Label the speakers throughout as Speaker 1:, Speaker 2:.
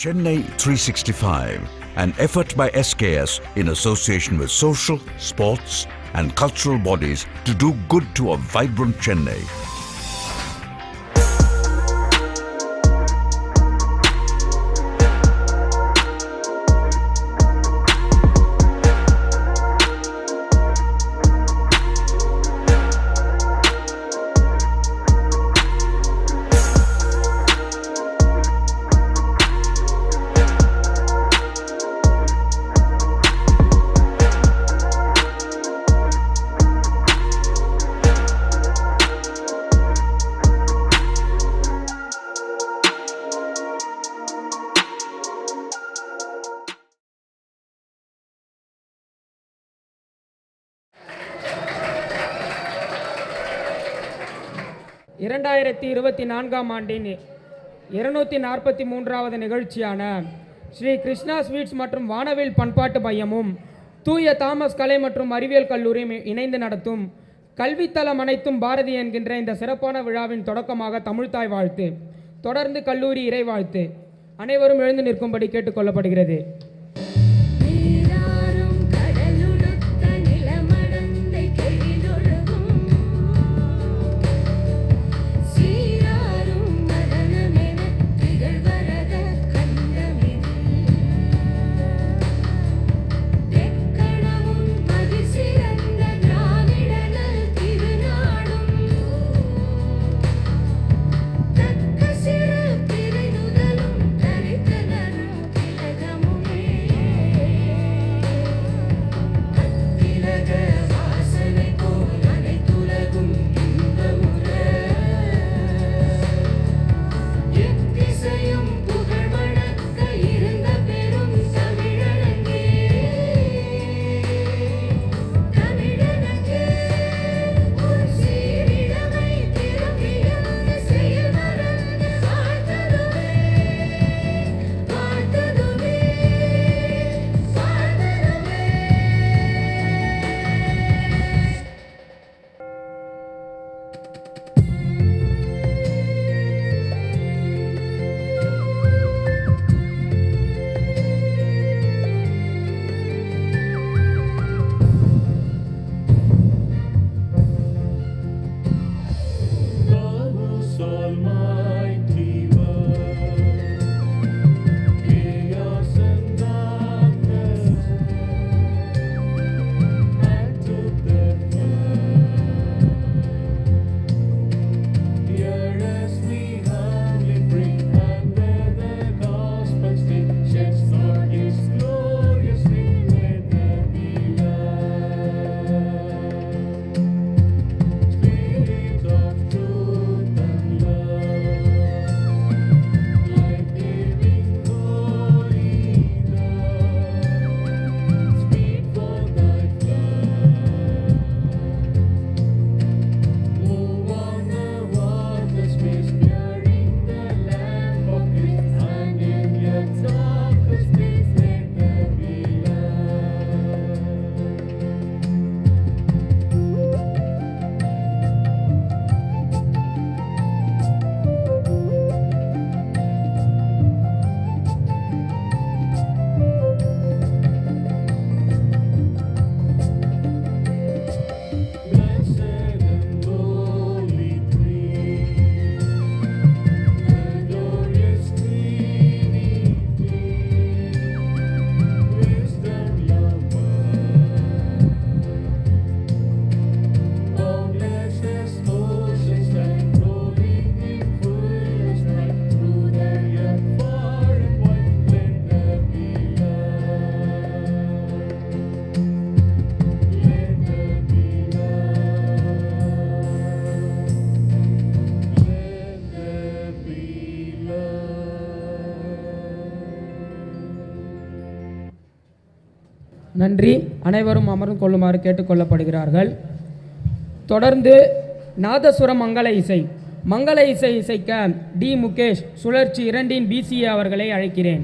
Speaker 1: Chennai 365, an effort by SKS in association with social, sports and cultural bodies to do good to a vibrant Chennai.
Speaker 2: இரண்டாயிரத்தி 24ஆம் ஆண்டின் 243வது நிகழ்ச்சியான Sri Krishna sweets மற்றும் வானவில் பண்பாட்டு மையமும் தூய தாமஸ் கலை மற்றும் அறிவியல் கல்லூரியும் இணைந்து நடத்தும் கல்வித்தலம் அனைத்தும் பாரதி என்கின்ற இந்த சிறப்பான விழாவின் தொடக்கமாக தமிழ்த்தாய் வாழ்த்து, தொடர்ந்து கல்லூரி இறை வாழ்த்து. அனைவரும் எழுந்து நிற்கும்படி கேட்டுக்கொள்ளப்படுகிறது. நன்றி. அனைவரும் அமர்ந்து கொள்ளுமாறு கேட்டுக்கொள்ளப்படுகிறார்கள். தொடர்ந்து நாதசுர மங்கள இசை இசைக்க டி முகேஷ் சுழற்சி 2 BCA அவர்களை அழைக்கிறேன்.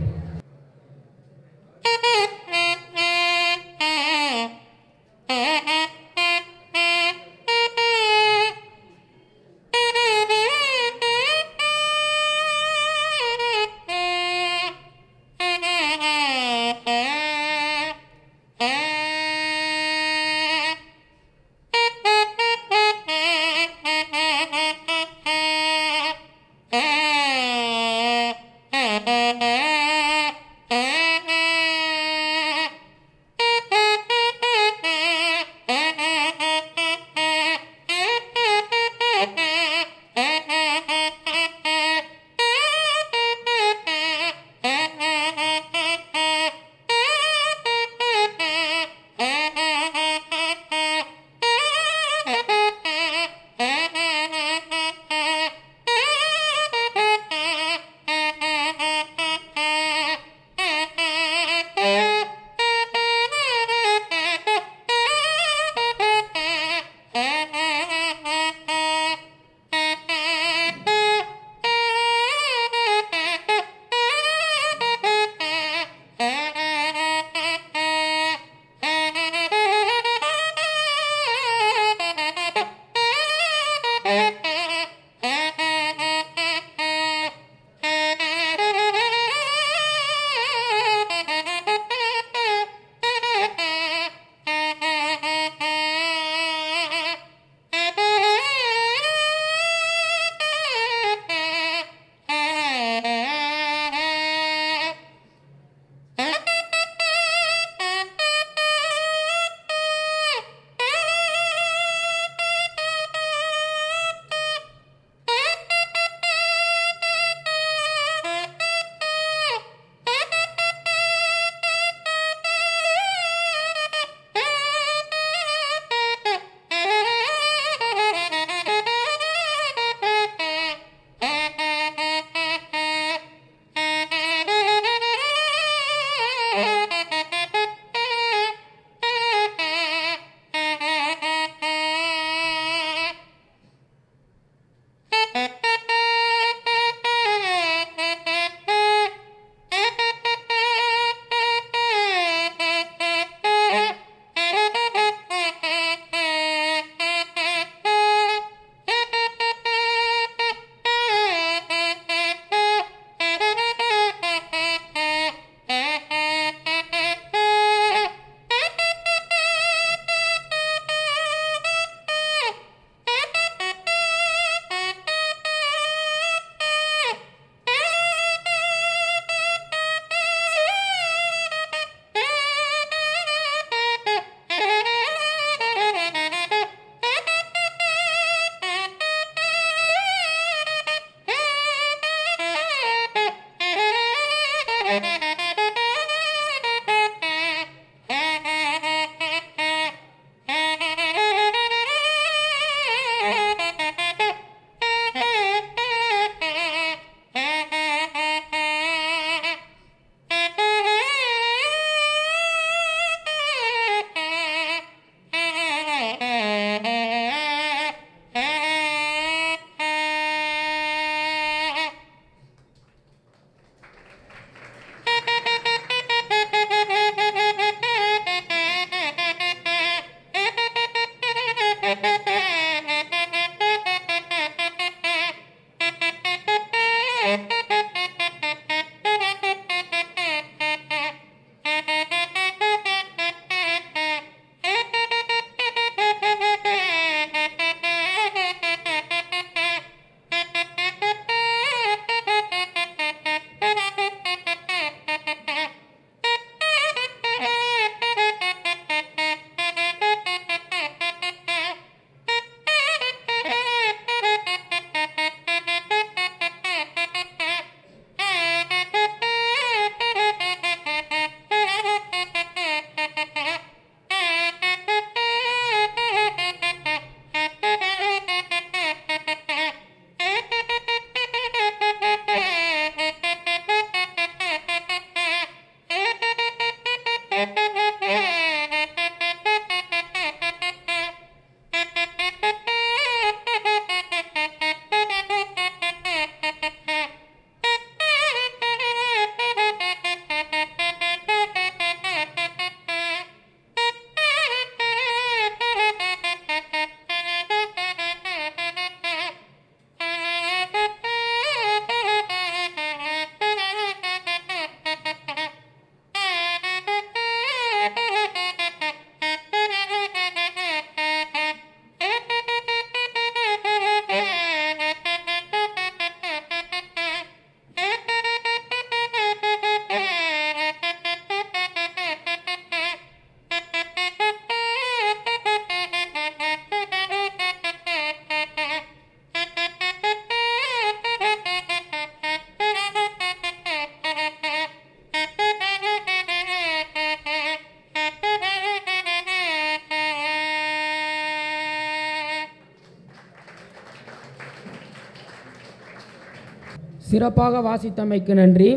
Speaker 2: சிறப்பாக வாசித்தமைக்கு நன்றி.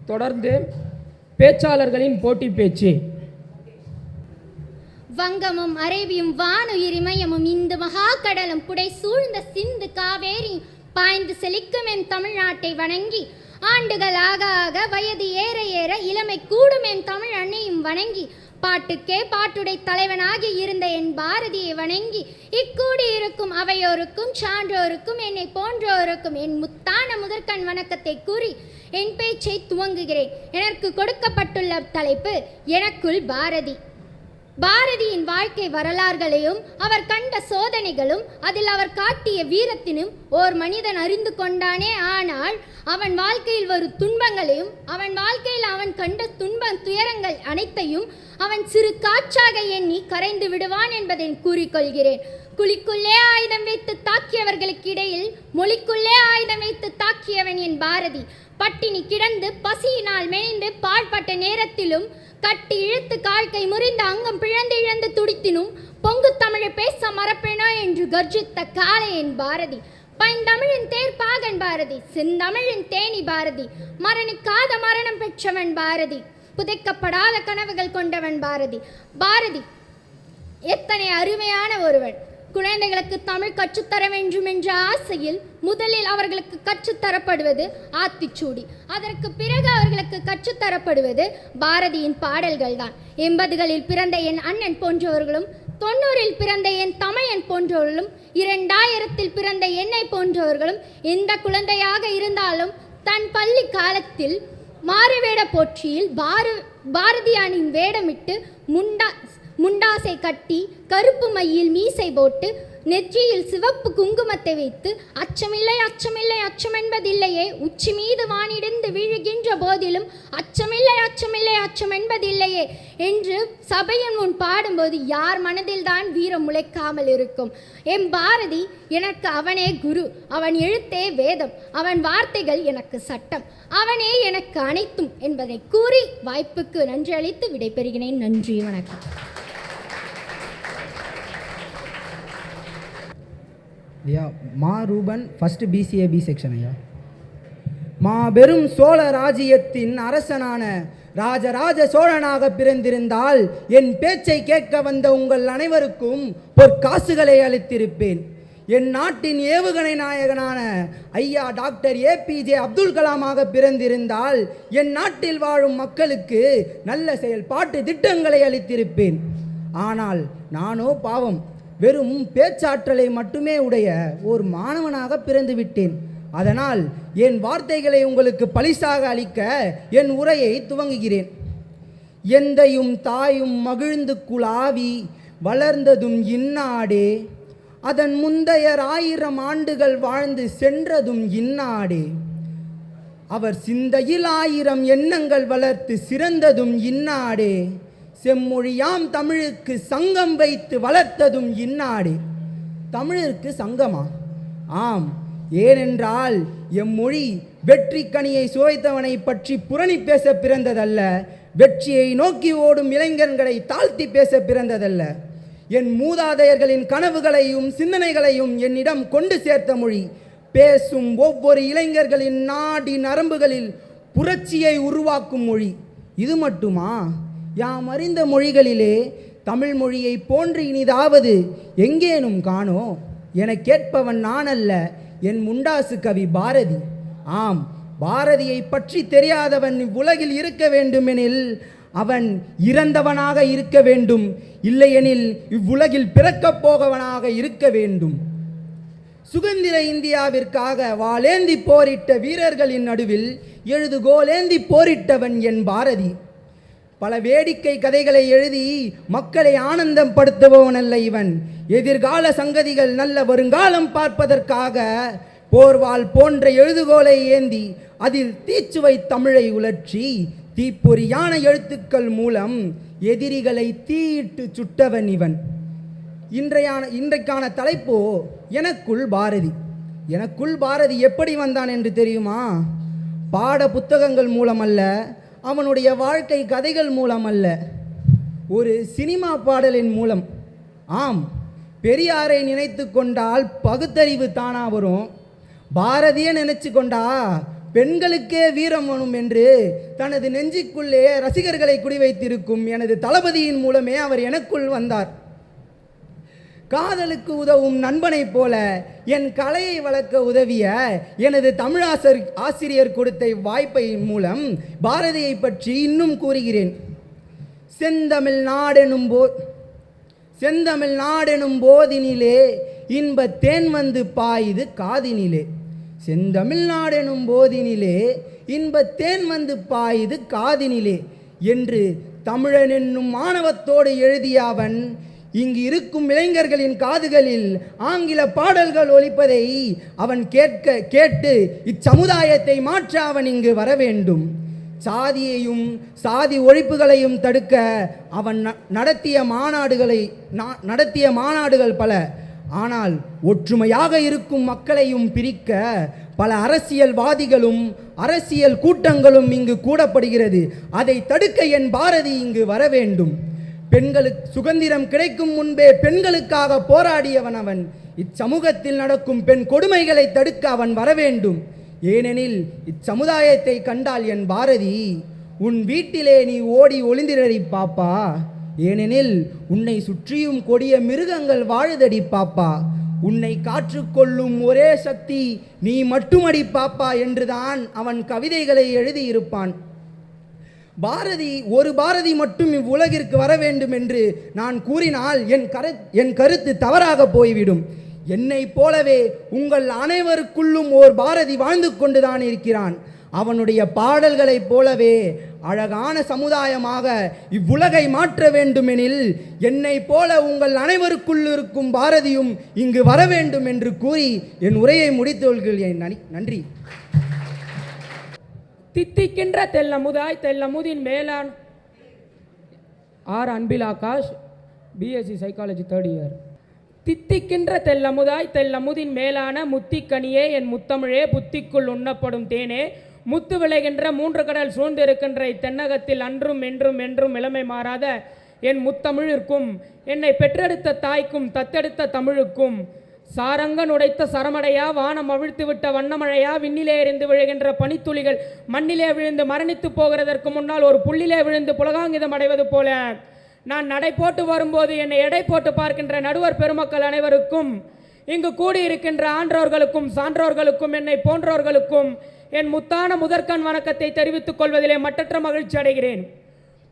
Speaker 2: தொடர்ந்து பேச்சாளர்களின் போட்டி பேச்சு.
Speaker 3: வங்கமும் அரேபியும் வானுயிரிமயமும் இந்து மகாக்கடலும் புடை சூழ்ந்த சிந்து காவேரி பாய்ந்து செழிக்கும் என் தமிழ்நாட்டை வணங்கி, ஆண்டுகள் ஆக ஆக வயது ஏற ஏற இளமை கூடும் என் தமிழ் அன்னையும் வணங்கி, பாட்டுக்கே பாட்டுடை தலைவனாகி இருந்த என் பாரதியை வணங்கி, இக்கூடி இருக்கும் அவையோருக்கும் சான்றோருக்கும் என்னை போன்றோருக்கும் என் முத்தான முதற்கண் வணக்கத்தை கூறி என் பேச்சை துவங்குகிறேன். எனக்கு கொடுக்கப்பட்டுள்ள தலைப்பு எனக்குள் பாரதி. பாரதியின் வாழ்க்கை வரலாறுகளையும் அவர் கண்ட சோதனைகளும் அதில் அவர் காட்டிய வீரத்தினும் ஓர் மனிதன் அறிந்து கொண்டானே. ஆனால் அவன் வாழ்க்கையில் வரும் துன்பங்களையும் அவன் வாழ்க்கையில் அவன் கண்ட துயரங்கள் அனைத்தையும் அவன் சிறு காற்றாக எண்ணி கரைந்து விடுவான் என்பதை கூறிக்கொள்கிறேன். குழிக்குள்ளே ஆயுதம் வைத்து தாக்கியவர்களுக்கு இடையில் மொழிக்குள்ளே ஆயுதம் வைத்து தாக்கியவன் என் பாரதி. பட்டினி கிடந்து பசியினால் மெலிந்து பாழ்பட்ட நேரத்திலும் கட்டி இழுத்து கால்கை முறிந்து அங்கம் பிழந்து இழந்து துடித்தினும் பொங்கு தமிழை பேச மறப்பேனோ என்று கர்ஜித்த காலை என் பாரதி. பைந்தமிழின் தேர்ப்பாகன் பாரதி, செந்தமிழின் தேனி பாரதி, மரணிக்காத மரணம் பெற்றவன் பாரதி, புதைக்கப்படாத கனவுகள் கொண்டவன் பாரதி. பாரதி எத்தனை அருமையான ஒருவன். குழந்தைகளுக்கு தமிழ் கற்றுத்தர வேண்டும் என்ற ஆசையில் முதலில் அவர்களுக்கு கற்றுத்தரப்படுவது ஆத்திச்சூடி. அதற்கு பிறகு அவர்களுக்கு கற்றுத்தரப்படுவது பாரதியின் பாடல்கள் தான். 80களில் பிறந்த என் அண்ணன் போன்றவர்களும் 90ல் பிறந்த என் தமையன் போன்றவர்களும் 2000ல் பிறந்த என்னை போன்றவர்களும் எந்த குழந்தையாக இருந்தாலும் தன் பள்ளி காலத்தில் மாறுவேட போற்றியில் பாரதியானின் வேடமிட்டு முண்டாசை கட்டி கருப்பு மையில் மீசை போட்டு நெற்றியில் சிவப்பு குங்குமத்தை வைத்து அச்சமில்லை அச்சமில்லை அச்சம் என்பதில்லையே, உச்சி மீது வானிடிந்து வீழுகின்ற போதிலும் அச்சமில்லை அச்சமில்லை அச்சம் என்பதில்லையே என்று சபையின் முன் பாடும்போது யார் மனதில்தான் வீரம் முளைக்காமல் இருக்கும்? என் பாரதி எனக்கு அவனே குரு, அவன் எழுத்தே வேதம், அவன் வார்த்தைகள் எனக்கு சட்டம், அவனே எனக்கு அனைத்தும் என்பதை கூறி வாய்ப்புக்கு நன்றி அளித்து விடைபெறுகிறேன். நன்றி, வணக்கம்.
Speaker 4: ஐயா மா ரூபன், ஃபஸ்ட்டு BCA செக்ஷன். ஐயா மாபெரும் சோழ ராஜ்யத்தின் அரசனான ராஜராஜ சோழனாக பிறந்திருந்தால் என் பேச்சை கேட்க வந்த உங்கள் அனைவருக்கும் பொற்காசுகளை அளித்திருப்பேன். என் நாட்டின் ஏவுகணை நாயகனான ஐயா டாக்டர் APJ அப்துல் கலாமாக பிறந்திருந்தால் என் நாட்டில் வாழும் மக்களுக்கு நல்ல செயல்பாட்டு திட்டங்களை அளித்திருப்பேன். ஆனால் நானோ பாவம் வெறும் பேச்சாற்றலை மட்டுமே உடைய ஒரு மாணவனாக பிறந்து விட்டேன். அதனால் என் வார்த்தைகளை உங்களுக்கு பரிசாக அளிக்க என் உரையை துவங்குகிறேன். எந்தையும் தாயும் மகிழ்ந்து குழாவி வளர்ந்ததும் இந்நாடே, அதன் முந்தையர் 1000 ஆண்டுகள் வாழ்ந்து சென்றதும் இந்நாடே, அவர் சிந்தையில் 1000 எண்ணங்கள் வளர்த்து சிறந்ததும் இந்நாடே, செம்மொழியாம் தமிழுக்கு சங்கம் வைத்து வளர்த்ததும் இந்நாடே. தமிழிற்கு சங்கமா? ஆம், ஏனென்றால் எம்மொழி வெற்றி கனியை சுவைத்தவனை பற்றி புரணி பேச பிறந்ததல்ல, வெற்றியை நோக்கி ஓடும் இளைஞர்களை தாழ்த்தி பேச பிறந்ததல்ல. என் மூதாதையர்களின் கனவுகளையும் சிந்தனைகளையும் என்னிடம் கொண்டு சேர்த்த மொழி. பேசும் ஒவ்வொரு இளைஞர்களின் நாடி நரம்புகளில் புரட்சியை உருவாக்கும் மொழி. இது மட்டுமா? யாம் அறிந்த மொழிகளிலே தமிழ் மொழியை போன்று இனிதாவது எங்கேனும் காணோ என கேட்பவன் நான் அல்ல, என் முண்டாசு கவி பாரதி. ஆம், பாரதியை பற்றி தெரியாதவன் இவ்வுலகில் இருக்க வேண்டுமெனில் அவன் இறந்தவனாக இருக்க வேண்டும், இல்லையெனில் இவ்வுலகில் பிறக்கப் போகவனாக இருக்க வேண்டும். சுதந்திர இந்தியாவிற்காக வாளேந்தி போரிட்ட வீரர்களின் நடுவில் எழுதுகோலேந்தி போரிட்டவன் என் பாரதி. பல வேடிக்கை கதைகளை எழுதி மக்களை ஆனந்தம் படுத்துபவன் அல்ல இவன். எதிர்கால சங்கதிகள் நல்ல வருங்காலம் பார்ப்பதற்காக போர்வாள் போன்ற எழுதுகோலை ஏந்தி அதில் தீச்சுவை தமிழை உலர்த்தி தீப்பொறியான எழுத்துக்கள் மூலம் எதிரிகளை தீயிட்டு சுட்டவன் இவன். இன்றைக்கான தலைப்போ எனக்குள் பாரதி. எனக்குள் பாரதி எப்படி வந்தான் என்று தெரியுமா? பாட புத்தகங்கள் மூலம் அல்ல, அவனுடைய வாழ்க்கை கதைகள் மூலம் அல்ல, ஒரு சினிமா பாடலின் மூலம். ஆம், பெரியாரை நினைத்து கொண்டால் பகுத்தறிவு தானா வரும். பாரதியை நினைச்சு கொண்டா பெண்களுக்கே வீரம் வேணும் என்று தனது நெஞ்சுக்குள்ளே ரசிகர்களை குறிவைத்திருக்கும் எனது தளபதியின் மூலமே அவர் எனக்குள் வந்தார். காதலுக்கு உதவும் நண்பனைப் போல என் கலையை வளர்க்க உதவிய எனது ஆசிரியர் கொடுத்த வாய்ப்பின் மூலம் பாரதியை பற்றி இன்னும் கூறுகிறேன். செந்தமிழ் நாடெனும் போதினிலே இன்ப தேன் வந்து பாயுது காதினிலே. செந்தமிழ் நாடெனும் போதினிலே இன்ப தேன் வந்து பாயுது காதினிலே என்று தமிழன் என்னும் மாணவத்தோடு எழுதிய அவன் இங்கு இருக்கும் இளைஞர்களின் காதுகளில் ஆங்கில பாடல்கள் ஒலிப்பதை அவன் கேட்டு இச்சமுதாயத்தை மாற்ற அவன் இங்கு வர வேண்டும். சாதியையும் சாதி ஒழிப்புகளையும் தடுக்க அவன் நடத்திய மாநாடுகள் பல. ஆனால் ஒற்றுமையாக இருக்கும் மக்களையும் பிரிக்க பல அரசியல்வாதிகளும் அரசியல் கூட்டங்களும் இங்கு கூடப்படுகிறது. அதை தடுக்க என் பாரதி இங்கு வர வேண்டும். பெண்களுக்கு சுதந்திரம் கிடைக்கும் முன்பே பெண்களுக்காக போராடியவன் அவன். இச்சமூகத்தில் நடக்கும் பெண் கொடுமைகளை தடுக்க அவன் வர வேண்டும். ஏனெனில் இச்சமுதாயத்தை கண்டால் என் பாரதி, உன் வீட்டிலே நீ ஓடி ஒளிந்திரடி பாப்பா. ஏனெனில் உன்னை சுற்றியும் கொடிய மிருகங்கள் வாழுதடி பாப்பா. உன்னை காற்றுக்கொள்ளும் ஒரே சக்தி நீ மட்டுமடி பாப்பா என்றுதான் அவன் கவிதைகளை எழுதியிருப்பான். பாரதி மட்டும் இவ்வுலகிற்கு வர வேண்டும் என்று நான் கூறினால் என் கருத்து தவறாக போய்விடும். என்னை போலவே உங்கள் அனைவருக்குள்ளும் ஓர் பாரதி வாழ்ந்து கொண்டுதான் இருக்கிறான். அவனுடைய பாடல்களைப் போலவே அழகான சமுதாயமாக இவ்வுலகை மாற்ற வேண்டுமெனில் என்னை போல உங்கள் அனைவருக்குள் இருக்கும் பாரதியும் இங்கு வர வேண்டும் என்று கூறி என் உரையை முடித்துக்கொள்கிறேன். நன்றி.
Speaker 2: தித்திக்கின்ற தெல்லமுதாய் தெல்லமுதின் மேலான் ஆர் Anbil Akash, BSc psychology 3rd year. தித்திக்கின்ற தெல்லமுதாய் தெல்லமுதின் மேலான முத்திக்கனியே என் முத்தமிழே புத்திக்குள் உண்ணப்படும் தேனே முத்து விளைகின்ற 3 கடல் சூழ்ந்திருக்கின்ற இத்தென்னகத்தில் அன்றும் என்றும் என்றும் இளமை மாறாத என் முத்தமிழிற்கும் என்னை பெற்றெடுத்த தாய்க்கும் தத்தெடுத்த தமிழுக்கும் சாரங்கன் உடைத்த சரமடையா வானம் அவிழ்த்து விட்ட வண்ணமழையா விண்ணிலே எறிந்து விழுகின்ற பனித்துளிகள் மண்ணிலே விழுந்து மரணித்து போகிறதற்கு முன்னால் ஒரு புள்ளிலே விழுந்து புலகாங்கிதம் அடைவது போல நான் நடை போட்டு வரும்போது என்னை எடை போட்டு பார்க்கின்ற நடுவர் பெருமக்கள் அனைவருக்கும், இங்கு கூடியிருக்கின்ற ஆன்றோர்களுக்கும் சான்றோர்களுக்கும் என்னை போன்றோர்களுக்கும் என் முத்தான முதற்கண் வணக்கத்தை தெரிவித்துக் கொள்வதிலே மட்டற்ற மகிழ்ச்சி அடைகிறேன்.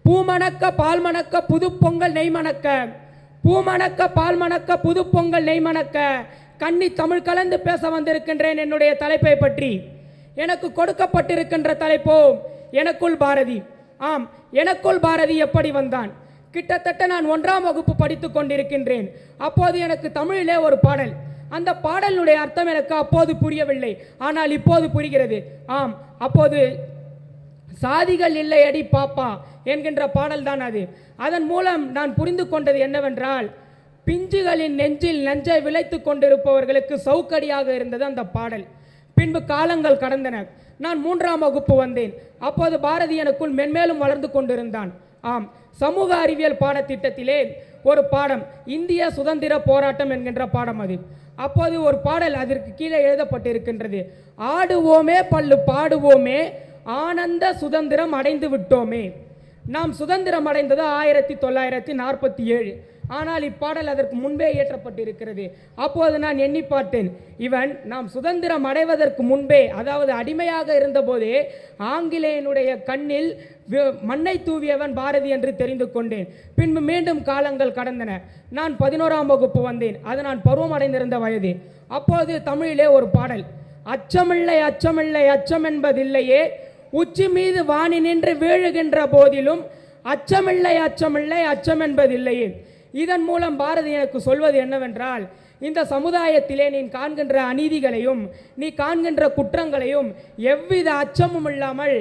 Speaker 2: பூமணக்க பால் மணக்க புது பொங்கல் நெய் மணக்க, பூமணக்க பால் மணக்க புது பொங்கல் நெய் மணக்க கன்னி தமிழ் கலந்து பேச வந்திருக்கின்றேன். என்னுடைய தலைப்பை பற்றி எனக்கு கொடுக்கப்பட்டிருக்கின்ற தலைப்போ எனக்குள் பாரதி. ஆம், எனக்குள் பாரதி எப்படி வந்தான்? கிட்டத்தட்ட நான் 1ஆம் வகுப்பு படித்து கொண்டிருக்கின்றேன். அப்போது எனக்கு தமிழிலே ஒரு பாடல், அந்த பாடலுடைய அர்த்தம் எனக்கு அப்போது புரியவில்லை, ஆனால் இப்போது புரிகிறது. ஆம், அப்போது சாதிகள் இல்லை அடி பாப்பா என்கின்ற பாடல் தான் அது. அதன் மூலம் நான் புரிந்து கொண்டது என்னவென்றால், பிஞ்சுகளின் நெஞ்சில் நெஞ்சை விளைத்து கொண்டிருப்பவர்களுக்கு சவுக்கடியாக இருந்தது அந்த பாடல். பின்பு காலங்கள் கடந்தன. நான் 3ஆம் வகுப்பு வந்தேன். அப்போது பாரதி எனக்குள் மென்மேலும் வளர்ந்து கொண்டிருந்தான். ஆம், சமூக அறிவியல் பாடத்திட்டத்திலே ஒரு பாடம் இந்திய சுதந்திர போராட்டம் என்கின்ற பாடம் அது. அப்போது ஒரு பாடல் அதற்கு கீழே எழுதப்பட்டிருக்கின்றது, ஆடுவோமே பல்லு பாடுவோமே ஆனந்த சுதந்திரம் அடைந்து விட்டோமே. நாம் சுதந்திரம் அடைந்தது 1947. ஆனால் இப்பாடல் அதற்கு முன்பே இயற்றப்பட்டிருக்கிறது. அப்போது நான் எண்ணி பார்த்தேன், இவன் நாம் சுதந்திரம் அடைவதற்கு முன்பே, அதாவது அடிமையாக இருந்தபோதே ஆங்கிலேயனுடைய கண்ணில் மண்ணை தூவியவன் பாரதி என்று தெரிந்து கொண்டேன். பின்பு மீண்டும் காலங்கள் கடந்தன. நான் 11ஆம் வகுப்பு வந்தேன். அது நான் பருவம் அடைந்திருந்த வயது. அப்போது தமிழிலே ஒரு பாடல், அச்சமில்லை அச்சமில்லை அச்சம் என்பதில்லையே உச்சி மீது வாணி நின்று வீழுகின்ற போதிலும் அச்சமில்லை அச்சமில்லை அச்சம் என்பதில்லையே. இதன் மூலம் பாரதி எனக்கு சொல்வது என்னவென்றால், இந்த சமுதாயத்திலே நீ காண்கின்ற அநீதிகளையும் நீ காண்கின்ற குற்றங்களையும் எவ்வித அச்சமும் இல்லாமல்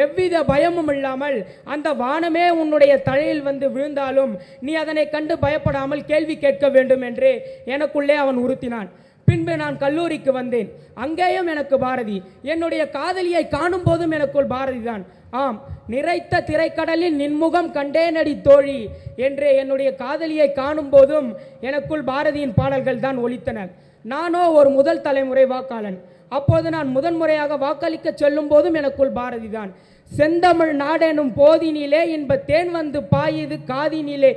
Speaker 2: எவ்வித பயமும் இல்லாமல் அந்த வானமே உன்னுடைய தலையில் வந்து விழுந்தாலும் நீ அதனை கண்டு பயப்படாமல் கேள்வி கேட்க வேண்டும் என்று எனக்குள்ளே அவன் உறுத்தினான். பின்பு நான் கல்லூரிக்கு வந்தேன். அங்கேயும் எனக்கு பாரதி. என்னுடைய காதலியை காணும் போதும் எனக்குள் பாரதி தான். ஆம், நிறைத்த திரைக்கடலில் நின்முகம் கண்டேனடி தோழி என்று என்னுடைய காதலியை காணும் போதும் எனக்குள் பாரதியின் பாடல்கள் தான் ஒலித்தன. நானோ ஒரு முதல் தலைமுறை வாக்காளன். அப்போது நான் முதன்முறையாக வாக்களிக்க செல்லும் போதும் எனக்குள் பாரதி தான். செந்தமிழ் நாடெனும் போதினிலே இன்ப தேன் வந்து பாயுது காதினிலே,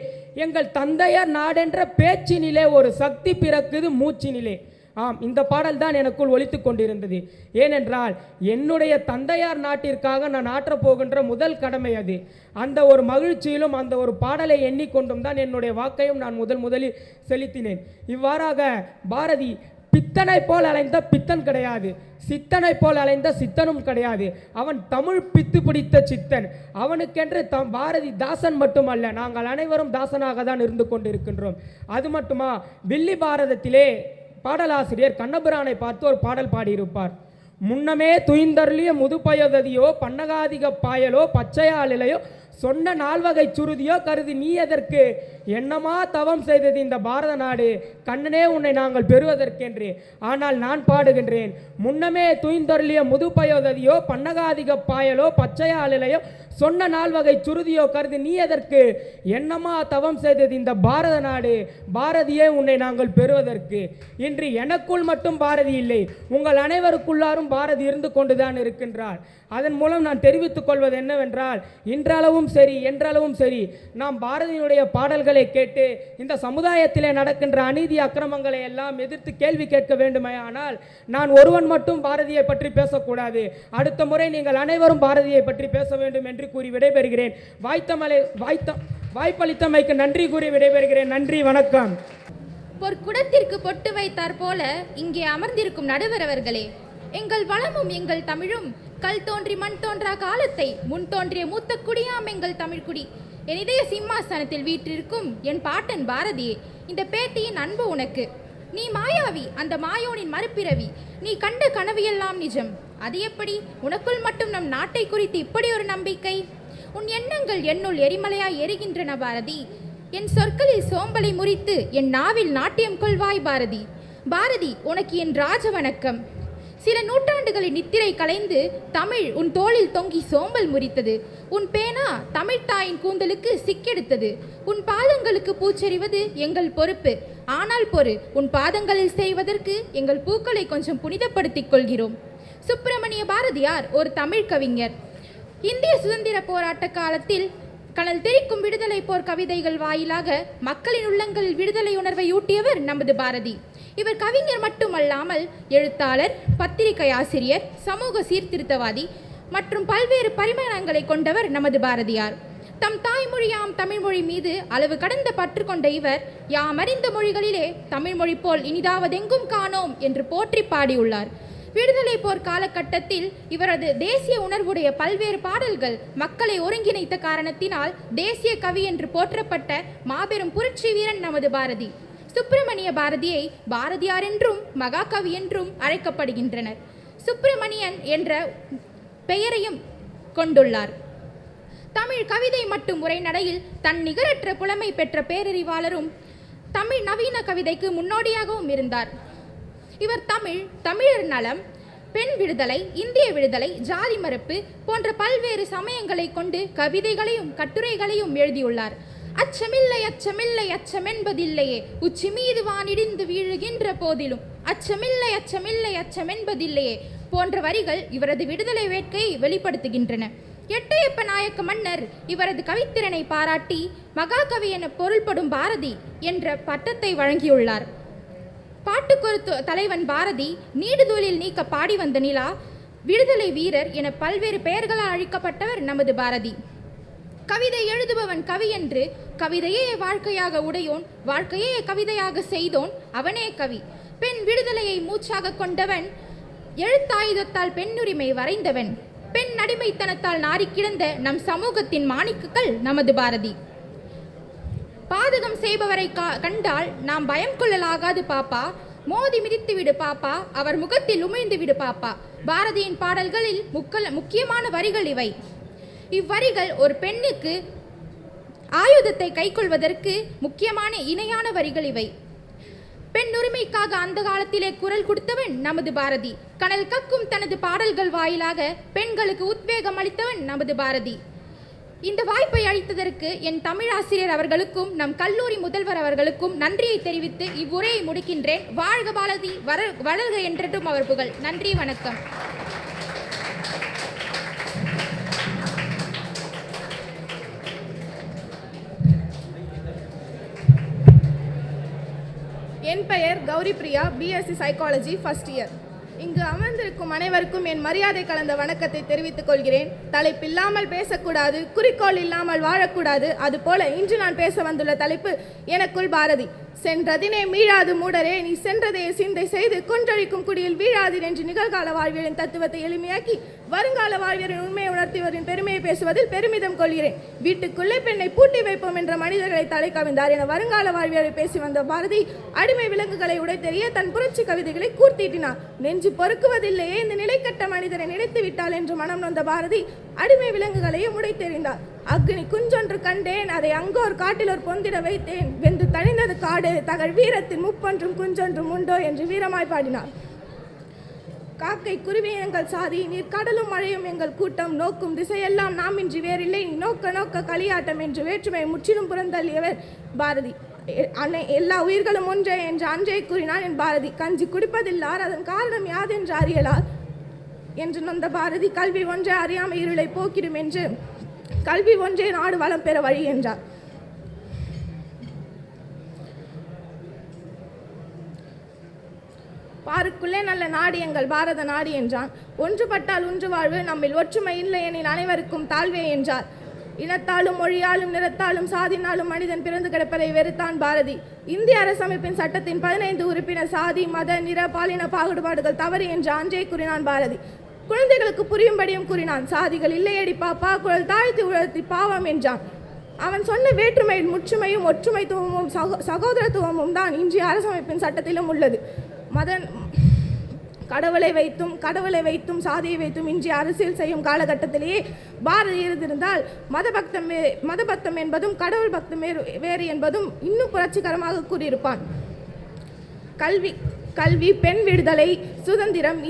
Speaker 2: எங்கள் தந்தையார் நாடென்ற பேச்சினிலே ஒரு சக்தி பிறக்குது மூச்சினிலே. ஆம், இந்த பாடல் தான் எனக்குள் ஒலித்து கொண்டிருந்தது. ஏனென்றால் என்னுடைய தந்தையார் நாட்டிற்காக நான் ஆற்றப்போகின்ற முதல் கடமை அது. அந்த ஒரு மகிழ்ச்சியிலும் அந்த ஒரு பாடலை எண்ணிக்கொண்டும் தான் என்னுடைய வாக்கையும் நான் முதலில் செலுத்தினேன். இவ்வாறாக பாரதி பித்தனை போல் அலைந்த பித்தன் கிடையாது, சித்தனை போல் அலைந்த சித்தனும் கிடையாது. அவன் தமிழ் பித்து பிடித்த சித்தன். அவனுக்கென்று பாரதி தாசன் மட்டுமல்ல, நாங்கள் அனைவரும் தாசனாக தான் இருந்து கொண்டிருக்கின்றோம். அது மட்டுமா, வில்லி பாரதத்திலே பாடலாசிரியர் கண்ணபுரானை பார்த்து ஒரு பாடல் பாடியிருப்பார். முன்னமே துயிந்தருளிய முதுபயோததியோ பன்னகாதிக பாயலோ பச்சையாலிலையோ சொன்ன நால்வகை சுருதியோ கருதி நீ எதற்கு, என்னமா தவம் செய்தது இந்த பாரத நாடு, கண்ணனே உன்னை நாங்கள் பெறுவதற்கென்று. ஆனால் நான் பாடுகின்றேன், முன்னமே துயிந்தருளிய முதுபயோததியோ பன்னகாதிக பாயலோ பச்சையாலிலையோ சொன்ன நால்வகை சுருதியோ கருதி நீ எதற்கு, என்னமா தவம் செய்தது இந்த பாரத நாடு, பாரதியே உன்னை நாங்கள் பெறுவதற்கு. இன்று எனக்குள் மட்டும் பாரதி இல்லை, உங்கள் அனைவருக்குள்ளாரும் பாரதி இருந்து கொண்டுதான் இருக்கின்றார். அதன் மூலம் நான் தெரிவித்துக் கொள்வது என்னவென்றால், இன்றளவும் சரி என்றளவும் சரி நாம் பாரதியினுடைய பாடல்களை கேட்டு இந்த சமுதாயத்திலே நடக்கின்ற அநீதி அக்கிரமங்களை எல்லாம் எதிர்த்து கேள்வி கேட்க வேண்டுமே. ஆனால் நான் ஒருவன் மட்டும் பாரதியை பற்றி பேசக்கூடாது. அடுத்த முறை நீங்கள் அனைவரும் பாரதியை பற்றி பேச வேண்டும் என்று கூறி விடைபெறுகிறேன். வாய்ப்பளித்தமைக்கு நன்றி கூறி விடைபெறுகிறேன். நன்றி, வணக்கம்.
Speaker 5: பொற்குடத்திற்கு பொட்டு வைத்தார் போல இங்கே அமர்ந்திருக்கும் நடுவர் அவர்களே, எங்கள் வளமும் எங்கள் தமிழும் கல் தோன்றி மண் தோன்றா காலத்தை முன் தோன்றிய மூத்த குடியாம் எங்கள் தமிழ்குடி. என் இதய சிம்மாசனத்தில் வீற்றிருக்கும் என் பாட்டன் பாரதியே, இந்த பேத்தியின் அன்பு உனக்கு. நீ மாயாவி, அந்த மாயோனின் மறுபிறவி. நீ கண்ட கனவியெல்லாம் நிஜம். அது எப்படி உனக்குள் மட்டும் நம் நாட்டை குறித்து இப்படி ஒரு நம்பிக்கை? உன் எண்ணங்கள் என்னுள் எரிமலையாய் எரிகின்றன பாரதி. என் சொற்களில் சோம்பலை முறித்து என் நாவில் நாட்டியம் கொள்வாய் பாரதி. பாரதி, உனக்கு என் ராஜ வணக்கம். சில நூற்றாண்டுகளின் நித்திரை கலைந்து தமிழ் உன் தோளில் தொங்கி சோம்பல் முறித்தது. உன் பேனா தமிழ்த்தாயின் கூந்தலுக்கு சிக்கெடுத்தது. உன் பாதங்களுக்கு பூச்செறிவது எங்கள் பொறுப்பு. ஆனால் பொறு, உன் பாதங்களில் செய்வதற்கு எங்கள் பூக்களை கொஞ்சம் புனிதப்படுத்திக் கொள்கிறோம். சுப்பிரமணிய பாரதியார் ஒரு தமிழ் கவிஞர். இந்திய சுதந்திர போராட்ட காலத்தில் கனல் தெரிக்கும் விடுதலை போர் கவிதைகள் வாயிலாக மக்களின் உள்ளங்களில் விடுதலை உணர்வை ஊட்டியவர் நமது பாரதி. இவர் கவிஞர் மட்டுமல்லாமல் எழுத்தாளர், பத்திரிகை ஆசிரியர், சமூக சீர்திருத்தவாதி மற்றும் பல்வேறு பரிமாணங்களை கொண்டவர் நமது பாரதியார். தம் தாய்மொழியாம் தமிழ்மொழி மீது அளவு கடந்த பற்று கொண்ட இவர் யாமறிந்த மொழிகளிலே தமிழ்மொழி போல் இனிதாவதெங்கும் காணோம் என்று போற்றி பாடியுள்ளார். விடுதலை போர் காலகட்டத்தில் இவரது தேசிய உணர்வுடைய பல்வேறு பாடல்கள் மக்களை ஒருங்கிணைத்த காரணத்தினால் தேசிய கவி என்று போற்றப்பட்ட மாபெரும் புரட்சி வீரன் நமது பாரதி. சுப்பிரமணிய பாரதியை பாரதியார் என்றும் மகாகவி என்றும் அழைக்கப்படுகின்றனர். சுப்பிரமணியன் என்ற பெயரையும் கொண்டுள்ளார். தமிழ் கவிதை மற்றும் உரைநடையில் தன் நிகரற்ற புலமை பெற்ற பேரறிவாளரும் தமிழ் நவீன கவிதைக்கு முன்னோடியாகவும் இருந்தார். இவர் தமிழர் நலம், பெண் விடுதலை, இந்திய விடுதலை, ஜாதி மறுப்பு போன்ற பல்வேறு சமயங்களை கொண்டு கவிதைகளையும் கட்டுரைகளையும் எழுதியுள்ளார். அச்சமில்லை அச்சமில்லை அச்சமென்பதில்லையே, உச்சி மீது வானிடிந்து வீழுகின்ற போதிலும் அச்சமில்லை அச்சமில்லை அச்சமென்பதில்லையே போன்ற வரிகள் இவரது விடுதலை வேட்கையை வெளிப்படுத்துகின்றன. எட்டயப்ப நாயக்க மன்னர் இவரது கவித்திறனை பாராட்டி மகாகவி என பொருள்படும் பாரதி என்ற பட்டத்தை வழங்கியுள்ளார். பாட்டுக்கொரு தலைவன் பாரதி, நீடுதூளில் நீக்க பாடி வந்த நிலா, விடுதலை வீரர் என பல்வேறு பெயர்களால் அழைக்கப்பட்டவர் நமது பாரதி. கவிதை எழுதுபவன் கவி என்று, கவிதையே வாழ்க்கையாக உடையோன், வாழ்க்கையே கவிதையாக செய்தோன், அவனே கவி. பெண் விடுதலையை மூச்சாக கொண்டவன், எழுத்தாயுதத்தால் பெண்ணுரிமை வரைந்தவன், பெண் அடிமைத்தனத்தால் நாரி கிடந்த நம் சமூகத்தின் மாணிக்கங்கள் நமது பாரதி. பாதகம் செய்பவரை கண்டால் நாம் பயம் கொள்ளலாகாது பாப்பா, மோதி மிதித்து விடு பாப்பா, அவர் முகத்தில் உமிழ்ந்து விடு பாப்பா. பாரதியின் பாடல்களில் முக்கியமான வரிகள் இவை. இவ்வரிகள் ஒரு பெண்ணுக்கு ஆயுதத்தை கைக்கொள்வதற்கு முக்கியமான இணையான வரிகள் இவை. பெண் உரிமைக்காக அந்த காலத்திலே குரல் கொடுத்தவன் நமது பாரதி. கனல் கக்கும் தனது பாடல்கள் வாயிலாக பெண்களுக்கு உத்வேகம் அளித்தவன் நமது பாரதி. இந்த வாய்ப்பை அளித்ததற்கு என் தமிழ் ஆசிரியர் அவர்களுக்கும் நம் கல்லூரி முதல்வர் அவர்களுக்கும் நன்றியை தெரிவித்து இவ்வுரையை முடிக்கின்றேன். வாழ்க பாரதி, வளர்க என்றும் அவர் புகழ். நன்றி, வணக்கம்.
Speaker 6: என் பெயர் Gowri Priya, BSc psychology first year. இங்கு அமர்ந்திருக்கும் அனைவருக்கும் என் மரியாதை கலந்த வணக்கத்தை தெரிவித்துக் கொள்கிறேன். தலைப்பில்லாமல் பேசக்கூடாது, குறிக்கோள் இல்லாமல் வாழக்கூடாது. அதுபோல இன்று நான் பேச வந்துள்ள தலைப்பு எனக்குள் பாரதி. சென்றதினே மீளாது மூடரே, நீ சென்றதையே சிந்தை செய்து கொன்றழிக்கும் குடியில் வீழாதீர் என்று நிகழ்கால வாழ்வியலின் தத்துவத்தை எளிமையாக்கி வருங்கால வாழ்வியலின் உண்மையை உணர்த்திவரின் பெருமையை பேசுவதில் பெருமிதம் கொள்கிறேன். வீட்டுக்குள்ளே பெண்ணை பூட்டி வைப்போம் என்ற மனிதர்களை தலை கவிழ்ந்தார் என வருங்கால வாழ்வியலை பேசி வந்த பாரதி அடிமை விலங்குகளை உடைத்தெறிய தன் புரட்சி கவிதைகளை கூர்த்தீட்டினார். நெஞ்சு பொறுக்குவதில்லையே, இந்த நிலைக்கட்ட மனிதரை நினைத்து விட்டால் என்று மனம் நொந்த பாரதி அடிமை விலங்குகளையும் உடைத்தெறிந்தார். அக்னி குஞ்சொன்று கண்டேன், அதை அங்கோர் காட்டிலோர் பொந்திட வைத்தேன். வெந்து தணிந்தது காடு, தகழ் வீரத்தின் முப்பொன்றும் குஞ்சொன்றும் உண்டோ என்று வீரமாய் பாடினார். காக்கை குருவி எங்கள் சாதி, நீர் கடலும் மழையும் எங்கள் கூட்டம், நோக்கும் திசையெல்லாம் நாம் இன்றி வேறில்லை, நோக்க நோக்க களியாட்டம் என்று வேற்றுமை முற்றிலும் புறந்தள்ளியவர் பாரதி. எல்லா உயிர்களும் ஒன்றே என்று அன்றே கூறினான் என் பாரதி. கஞ்சி குடிப்பதில்லார், அதன் காரணம் யாதென்று அறியலார் என்று நொந்த பாரதி கல்வி ஒன்றே அறியாமை இருளை போக்கிடும் என்று கல்வி ஒன்றே நாடு வளம் பெற வழி என்றார். பாருக்குள்ளே நல்ல நாடு எங்கள் பாரத நாடு என்றான். ஒன்றுபட்டால் ஒன்று வாழ்வு, நம்மில் ஒற்றுமை இல்லை எனில் அனைவருக்கும் தாழ்வே என்றார். இனத்தாலும் மொழியாலும் நிறத்தாலும் சாதினாலும் மனிதன் பிறந்து கிடப்பதை வெறுத்தான் பாரதி. இந்திய அரசமைப்பின் சட்டத்தின் 15 உறுப்பினர் சாதி மத நிற பாலின பாகுபாடுகள் தவறு என்று அன்றே கூறினான் பாரதி. குழந்தைகளுக்கு புரியும்படியும் கூறினான். சாதிகள் இல்லையடி பாப்பா, குழல் தாழ்த்தி உழத்தி பாவம் என்றான். அவன் சொன்ன வேற்றுமையில் முற்றுமையும் ஒற்றுமைத்துவமும் சகோதரத்துவமும் தான் இன்றைய அரசமைப்பின் சட்டத்திலும் உள்ளது. கடவுளை வைத்தும் சாதியை வைத்தும் இன்றைய அரசியல் செய்யும் காலகட்டத்திலேயே பாரதி இருந்திருந்தால் மதபக்தம் என்பதும் கடவுள் பக்தம் வேறு என்பதும் இன்னும் புரட்சிகரமாக கூறியிருப்பான். கல்வி, பெண் விடுதலை, சுதந்திரம்,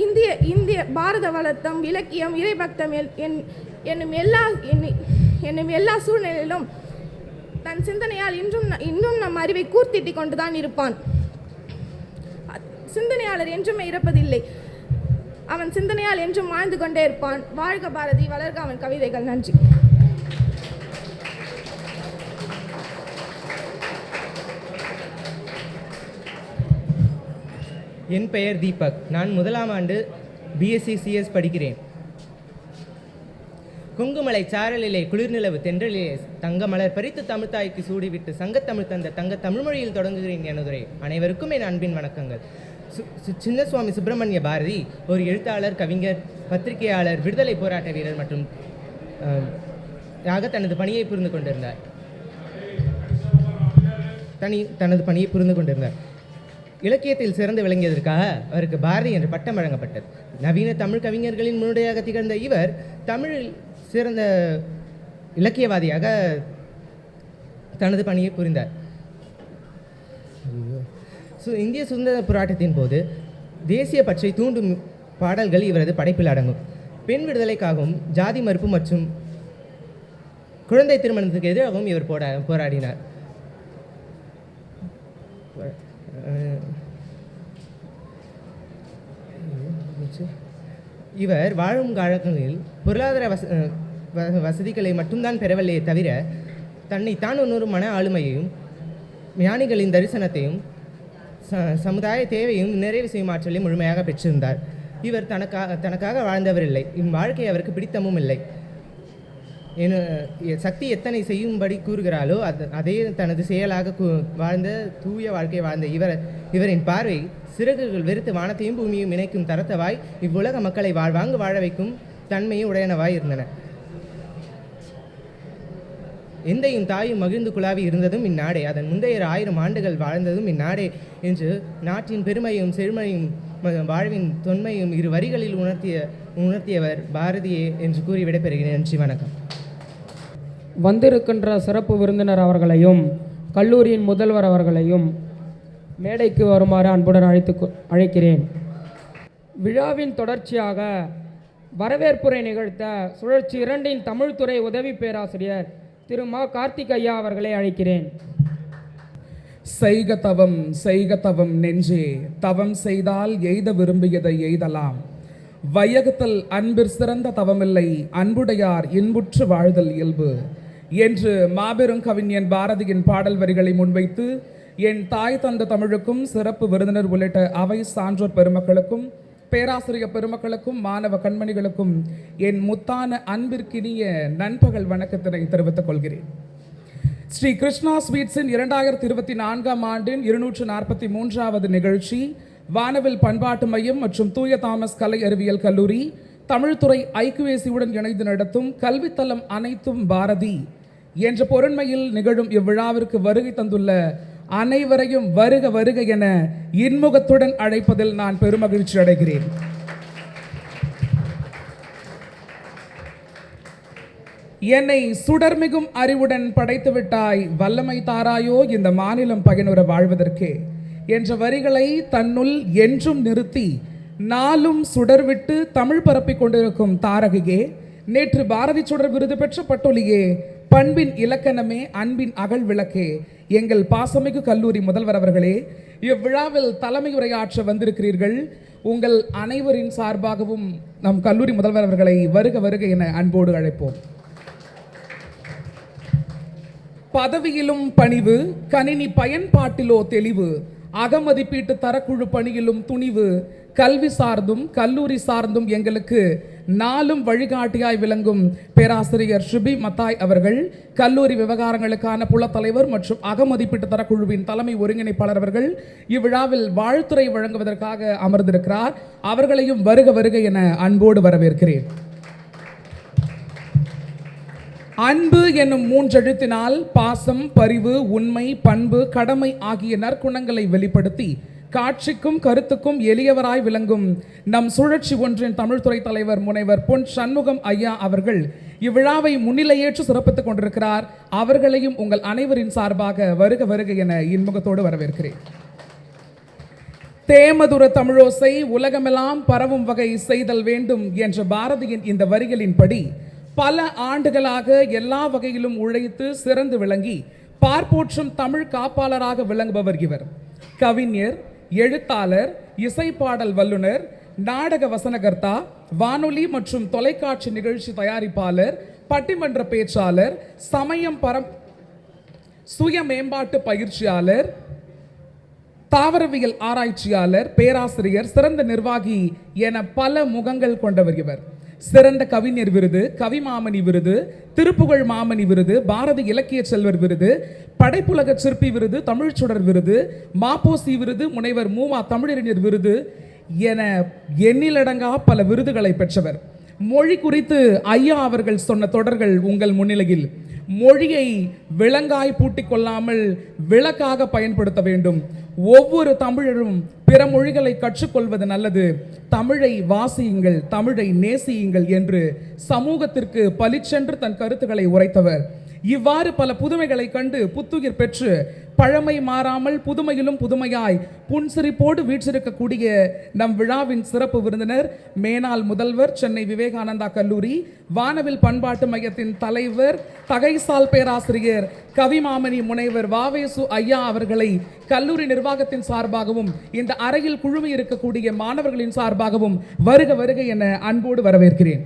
Speaker 6: இந்திய பாரத வளர்த்தம், இலக்கியம், இறைபக்தம் என்னும் எல்லா சூழ்நிலையிலும் தன் சிந்தனையால் இன்னும் நம் அறிவை கூர்த்திட்டு கொண்டுதான் இருப்பான். சிந்தனையாளர் என்றும் இறப்பதில்லை, அவன் சிந்தனையால் என்றும் வாழ்ந்து கொண்டே இருப்பான். வாழ்க பாரதி, வளர்க அவன் கவிதைகள். நன்றி.
Speaker 7: என் பெயர் தீபக். நான் முதலாம் ஆண்டு பிஎஸ்சி சிஎஸ் படிக்கிறேன். குங்குமலை சாரலிலே குளிர்நிலவு தென்றலிலே தங்கமலர் பறித்து தமிழ்த்தாய்க்கு சூடிவிட்டு சங்கத்தமிழ் தந்த தங்க தமிழ்மொழியில் தொடங்குகிறேன் எனதுரை. அனைவருக்கும் என் அன்பின் வணக்கங்கள். சின்னசுவாமி சுப்பிரமணிய பாரதி ஒரு எழுத்தாளர், கவிஞர், பத்திரிகையாளர், விடுதலை போராட்ட வீரர் மற்றும் தனது பணியை புரிந்து கொண்டிருந்தார். இலக்கியத்தில் சிறந்து விளங்கியதற்காக அவருக்கு பாரதி என்ற பட்டம் வழங்கப்பட்டது. நவீன தமிழ் கவிஞர்களின் முன்னோடியாக திகழ்ந்த இவர் தமிழில் சிறந்த இலக்கியவாதியாக தனது பணியை புரிந்தார். இந்திய சுதந்திர போராட்டத்தின் போது தேசிய பற்றை தூண்டும் பாடல்கள் இவரது படைப்பில் அடங்கும். பெண் விடுதலைக்காகவும் ஜாதி மறுப்பு மற்றும் குழந்தை திருமணத்துக்கு எதிராகவும் இவர் போராடினார். இவர் வாழும் காலங்களில் பொருளாதார வசதிகளை மட்டும்தான் பெறவில்லையே தவிர தன்னைத்தான் இன்னொரு மன ஆளுமையையும் ஞானிகளின் தரிசனத்தையும் சமுதாய தேவையும் நிறைவு செய்யும் ஆற்றலையும் முழுமையாக பெற்றிருந்தார். இவர் தனக்காக வாழ்ந்தவர் இல்லை, இவ்வாழ்க்கை அவருக்கு பிடித்தமும் இல்லை. சக்தி எத்தனை செய்யும்படி கூறுகிறாளோ அதே தனது செயலாக வாழ்ந்த தூய வாழ்க்கை வாழ்ந்த இவரின் பார்வை சிறகுகள் வெறுத்து வானத்தையும் பூமியும் இணைக்கும் தரத்தவாய் இவ்வுலக மக்களை வாழ்வாங்கு வாழ வைக்கும் தன்மையும் உடையனவாய் இருந்தன. எந்தையும் தாயும் மகிழ்ந்து குழாவி இருந்ததும் இந்நாடே, அதன் முந்தைய 1000 ஆண்டுகள் வாழ்ந்ததும் இந்நாடே என்று நாட்டின் பெருமையும் செழுமையும் வாழ்வின் தொன்மையும் இரு வரிகளில் உணர்த்தியவர் பாரதியே என்று கூறி விடைபெறுகிறேன். நன்றி, வணக்கம்.
Speaker 2: வந்திருக்கின்ற சிறப்பு விருந்தினர் அவர்களையும் கல்லூரியின் முதல்வர் அவர்களையும் மேடைக்கு வருமாறு அன்புடன் அழைக்கிறேன். விழாவின் தொடர்ச்சியாக வரவேற்புரை நிகழ்த்த சுழற்சி 2 தமிழ்துறை உதவி பேராசிரியர் திரு மா கார்த்திக் ஐயா அவர்களை அழைக்கிறேன்.
Speaker 8: செய்க தவம் நெஞ்சே, தவம் செய்தால் எய்த விரும்பியதை எய்தலாம். வையகத்தில் அன்பிற் சிறந்த தவமில்லை, அன்புடையார் இன்புற்று வாழ்தல் இயல்பு என்று மாபெரும் கவிஞன் பாரதியின் பாடல் வரிகளை முன்வைத்து என் தாய் தந்த தமிழுக்கும் சிறப்பு விருந்தினர் உள்ளிட்ட அவை சான்றோர் பெருமக்களுக்கும் பேராசிரியர் பெருமக்களுக்கும் மாணவ கண்மணிகளுக்கும் என் முத்தான அன்பிற்கினிய நண்பகல் வணக்கத்தினை தெரிவித்துக் கொள்கிறேன். ஸ்ரீ கிருஷ்ணா ஸ்வீட்ஸின் 2024ஆம் ஆண்டின் 243வது நிகழ்ச்சி வானவில் பண்பாட்டு மையம் மற்றும் தூய தாமஸ் கலை அறிவியல் கல்லூரி தமிழ்துறை ஐக்குவேசியுடன் இணைந்து நடத்தும் கல்வித்தலம் அனைத்தும் பாரதி என்ற பொருண்மையில் நிகழும் இவ்விழாவிற்கு வருகை தந்துள்ள அனைவரையும் வருக வருக என இன்முகத்துடன் அழைப்பதில் நான் பெருமகிழ்ச்சி அடைகிறேன். என்னை சுடர்மிகும் அறிவுடன் படைத்து விட்டாய், வல்லமை தாராயோ இந்த மாநிலம் பயனுற வாழ்வதற்கே என்ற வரிகளை தன்னுள் என்றும் நிறுத்தி நாளும் சுடர்விட்டு தமிழ் பரப்பிக் கொண்டிருக்கும் தாரகையே, நேற்று பாரதி சுடர் விருது பெற்ற பட்டொலியே, பண்பின் இலக்கணமே, அன்பின் அகல் விளக்கே, எங்கள் பாசமிகு கல்லூரி முதல்வர் அவர்களே, இவ்விழாவில் தலைமை உரையாற்ற வந்திருக்கிறீர்கள். உங்கள் அனைவரின் சார்பாகவும் நம் கல்லூரி முதல்வர் அவர்களை வருக வருக என அன்போடு அழைப்போம். பதவியிலும் பணிவு, கணினி பயன்பாட்டிலோ தெளிவு, அகமதிப்பீட்டு தரக்குழு பணியிலும் துணிவு, கல்வி சார்ந்தும் கல்லூரி சார்ந்தும் எங்களுக்கு நாளும் வழிகாட்டியாய் விளங்கும் பேராசிரியர் ஷிபி மத்தாய் அவர்கள், கல்லூரி விவகாரங்களுக்கான புலத்தலைவர் மற்றும் அகமதிப்பீட்டு தரக்குழுவின் தலைமை ஒருங்கிணைப்பாளர் அவர்கள் இவ்விழாவில் வாழ்த்துரை வழங்குவதற்காக அமர்ந்திருக்கிறார். அவர்களையும் வருக வருக என அன்போடு வரவேற்கிறேன். அன்பு என்னும் 3 எழுத்தினால் பாசம், பரிவு, உண்மை, பண்பு, கடமை ஆகிய நற்குணங்களை வெளிப்படுத்தி காட்சிக்கும் கருத்துக்கும் எளியவராய் விளங்கும் நம் சுழற்சி ஒன்றின் தமிழ்துறை தலைவர் முனைவர் பொன் சண்முகம் ஐயா அவர்கள் இவ்விழாவை முன்னிலையேற்று சிறப்பித்துக் கொண்டிருக்கிறார். அவர்களையும் உங்கள் அனைவரின் சார்பாக வருக வருக என இன்முகத்தோடு வரவேற்கிறேன். தேமதுர தமிழோசை உலகமெல்லாம் பரவும் வகை செய்தல் வேண்டும் என்ற பாரதியின் இந்த வரிகளின்படி பல ஆண்டுகளாக எல்லா வகையிலும் உழைத்து சிறந்து விளங்கி பார்ப்போற்றும் தமிழ் காப்பாளராக விளங்குபவர் இவர். கவிஞர், எழுத்தாளர், இசைப்பாடல் வல்லுனர், நாடக வசனகர்த்தா, வானொலி மற்றும் தொலைக்காட்சி நிகழ்ச்சி தயாரிப்பாளர், பட்டிமன்ற பேச்சாளர், சுய மேம்பாட்டு பயிற்சியாளர், தாவரவியல் ஆராய்ச்சியாளர், பேராசிரியர், சிறந்த நிர்வாகி என பல முகங்கள் கொண்டவர் இவர். சிறந்த கவிஞர் விருது, கவிமாமணி விருது, திருப்புகழ் மாமணி விருது, பாரதி இலக்கிய செல்வர் விருது, படைப்புலக சிற்பி விருது, தமிழ்ச்சுடர் விருது, மாப்போசி விருது, முனைவர் மூவா தமிழறிஞர் விருது என எண்ணிலடங்கா பல விருதுகளை பெற்றவர். மொழி குறித்து ஐயா அவர்கள் சொன்ன தொடர்கள் உங்கள் முன்னிலையில். மொழியை விலங்காய் பூட்டிக் கொள்ளாமல் விளக்காக பயன்படுத்த வேண்டும். ஒவ்வொரு தமிழரும் பிற மொழிகளை கற்றுக்கொள்வது நல்லது. தமிழை வாசியுங்கள், தமிழை நேசியுங்கள் என்று சமூகத்திற்கு பளிச்சென்று தன் கருத்துக்களை உரைத்தவர். இவ்வாறு பல புதுமைகளை கண்டு புத்துயிர் பெற்று பழமை மாறாமல் புதுமையிலும் புதுமையாய் புன்சிரிப்போடு வீற்றிருக்கக்கூடிய நம் விழாவின் சிறப்பு விருந்தினர், மேனாள் முதல்வர், சென்னை விவேகானந்தா கல்லூரி வானவில் பண்பாட்டு மையத்தின் தலைவர், தகைசால் பேராசிரியர், கவிமாமணி முனைவர் வாவேசு ஐயா அவர்களை கல்லூரி நிர்வாகத்தின் சார்பாகவும் இந்த அறையில் குழுமி இருக்கக்கூடிய மாணவர்களின் சார்பாகவும் வருக வருக என அன்போடு வரவேற்கிறேன்.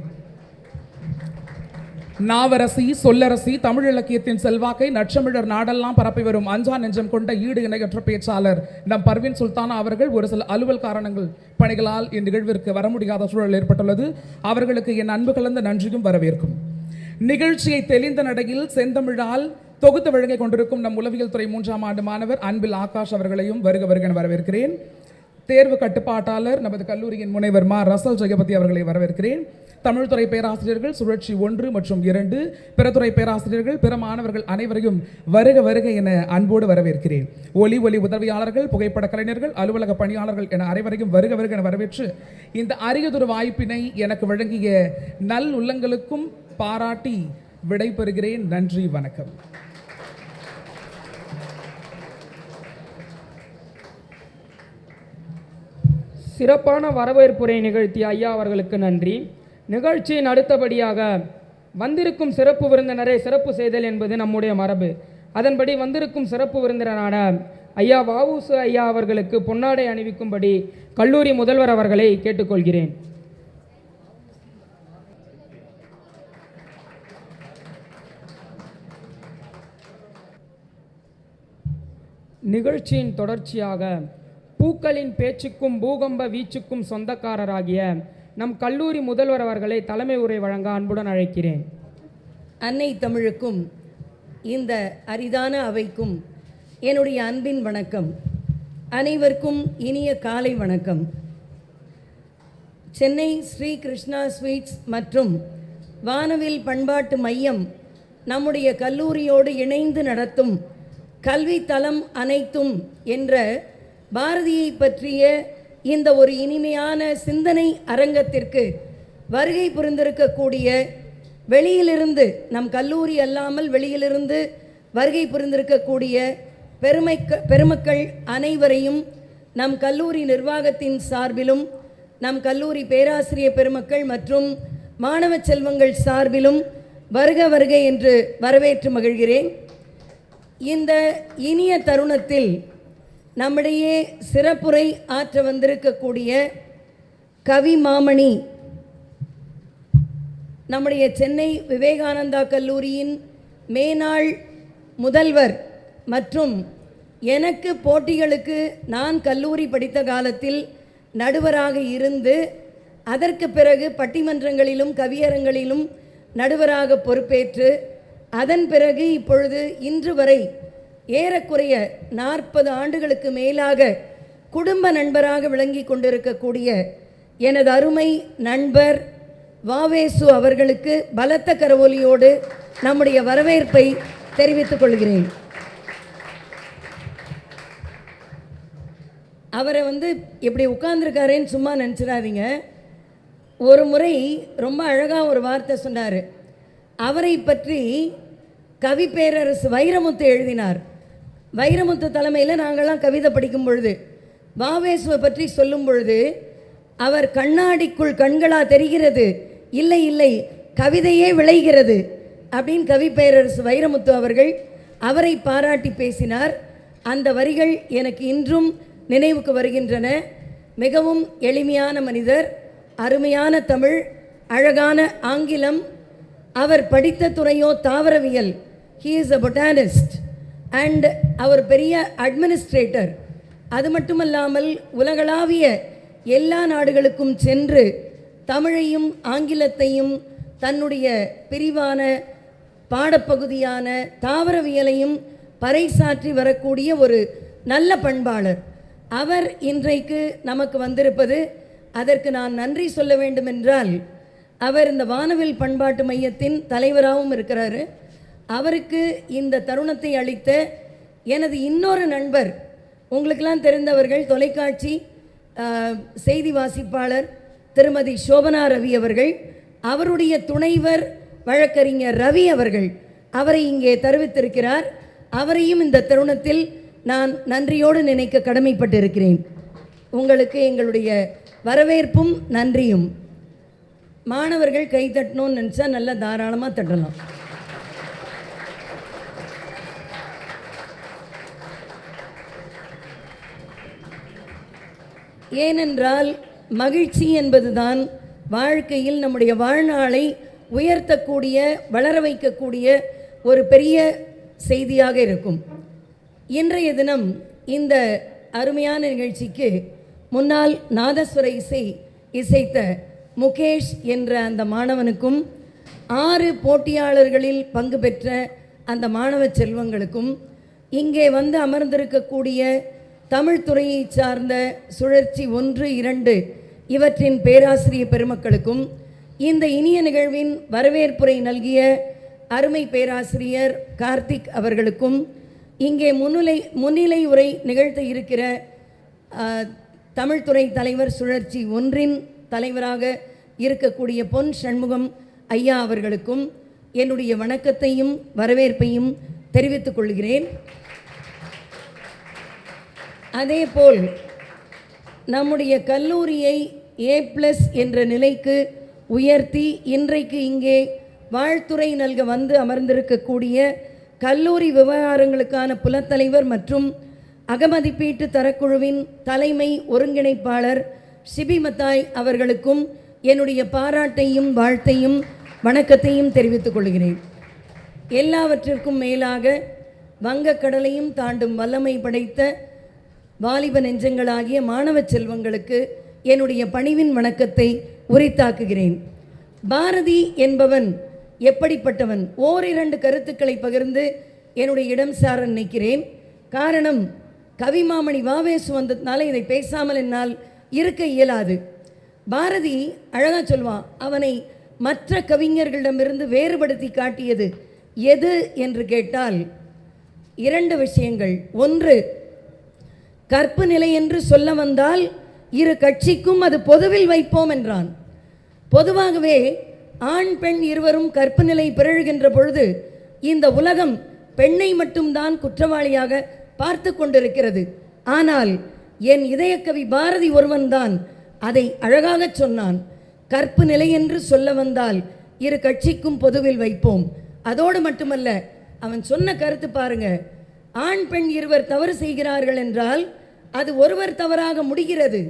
Speaker 8: நாவரசி, சொல்லரசி, தமிழ் இலக்கியத்தின் செல்வாக்கை நற்றமிழர் நாடெல்லாம் பரப்பி வரும் அஞ்சா நெஞ்சம் கொண்ட ஈடு இணையற்ற பேச்சாளர் நம் பர்வீன் சுல்தானா அவர்கள் ஒரு சில அலுவல் காரணங்கள் பணிகளால் இந்நிகழ்விற்கு வர முடியாத சூழல் ஏற்பட்டுள்ளது. அவர்களுக்கு என் அன்பு கலந்த நன்றியும் வரவேற்கும். நிகழ்ச்சியை தெளிந்த நடையில் செந்தமிழால் தொகுத்து வழங்கிக் கொண்டிருக்கும் நம் உளவியல் துறை 3ஆம் ஆண்டு மாணவர் அன்பில் ஆகாஷ் அவர்களையும் வருக வருக என வரவேற்கிறேன். தேர்வு கட்டுப்பாட்டாளர் நமது கல்லூரியின் முனைவர் மா ரசல் ஜெகபதி அவர்களை வரவேற்கிறேன். தமிழ்துறை பேராசிரியர்கள் சுழற்சி 1 மற்றும் 2, பிறத்துறை பேராசிரியர்கள், பிற மாணவர்கள் அனைவரையும் வருக வருக என அன்போடு வரவேற்கிறேன். ஒலி உதவியாளர்கள், புகைப்பட கலைஞர்கள், அலுவலக பணியாளர்கள் என அனைவரையும் வருக வருக என வரவேற்று இந்த அரியதொரு வாய்ப்பினை எனக்கு வழங்கிய நல் உள்ளங்களுக்கும் பாராட்டி விடைபெறுகிறேன். நன்றி, வணக்கம்.
Speaker 2: சிறப்பான வரவேற்புரை நிகழ்த்திய ஐயா அவர்களுக்கு நன்றி. நிகழ்ச்சியின் அடுத்தபடியாக வந்திருக்கும் சிறப்பு விருந்தினரை சிறப்பு செய்தல் என்பது நம்முடைய மரபு. அதன்படி வந்திருக்கும் சிறப்பு விருந்தினரான ஐயா வஉசி ஐயா அவர்களுக்கு பொன்னாடை அணிவிக்கும்படி கல்லூரி முதல்வர் அவர்களை கேட்டுக்கொள்கிறேன். நிகழ்ச்சியின் தொடர்ச்சியாக பூக்களின் பேச்சுக்கும் பூகம்ப வீச்சுக்கும் சொந்தக்காரராகிய நம் கல்லூரி முதல்வர் அவர்களை தலைமை உரை வழங்க அன்புடன் அழைக்கிறேன்.
Speaker 9: அன்னை தமிழுக்கும் இந்த அரிதான அவைக்கும் என்னுடைய அன்பின் வணக்கம். அனைவருக்கும் இனிய காலை வணக்கம். சென்னை ஸ்ரீ கிருஷ்ணா ஸ்வீட்ஸ் மற்றும் வானவில் பண்பாட்டு மையம் நம்முடைய கல்லூரியோடு இணைந்து நடத்தும் கல்வி தளம் அனைத்தும் என்ற பாரதியை பற்றிய இந்த ஒரு இனிமையான சிந்தனை அரங்கத்திற்கு வருகை புரிந்திருக்கக்கூடிய வெளியிலிருந்து, நம் கல்லூரி அல்லாமல் வெளியிலிருந்து வருகை புரிந்திருக்கக்கூடிய பெருமக்கள் அனைவரையும் நம் கல்லூரி நிர்வாகத்தின் சார்பிலும் நம் கல்லூரி பேராசிரியர் பெருமக்கள் மற்றும் மாணவ செல்வங்கள் சார்பிலும் வருக வருக என்று வரவேற்று மகிழ்கிறேன். இந்த இனிய தருணத்தில் நம்மிடையே சிறப்புரை ஆற்ற வந்திருக்கக்கூடிய கவி மாமணி, நம்முடைய சென்னை விவேகானந்தா கல்லூரியின் மேனாள் முதல்வர் மற்றும் எனக்கு போட்டிகளுக்கு நான் கல்லூரி படித்த காலத்தில் நடுவராக இருந்து அதற்கு பிறகு பட்டிமன்றங்களிலும் கவியரங்களிலும் நடுவராக பொறுப்பேற்று அதன் பிறகு இப்பொழுது இன்று வரை ஏறக்குறைய 40 ஆண்டுகளுக்கு மேலாக குடும்ப நண்பராக விளங்கி கொண்டிருக்கக்கூடிய எனது அருமை நண்பர் வாவேசு அவர்களுக்கு பலத்த கரவொலியோடு நம்முடைய வரவேற்பை தெரிவித்துக் கொள்கிறேன். அவரை இப்படி உட்கார்ந்துருக்காரேன்னு சும்மா நினச்சிடாதீங்க. ஒரு முறை ரொம்ப அழகாக ஒரு வார்த்தை சொன்னார். அவரை பற்றி கவி பேரரசு வைரமுத்து எழுதினார். வைரமுத்து தலைமையில் நாங்கள்லாம் கவிதை படிக்கும் பொழுது வாவேசுவை பற்றி சொல்லும் பொழுது அவர் கண்ணாடிக்குள் கண்களா தெரிகிறது, இல்லை இல்லை கவிதையே விளைகிறது அப்படின்னு கவி பேரரசு வைரமுத்து அவர்கள் அவரை பாராட்டி பேசினார். அந்த வரிகள் எனக்கு இன்றும் நினைவுக்கு வருகின்றன. மிகவும் எளிமையான மனிதர், அருமையான தமிழ், அழகான ஆங்கிலம். அவர் படித்த துறையோ தாவரவியல். He is a botanist and அவர் பெரிய அட்மினிஸ்ட்ரேட்டர். அது மட்டுமல்லாமல் உலகளாவிய எல்லா நாடுகளுக்கும் சென்று தமிழையும் ஆங்கிலத்தையும் தன்னுடைய பிரிவான பாடப்பகுதியான தாவரவியலையும் பறைசாற்றி வரக்கூடிய ஒரு நல்ல பண்பாளர். அவர் இன்றைக்கு நமக்கு வந்திருப்பது, அதற்கு நான் நன்றி சொல்ல வேண்டுமென்றால், அவர் இந்த வானவில் பண்பாட்டு மையத்தின் தலைவராகவும் இருக்கிறார். அவருக்கு இந்த தருணத்தை அளித்த எனது இன்னொரு நண்பர், உங்களுக்கெல்லாம் தெரிந்தவர்கள், தொலைக்காட்சி செய்தி வாசிப்பாளர் திருமதி சோபனா ரவி அவர்கள், அவருடைய துணைவர் வழக்கறிஞர் ரவி அவர்கள் அவரை இங்கே தெரிவித்திருக்கிறார். அவரையும் இந்த தருணத்தில் நான் நன்றியோடு நினைக்க கடமைப்பட்டிருக்கிறேன். உங்களுக்கு எங்களுடைய வரவேற்பும் நன்றியும். மாணவர்கள் கை தட்டணும்னு நினச்சா நல்லா தாராளமாக தட்டலாம். ஏனென்றால் மகிழ்ச்சி என்பதுதான் வாழ்க்கையில் நம்முடைய வாழ்நாளை உயர்த்தக்கூடிய, வளர வைக்கக்கூடிய ஒரு பெரிய செய்தியாக இருக்கும். இன்றைய தினம் இந்த அருமையான நிகழ்ச்சிக்கு முன்னால் நாதஸ்வர இசைத்த முகேஷ் என்ற அந்த மாணவனுக்கும் 6 போட்டியாளர்களில் பங்கு பெற்ற அந்த மாணவ செல்வங்களுக்கும், இங்கே வந்து அமர்ந்திருக்கக்கூடிய தமிழ் துறையை சார்ந்த சுழற்சி 1, 2 இவற்றின் பேராசிரியர் பெருமக்களுக்கும், இந்த இனிய நிகழ்வின் வரவேற்புரை நல்கிய அருமை பேராசிரியர் கார்த்திக் அவர்களுக்கும், இங்கே முன்னிலை உரை நிகழ்த்த இருக்கிற தமிழ்துறை தலைவர் சுழற்சி 1 தலைவராக இருக்கக்கூடிய பொன் சண்முகம் ஐயா அவர்களுக்கும் என்னுடைய வணக்கத்தையும் வரவேற்பையும் தெரிவித்துக் கொள்கிறேன். அதேபோல் நம்முடைய கல்லூரியை A+ என்ற நிலைக்கு உயர்த்தி இன்றைக்கு இங்கே வாழ்த்துரை நல்க வந்து அமர்ந்திருக்கக்கூடிய கல்லூரி விவகாரங்களுக்கான புலத்தலைவர் மற்றும் அகமதிப்பீட்டு தரக்குழுவின் தலைமை ஒருங்கிணைப்பாளர் ஷிபி மத்தாய் அவர்களுக்கும் என்னுடைய பாராட்டையும் வாழ்த்தையும் வணக்கத்தையும் தெரிவித்துக் கொள்கிறேன். எல்லாவற்றிற்கும் மேலாக வங்கக்கடலையும் தாண்டும் வல்லமை படைத்த வாலிப நெஞ்சங்களாகிய மாணவ செல்வங்களுக்கு என்னுடைய பணிவின் வணக்கத்தை உரித்தாக்குகிறேன். பாரதி என்பவன் எப்படிப்பட்டவன்? ஓரிரண்டு கருத்துக்களை பகிர்ந்து என்னுடைய இடம் சார நினைக்கிறேன். காரணம், கவிமாமணி வாவேசு வந்ததுனால இதை பேசாமல் என்னால் இருக்க இயலாது. பாரதி அழகா சொல்வான், அவனை மற்ற கவிஞர்களிடமிருந்து வேறுபடுத்தி காட்டியது எது என்று கேட்டால் 2 விஷயங்கள். ஒன்று, கற்பு நிலை என்று சொல்ல வந்தால் இரு கட்சிக்கும் அது பொதுவில் வைப்போம் என்றான். பொதுவாகவே ஆண் பெண் இருவரும் கற்பு நிலை பிறழ்கின்ற பொழுது இந்த உலகம் பெண்ணை மட்டும்தான் குற்றவாளியாக பார்த்து கொண்டிருக்கிறது. ஆனால் என் இதயக்கவி பாரதி ஒருவன்தான் அதை அழகாக சொன்னான். கற்பு நிலை என்று சொல்ல வந்தால் இரு கட்சிக்கும் பொதுவில் வைப்போம். அதோடு மட்டுமல்ல, அவன் சொன்ன கருத்து பாருங்க, ஆண் பெண் இருவர் தவறு செய்கிறார்கள் என்றால் அது ஒருவர் தவறாக முடிகிறது.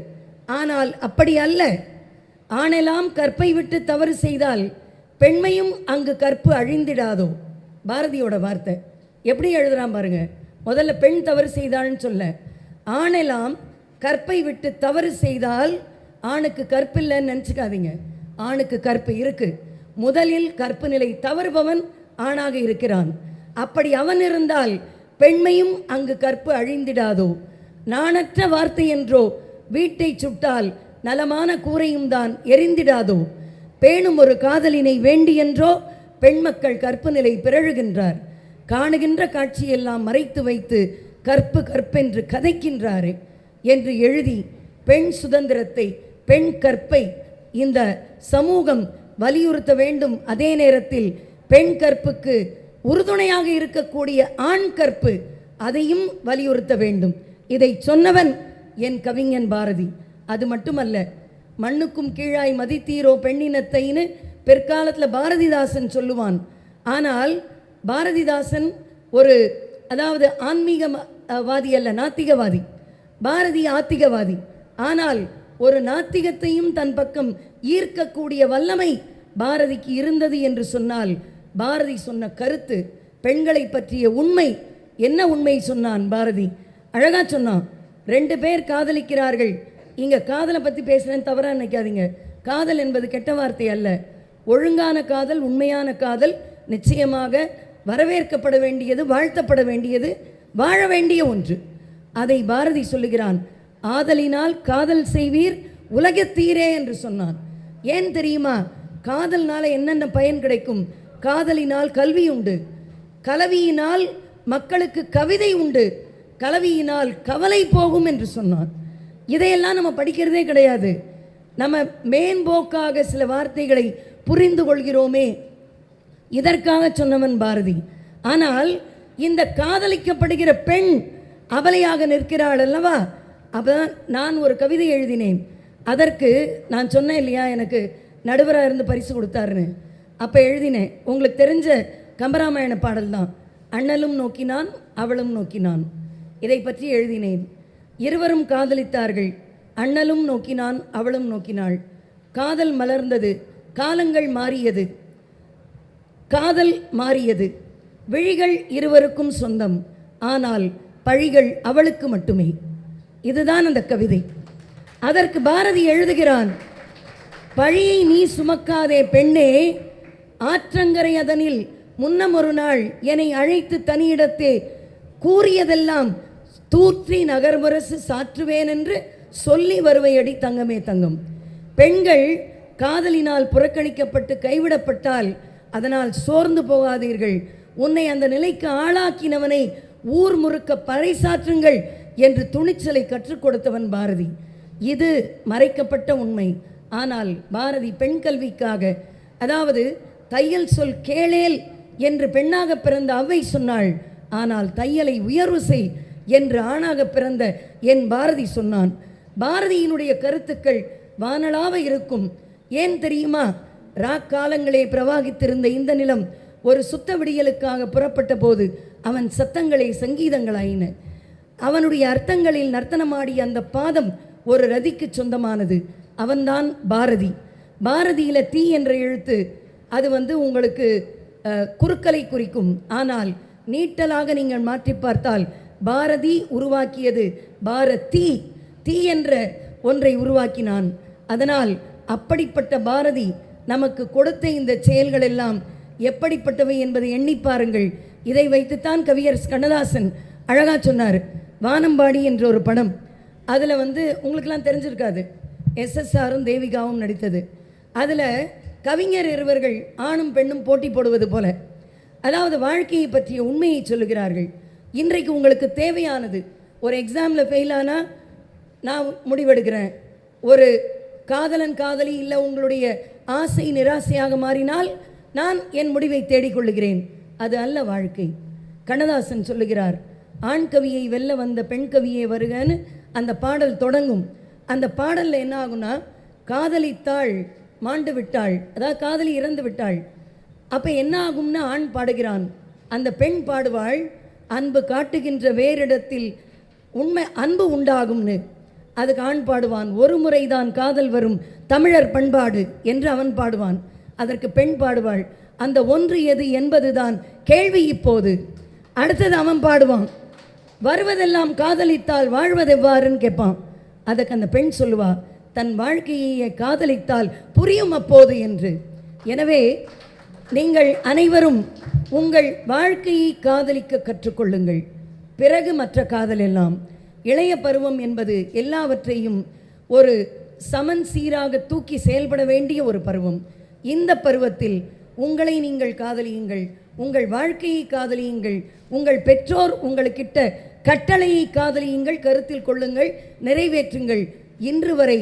Speaker 9: ஆனால் அப்படி அல்ல. ஆணெல்லாம் கற்பை விட்டு தவறு செய்தால் பெண்மையும் அங்கு கற்பு அழிந்திடாதோ. பாரதியோட வார்த்தை எப்படி எழுதுறான் பாருங்க. முதல்ல பெண் தவறு செய்தாள்னு சொல்ல, ஆணெல்லாம் கற்பை விட்டு தவறு செய்தால் ஆணுக்கு கற்பு இல்லைன்னு நினச்சிக்காதீங்க. ஆணுக்கு கற்பு இருக்கு. முதலில் கற்பு நிலை தவறுபவன் ஆணாக இருக்கிறான். அப்படி அவன் இருந்தால் பெண்மையும் அங்கு கற்பு அழிந்திடாதோ. நாணற்ற வார்த்தை என்றோ வீட்டை சுட்டால் நலமான கூரையும் தான் எரிந்திடாதோ. பேணும் ஒரு காதலினை வேண்டி என்றோ பெண் மக்கள் கற்பு நிலை பிறழுகின்றார். காணுகின்ற காட்சியெல்லாம் மறைத்து வைத்து கற்பு கற்பென்று கதைக்கின்றாரு என்று எழுதி பெண் சுதந்திரத்தை, பெண் கற்பை இந்த சமூகம் வலியுறுத்த வேண்டும். அதே நேரத்தில் பெண் கற்புக்கு உறுதுணையாக இருக்கக்கூடிய ஆண் கற்பு அதையும் வலியுறுத்த வேண்டும். இதை சொன்னவன் என் கவிஞன் பாரதி. அது மட்டுமல்ல, மண்ணுக்கும் கீழாய் மதித்தீரோ பெண்ணினத்தைன்னு பிற்காலத்தில் பாரதிதாசன் சொல்லுவான். ஆனால் பாரதிதாசன் அதாவது ஆன்மீகவாதி அல்ல, நாத்திகவாதி. பாரதி ஆத்திகவாதி. ஆனால் ஒரு நாத்திகத்தையும் தன் பக்கம் ஈர்க்கக்கூடிய வல்லமை பாரதிக்கு இருந்தது என்று சொன்னால், பாரதி சொன்ன கருத்து பெண்களை பற்றிய உண்மை என்ன? உண்மை சொன்னான் பாரதி. அழகா சொன்னான். 2 பேர் காதலிக்கிறார்கள். இங்கே காதலை பற்றி பேசுகிறேன்னு தவறாக நினைக்காதீங்க. காதல் என்பது கெட்ட வார்த்தை அல்ல. ஒழுங்கான காதல், உண்மையான காதல் நிச்சயமாக வரவேற்கப்பட வேண்டியது, வாழ்த்தப்பட வேண்டியது, வாழ வேண்டிய ஒன்று. அதை பாரதி சொல்லுகிறான். ஆதலினால் காதல் செய்வீர் உலகத்தீரே என்று சொன்னான். ஏன் தெரியுமா? காதல்னால என்னென்ன பயன் கிடைக்கும்? காதலினால் கல்வி உண்டு, கலவியினால் மக்களுக்கு கவிதை உண்டு, கலவியினால் கவலை போகும் என்று சொன்னான். இதையெல்லாம் நம்ம படிக்கிறதே கிடையாது. நம்ம மேம்போக்காக சில வார்த்தைகளை புரிந்து கொள்கிறோமே, இதற்காக சொன்னவன் பாரதி. ஆனால் இந்த காதலிக்கப்படுகிற பெண் அபலையாக நிற்கிறாள் அல்லவா? அப்போதான் நான் ஒரு கவிதை எழுதினேன். அதற்கு நான் சொன்னேன் இல்லையா, எனக்கு நடுவராக இருந்து பரிசு கொடுத்தாருன்னு. அப்போ எழுதினேன், உங்களுக்கு தெரிஞ்ச கம்பராமாயண பாடல் தான், அண்ணலும் நோக்கினான் அவளும் நோக்கினான். இதை பற்றி எழுதினேன். இருவரும் காதலித்தார்கள். அண்ணலும் நோக்கினான் அவளும் நோக்கினாள். காதல் மலர்ந்தது. காலங்கள் மாறியது. காதல் மாறியது. விழிகள் இருவருக்கும் சொந்தம். ஆனால் பழிகள் அவளுக்கு மட்டுமே. இதுதான் அந்த கவிதை. அதற்கு பாரதி எழுதுகிறான், பழியை நீ சுமக்காதே பெண்ணே, ஆற்றங்கரை அதனில் முன்னம் ஒரு நாள் என்னை அழைத்து தனியிடத்தே கூறியதெல்லாம் தூற்றி நகர்முரசு சாற்றுவேன் என்று சொல்லி வருவையடி தங்கமே தங்கம். பெண்கள் காதலினால் புறக்கணிக்கப்பட்டு கைவிடப்பட்டால் அதனால் சோர்ந்து போகாதீர்கள். உன்னை அந்த நிலைக்கு ஆளாக்கினவனை ஊர் முறுக்க பறைசாற்றுங்கள் என்று துணிச்சலை கற்றுக் கொடுத்தவன் பாரதி. இது மறைக்கப்பட்ட உண்மை. ஆனால் பாரதி பெண் கல்விக்காக, அதாவது தையல் சொல் கேளேல் என்று பெண்ணாக பிறந்த அவ்வை சொன்னாள். ஆனால் தையலை உயர்வு செய் என்று ஆணாக பிறந்த என் பாரதி சொன்னான். பாரதியினுடைய கருத்துக்கள் வானளாவ இருக்கும். ஏன் தெரியுமா? ராக்காலங்களே பிரவாகித்திருந்த இந்த நிலம் ஒரு சுத்த விடியலுக்காக புறப்பட்ட போது அவன் சத்தங்களை சங்கீதங்களாயின. அவனுடைய அர்த்தங்களில் நர்த்தனமாடிய அந்த பாதம் ஒரு ரதிக்கு சொந்தமானது. அவன்தான் பாரதி. பாரதியில் தீ என்ற எழுத்து அது உங்களுக்கு குறுக்கலை குறிக்கும். ஆனால் நீட்டலாக நீங்கள் மாற்றி பார்த்தால் பாரதி உருவாக்கியது பாரதி, தீ என்ற ஒன்றை உருவாக்கினான். அதனால் அப்படிப்பட்ட பாரதி நமக்கு கொடுத்த இந்த செயல்கள் எல்லாம் எப்படிப்பட்டவை என்பதை எண்ணி பாருங்கள். இதை வைத்துத்தான் கவியரசு கண்ணதாசன் அழகாக சொன்னார். வானம்பாடி என்ற ஒரு படம், அதில் உங்களுக்கெல்லாம் தெரிஞ்சிருக்காது, எஸ்எஸ்ஆரும் தேவிகாவும் நடித்தது. அதில் கவிஞர் இருவர்கள் ஆணும் பெண்ணும் போட்டி போடுவது போல, அதாவது வாழ்க்கையை பற்றிய உண்மையை சொல்லுகிறார்கள். இன்றைக்கு உங்களுக்கு தேவையானது, ஒரு எக்ஸாமில் ஃபெயிலானால் நான் முடிவெடுக்கிறேன், ஒரு காதலன் காதலி இல்லை உங்களுடைய ஆசை நிராசையாக மாறினால் நான் என் முடிவை தேடிக்கொள்ளுகிறேன். அது அல்ல வாழ்க்கை. கண்ணதாசன் சொல்லுகிறார், ஆண் கவியை வெல்ல வந்த பெண் கவியே வருகன்னு அந்த பாடல் தொடங்கும். அந்த பாடலில் என்ன ஆகுனா, காதலித்தாள் மாண்டு விட்டாள், அதாவது காதலி இறந்து விட்டாள். அப்போ என்ன ஆகும்னா ஆண் பாடுகிறான், அந்த பெண் பாடுவாள், அன்பு காட்டுகின்ற வேறிடத்தில் உண்மை அன்பு உண்டாகும்னு. அதுக்கு ஆண் பாடுவான், ஒரு முறைதான் காதல் வரும் தமிழர் பண்பாடு என்று அவன் பாடுவான். அதற்கு பெண் பாடுவாள், அந்த ஒன்று எது என்பதுதான் கேள்வி இப்போது. அடுத்தது அவன் பாடுவான், வருவதெல்லாம் காதலித்தால் வாழ்வதெவ்வாறுன்னு கேட்பான். அதுக்கு அந்த பெண் சொல்லுவா, தன் வாழ்க்கையை காதலித்தால் புரியும் அப்போது என்று. எனவே நீங்கள் அனைவரும் உங்கள் வாழ்க்கையை காதலிக்க கற்றுக்கொள்ளுங்கள். பிறகு மற்ற காதல் எல்லாம். இளைய பருவம் என்பது எல்லாவற்றையும் ஒரு சமன் சீராக தூக்கி செயல்பட வேண்டிய ஒரு பருவம். இந்த பருவத்தில் உங்களை நீங்கள் காதலியுங்கள், உங்கள் வாழ்க்கையை காதலியுங்கள், உங்கள் பெற்றோர் உங்களுக்கிட்ட கட்டளையை காதலியுங்கள், கருத்தில் கொள்ளுங்கள், நிறைவேற்றுங்கள். இன்று வரை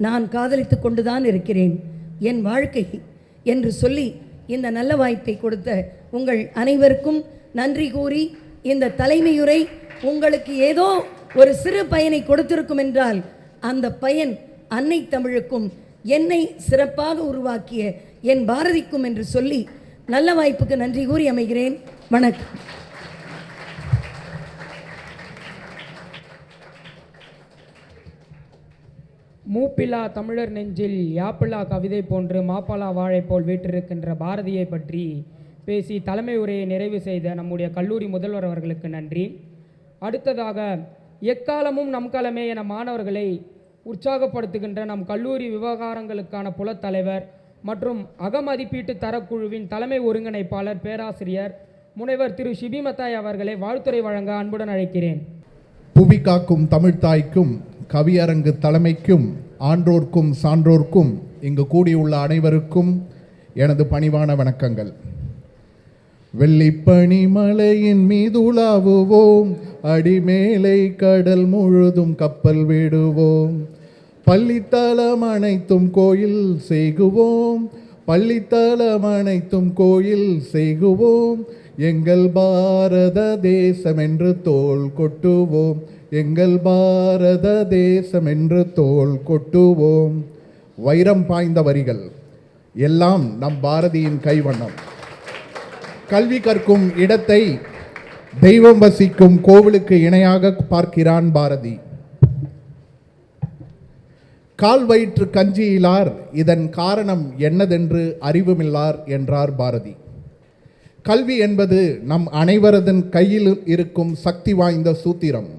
Speaker 9: நான் காதலித்து கொண்டுதான் இருக்கிறேன் என் வாழ்க்கை என்று சொல்லி இந்த நல்ல வாய்ப்பை கொடுத்த உங்கள் அனைவருக்கும் நன்றி கூறி, இந்த தலைமையுரை உங்களுக்கு ஏதோ ஒரு சிறு பயனை கொடுத்திருக்கும் என்றால் அந்த பயன் அன்னை தமிழுக்கும் என்னை சிறப்பாக உருவாக்கிய என் பாரதிக்கும் என்று சொல்லி நல்ல வாய்ப்புக்கு நன்றி கூறி அமைகிறேன். வணக்கம்.
Speaker 2: மூப்பிலா தமிழர் நெஞ்சில் யாப்பிலா கவிதை போன்று மாப்பலா வாழை போல் வீற்றிருக்கின்ற பாரதியை பற்றி பேசி தலைமை உரையை நிறைவு செய்த நம்முடைய கல்லூரி முதல்வர் அவர்களுக்கு நன்றி. அடுத்ததாக எக்காலமும் நம் காலமே என மாணவர்களை உற்சாகப்படுத்துகின்ற நம் கல்லூரி விவகாரங்களுக்கான புலத்தலைவர் மற்றும் அகமதிப்பீட்டு தரக்குழுவின் தலைமை ஒருங்கிணைப்பாளர் பேராசிரியர் முனைவர் திரு ஷிபிமத்தாய் அவர்களை வாழ்த்துரை வழங்க அன்புடன் அழைக்கிறேன்.
Speaker 10: புவி காக்கும் தமிழ்த்தாய்க்கும் கவியரங்கு தலைமைக்கும் ஆன்றோர்க்கும் சான்றோர்க்கும் இங்கு கூடியுள்ள அனைவருக்கும் எனது பணிவான வணக்கங்கள். வெள்ளிப்பனி மலையின் மீதுலாவுவோம், அடிமேலை கடல் முழுதும் கப்பல் விடுவோம், பள்ளித்தலம் அனைத்தும் கோயில் செய்குவோம், பள்ளித்தலம் அனைத்தும் கோயில் செய்குவோம், எங்கள் பாரத தேசம் என்று தோள் கொட்டுவோம், எங்கள் பாரத தேசம் என்று தோள் கொட்டுவோம். வைரம் பாய்ந்த வரிகள் எல்லாம் நம் பாரதியின் கைவண்ணம். கல்வி கற்கும் இடத்தை தெய்வம் வசிக்கும் கோவிலுக்கு இணையாக பார்க்கிறான் பாரதி. கால் வயிற்று கஞ்சியிலார், இதன் காரணம் என்னதென்று அறிவுமில்லார் என்றார் பாரதி. கல்வி என்பது நம் அனைவரதன் கையில் இருக்கும் சக்தி வாய்ந்த சூத்திரம்.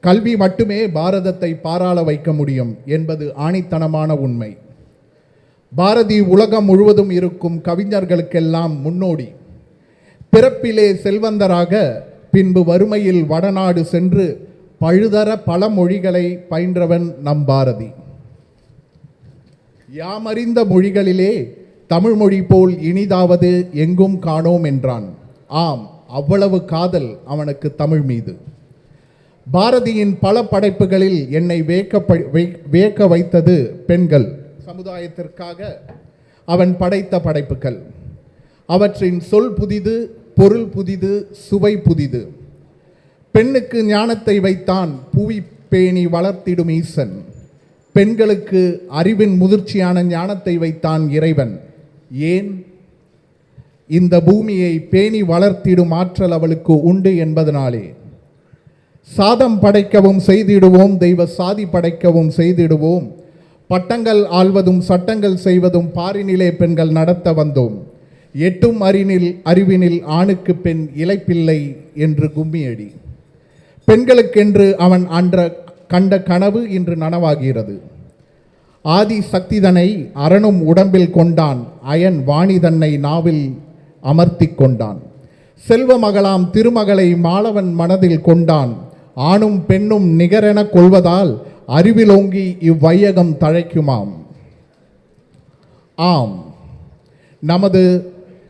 Speaker 10: கல்வி மட்டுமே பாரதத்தை பாராள வைக்க முடியும் என்பது ஆணித்தனமான உண்மை. பாரதி உலகம் முழுவதும் இருக்கும் கவிஞர்களுக்கெல்லாம் முன்னோடி. பிறப்பிலே செல்வந்தராக பின்பு வறுமையில் வடநாடு சென்று பழுதர பல மொழிகளை பயின்றவன் நம் பாரதி. யாமறிந்த மொழிகளிலே தமிழ் மொழி போல் இனிதாவது எங்கும் காணோம் என்றான். ஆம், அவ்வளவு காதல் அவனுக்கு தமிழ் மீது. பாரதியின் பல படைப்புகளில் என்னை வியக்க வைத்தது பெண்கள் சமுதாயத்திற்காக அவன் படைத்த படைப்புகள். அவற்றின் சொல் புதிது, பொருள் புதிது, சுவை புதிது. பெண்ணுக்கு ஞானத்தை வைத்தான் புவி பேணி வளர்த்திடும் ஈசன். பெண்களுக்கு அறிவின் முதிர்ச்சியான ஞானத்தை வைத்தான் இறைவன். ஏன்? இந்த பூமியை பேணி வளர்த்திடும் ஆற்றல் அவளுக்கு உண்டு என்பதனாலே. சாதம் படைக்கவும் செய்திடுவோம், தெய்வ சாதி படைக்கவும் செய்திடுவோம், பட்டங்கள் ஆள்வதும் சட்டங்கள் செய்வதும் பாரினிலே பெண்கள் நடத்த வந்தோம், எட்டும் அறிவினில் ஆணுக்கு பெண் இளைப்பில்லை என்று கும்மியடி. பெண்களுக்கென்று அவன் கண்ட கனவு இன்று நனவாகிறது. ஆதி சக்திதனை அரணும் உடம்பில் கொண்டான், அயன் வாணி தன்னை நாவில் அமர்த்தி கொண்டான். செல்வ மகளாம் திருமகளை மாளவன் மனதில் கொண்டான், ஆணும் பெண்ணும் நிகரென கொள்வதால் அறிவிலோங்கி இவ்வையகம் தழைக்குமாம். ஆம், நமது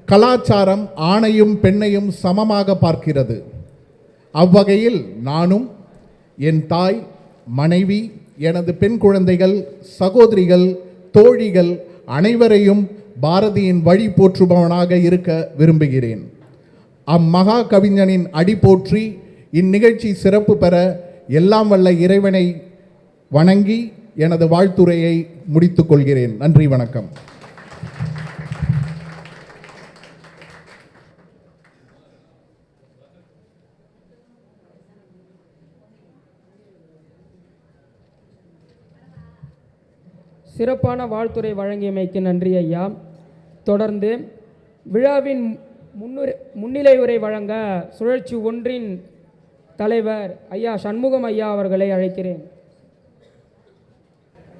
Speaker 10: கலாச்சாரம் ஆணையும் பெண்ணையும் சமமாக பார்க்கிறது. அவ்வகையில் நானும் என் தாய், மனைவி, எனது பெண் குழந்தைகள், சகோதரிகள், தோழிகள் அனைவரையும் பாரதியின் வழி போற்றுபவனாக இருக்க விரும்புகிறேன். அம்மகா கவிஞனின் அடி போற்றி இந்நிகழ்ச்சி சிறப்பு பெற எல்லாம் வல்ல இறைவனை வணங்கி எனது வாழ்த்துரையை முடித்துக் கொள்கிறேன். நன்றி, வணக்கம்.
Speaker 2: சிறப்பான வாழ்த்துரை வழங்கியமைக்கு நன்றி ஐயா. தொடர்ந்து விழாவின் முன்னிலை உரை வழங்க சுழற்சி ஒன்றின் தலைவர் ஐயா சண்முகம் ஐயா அவர்களை அழைக்கிறேன்.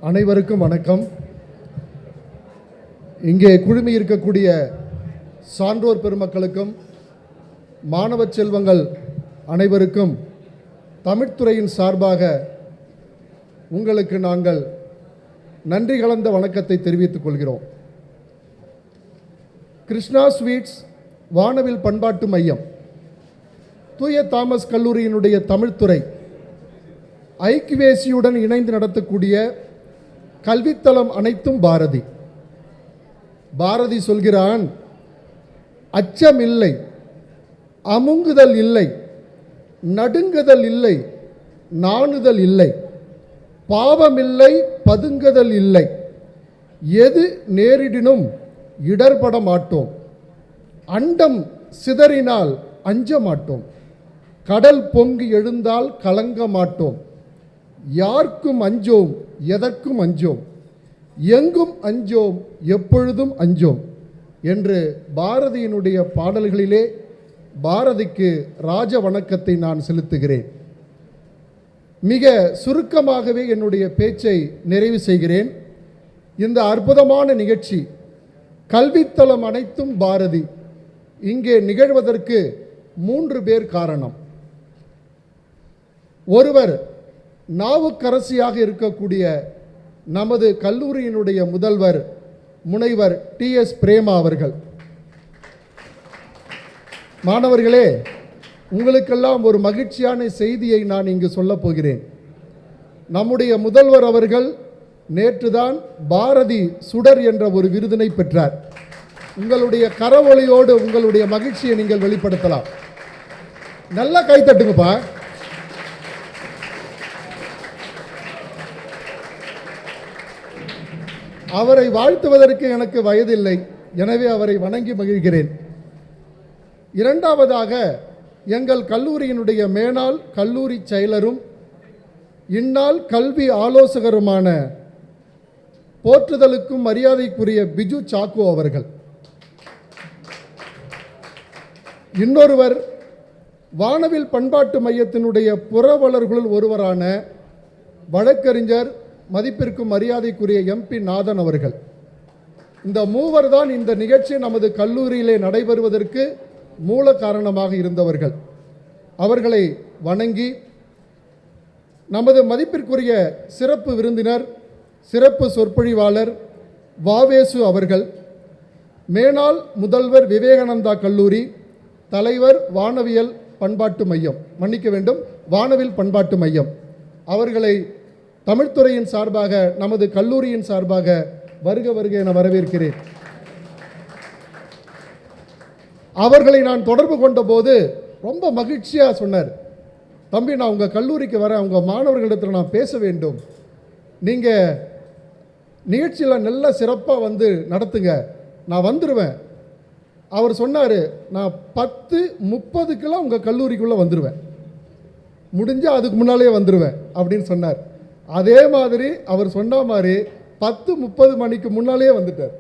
Speaker 11: அனைவருக்கும் வணக்கம். இங்கே குழுமி இருக்கக்கூடிய சான்றோர் பெருமக்களுக்கும் மாணவ செல்வங்கள் அனைவருக்கும் தமிழ்துறையின் சார்பாக உங்களுக்கு நாங்கள் நன்றி கலந்த வணக்கத்தை தெரிவித்துக் கொள்கிறோம். கிருஷ்ணா ஸ்வீட்ஸ் வானவில் பண்பாட்டு மையம், தூய தாமஸ் கல்லூரியினுடைய தமிழ்துறை ஐக்கிவேசியுடன் இணைந்து நடத்தக்கூடிய கல்வித்தலம் அனைத்தும் பாரதி. பாரதி சொல்கிறான், அச்சம் இல்லை, அமுங்குதல் இல்லை, நடுங்குதல் இல்லை, நாணுதல் இல்லை, பாவமில்லை, பதுங்குதல் இல்லை, எது நேரிடினும் இடர்பட மாட்டோம், அண்டம் சிதறினால் அஞ்ச மாட்டோம், கடல் பொங்கி எழுந்தால் கலங்க மாட்டோம், யாருக்கும் அஞ்சோம், எதற்கும் அஞ்சோம், எங்கும் அஞ்சோம், எப்பொழுதும் அஞ்சோம் என்று பாரதியினுடைய பாடல்களிலே பாரதிக்கு ராஜ வணக்கத்தை நான் செலுத்துகிறேன். மிக சுருக்கமாகவே என்னுடைய பேச்சை நிறைவு செய்கிறேன். இந்த அற்புதமான நிகழ்ச்சி கல்வித்தலம் அனைத்தும் பாரதி இங்கே நிகழ்வதற்கு 3 பேர் காரணம். ஒருவர் நாவுக்கரசியாக இருக்கக்கூடிய நமது கல்லூரியினுடைய முதல்வர் முனைவர் TS பிரேமா அவர்கள். மாணவர்களே, உங்களுக்கெல்லாம் ஒரு மகிழ்ச்சியான செய்தியை நான் இங்கு சொல்லப் போகிறேன். நம்முடைய முதல்வர் அவர்கள் நேற்றுதான் பாரதி சுடர் என்ற ஒரு விருதினை பெற்றார். உங்களுடைய கரவொலியோடு உங்களுடைய மகிழ்ச்சியை நீங்கள் வெளிப்படுத்தலாம். நல்லா கைத்தட்டுங்கப்பா. அவரை வாழ்த்துவதற்கு எனக்கு வயதில்லை, எனவே அவரை வணங்கி மகிழ்கிறேன். இரண்டாவதாக, எங்கள் கல்லூரியினுடைய மேனாள் கல்லூரி செயலரும் இந்நாள் கல்வி ஆலோசகருமான போற்றுதலுக்கும் மரியாதைக்குரிய பிஜு சாக்கு அவர்கள். இன்னொருவர் வானவில் பண்பாட்டு மையத்தினுடைய புறவலர்களுள் ஒருவரான வழக்கறிஞர் மதிப்பிற்கும் மரியாதைக்குரிய MP நாதன் அவர்கள். இந்த மூவர் தான் இந்த நிகழ்ச்சி நமது கல்லூரியிலே நடைபெறுவதற்கு மூல காரணமாக இருந்தவர்கள். அவர்களை வணங்கி நமது மதிப்பிற்குரிய சிறப்பு விருந்தினர், சிறப்பு சொற்பொழிவாளர் வாவேசு அவர்கள், மேனாள் முதல்வர் விவேகானந்தா கல்லூரி, தலைவர் வானவியல் பண்பாட்டு மையம், மன்னிக்க வேண்டும், வானவில் பண்பாட்டு மையம், அவர்களை தமிழ்துறையின் சார்பாக நமது கல்லூரியின் சார்பாக வருக வருக என வரவேற்கிறேன். அவர்களை நான் தொடர்பு கொண்ட போது ரொம்ப மகிழ்ச்சியாக சொன்னார், தம்பி நான் உங்கள் கல்லூரிக்கு வரேன், உங்கள் மாணவர்களிடத்தில் நான் பேச வேண்டும், நீங்கள் நிகழ்ச்சியில் நல்லா சிறப்பாக வந்து நடத்துங்க, நான் வந்துடுவேன். அவர் சொன்னார், நான் 10:30க்கெல்லாம் உங்கள் கல்லூரிக்குள்ளே வந்துடுவேன், முடிஞ்சால் அதுக்கு முன்னாலே வந்துடுவேன் அப்படின்னு சொன்னார். அதே மாதிரி அவர் சொன்ன மாதிரி 10:30 மணிக்கு முன்னாலே வந்துட்டார்.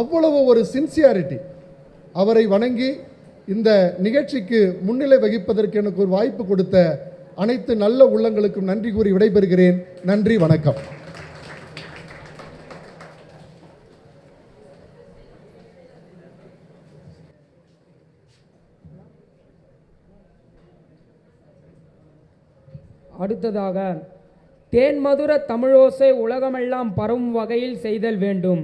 Speaker 11: அவ்வளவு ஒரு சின்சியாரிட்டி. அவரை வணங்கி இந்த நிகழ்ச்சிக்கு முன்னிலை வகிப்பதற்கு எனக்கு ஒரு வாய்ப்பு கொடுத்த அனைத்து நல்ல உள்ளங்களுக்கும் நன்றி கூறி விடைபெறுகிறேன். நன்றி, வணக்கம்.
Speaker 2: அடுத்ததாக, தேன்மதுர தமிழோசை உலகமெல்லாம் பரவும் வகையில் செய்தல் வேண்டும்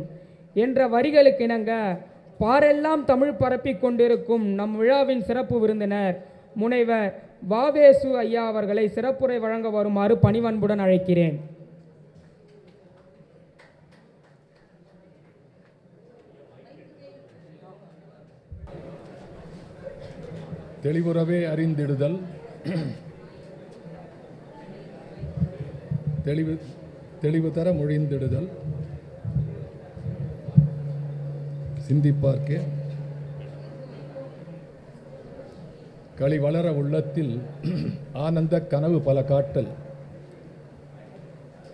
Speaker 2: என்ற வரிகளுக்கிணங்க பாரெல்லாம் தமிழ் பரப்பிக் கொண்டிருக்கும் நம் விழாவின் சிறப்பு விருந்தினர் முனைவர் வாவேசு ஐயா அவர்களை சிறப்புரை வழங்க வருமாறு பணிவன்புடன் அழைக்கிறேன்.
Speaker 12: தெளிவுறவே அறிந்திடுதல், தெளிவு தர மொழிந்திடுதல், சிந்திப்பார்க்கே களி வளர உள்ளத்தில் ஆனந்த கனவு பல காட்டல்,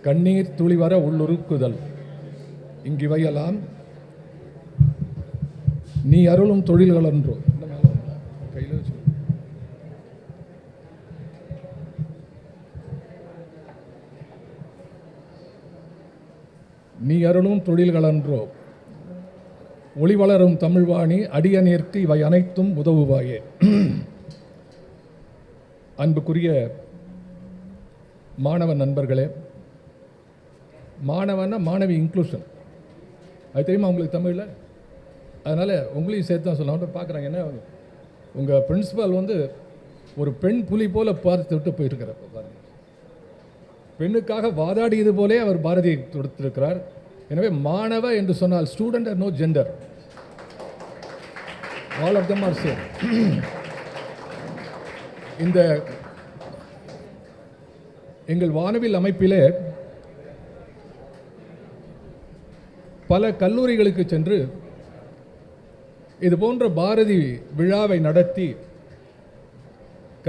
Speaker 12: கண்ணீர் துளிவர உள்ளுருக்குதல், இங்கிவையெல்லாம் நீ அருளும் தொழில்களன்றோ. கையில் நீ அருளும் தொழில்களன்றோ, ஒளி வளரும் தமிழ்வாணி அடியநேர்க்கு இவை அனைத்தும் உதவுவாயே. அன்புக்குரிய மாணவ நண்பர்களே, மாணவன்னா மாணவி இன்க்ளூஷன், அது தெரியுமா உங்களுக்கு தமிழில்? அதனால் உங்களையும் சேர்த்து தான் சொல்ல பார்க்குறாங்க. ஏன்னா உங்கள் பிரின்ஸிபால் வந்து ஒரு பெண் புலி போல பார்த்து விட்டு போயிருக்கிறார். பாருங்கள், பெண்ணுக்காக வாதாடியது போலே அவர் பாரதியை கொடுத்திருக்கிறார். எனவே மாணவ என்று சொன்னால் student are no gender, all of them are same. இந்த எங்கள் வானவில் அமைப்பிலே பல கல்லூரிகளுக்கு சென்று இது போன்ற பாரதி விழாவை நடத்தி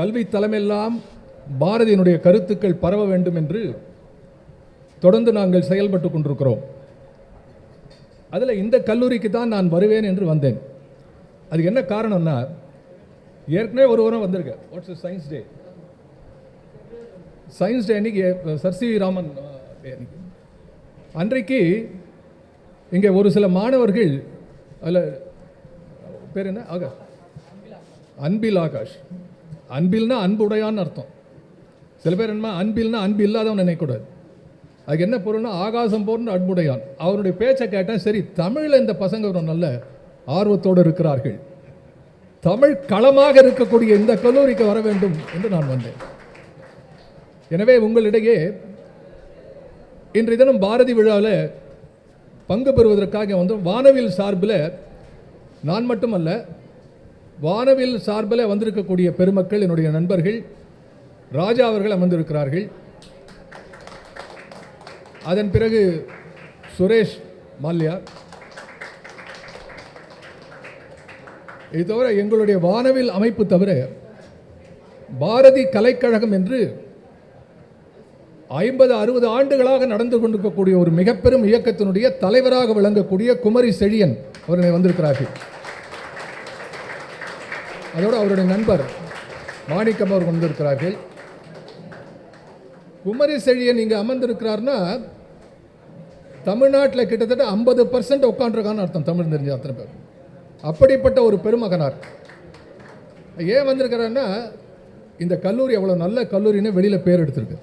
Speaker 12: கல்வி தளமெல்லாம் பாரதியினுடைய கருத்துக்கள் பரவ வேண்டும் என்று தொடர்ந்து நாங்கள் செயல்பட்டு கொண்டிருக்கிறோம். அதில் இந்த கல்லூரிக்கு தான் நான் வருவேன் என்று வந்தேன். அதுக்கு என்ன காரணம்னா, ஏற்கனவே ஒரு வாரம் வந்திருக்கேன். What's science day? Science day அன்னைக்கு சர் சி ராமன் அன்றைக்கு இங்கே ஒரு சில மாணவர்கள், அதில் பேர் என்ன, ஆகாஷ், அன்பில் ஆகாஷ். அன்பில்னா அன்புடையான்னு அர்த்தம். சில பேர் என்ன அன்பில்னா அன்பு இல்லாதவன் நினைக்கூடாது. அதுக்கு என்ன பொருள்னா ஆகாசம் போன்ற அன்புடையான். அவருடைய பேச்சை கேட்டேன். சரி, தமிழில் இந்த பசங்க ஒரு நல்ல ஆர்வத்தோடு இருக்கிறார்கள், தமிழ் களமாக இருக்கக்கூடிய இந்த கல்லூரிக்கு வர வேண்டும் என்று நான் வந்தேன். எனவே உங்களிடையே இன்றைய தினம் பாரதி விழாவில் பங்கு பெறுவதற்காக வந்து வானவில் சார்பில் நான் மட்டுமல்ல, வானவில் சார்பில் வந்திருக்கக்கூடிய பெருமக்கள், என்னுடைய நண்பர்கள் ராஜா அவர்கள் அமர்ந்திருக்கிறார்கள். அதன் பிறகு சுரேஷ் மால்யா. இது தவிர எங்களுடைய வானவில் அமைப்பு தவிர பாரதி கலைக்கழகம் என்று 50-60 ஆண்டுகளாக நடந்து கொண்டிருக்கக்கூடிய ஒரு மிகப்பெரும் இயக்கத்தினுடைய தலைவராக விளங்கக்கூடிய குமரி செழியன் அவர்கள் வந்திருக்கிறார்கள். அதோடு அவருடைய நண்பர் மாணிக்கம் அவர் வந்திருக்கிறார்கள். குமரி செழியன் இங்கே அமர்ந்திருக்கிறார்னா தமிழ்நாட்டில் கிட்டத்தட்ட 50% உட்காந்துருக்கான்னு அர்த்தம், தமிழ் தெரிஞ்ச அத்தனை பேர். அப்படிப்பட்ட ஒரு பெருமகனார். ஏன் வந்திருக்கிறாருன்னா, இந்த கல்லூரி அவ்வளோ நல்ல கல்லூரின்னு வெளியில் பேர் எடுத்திருக்கு.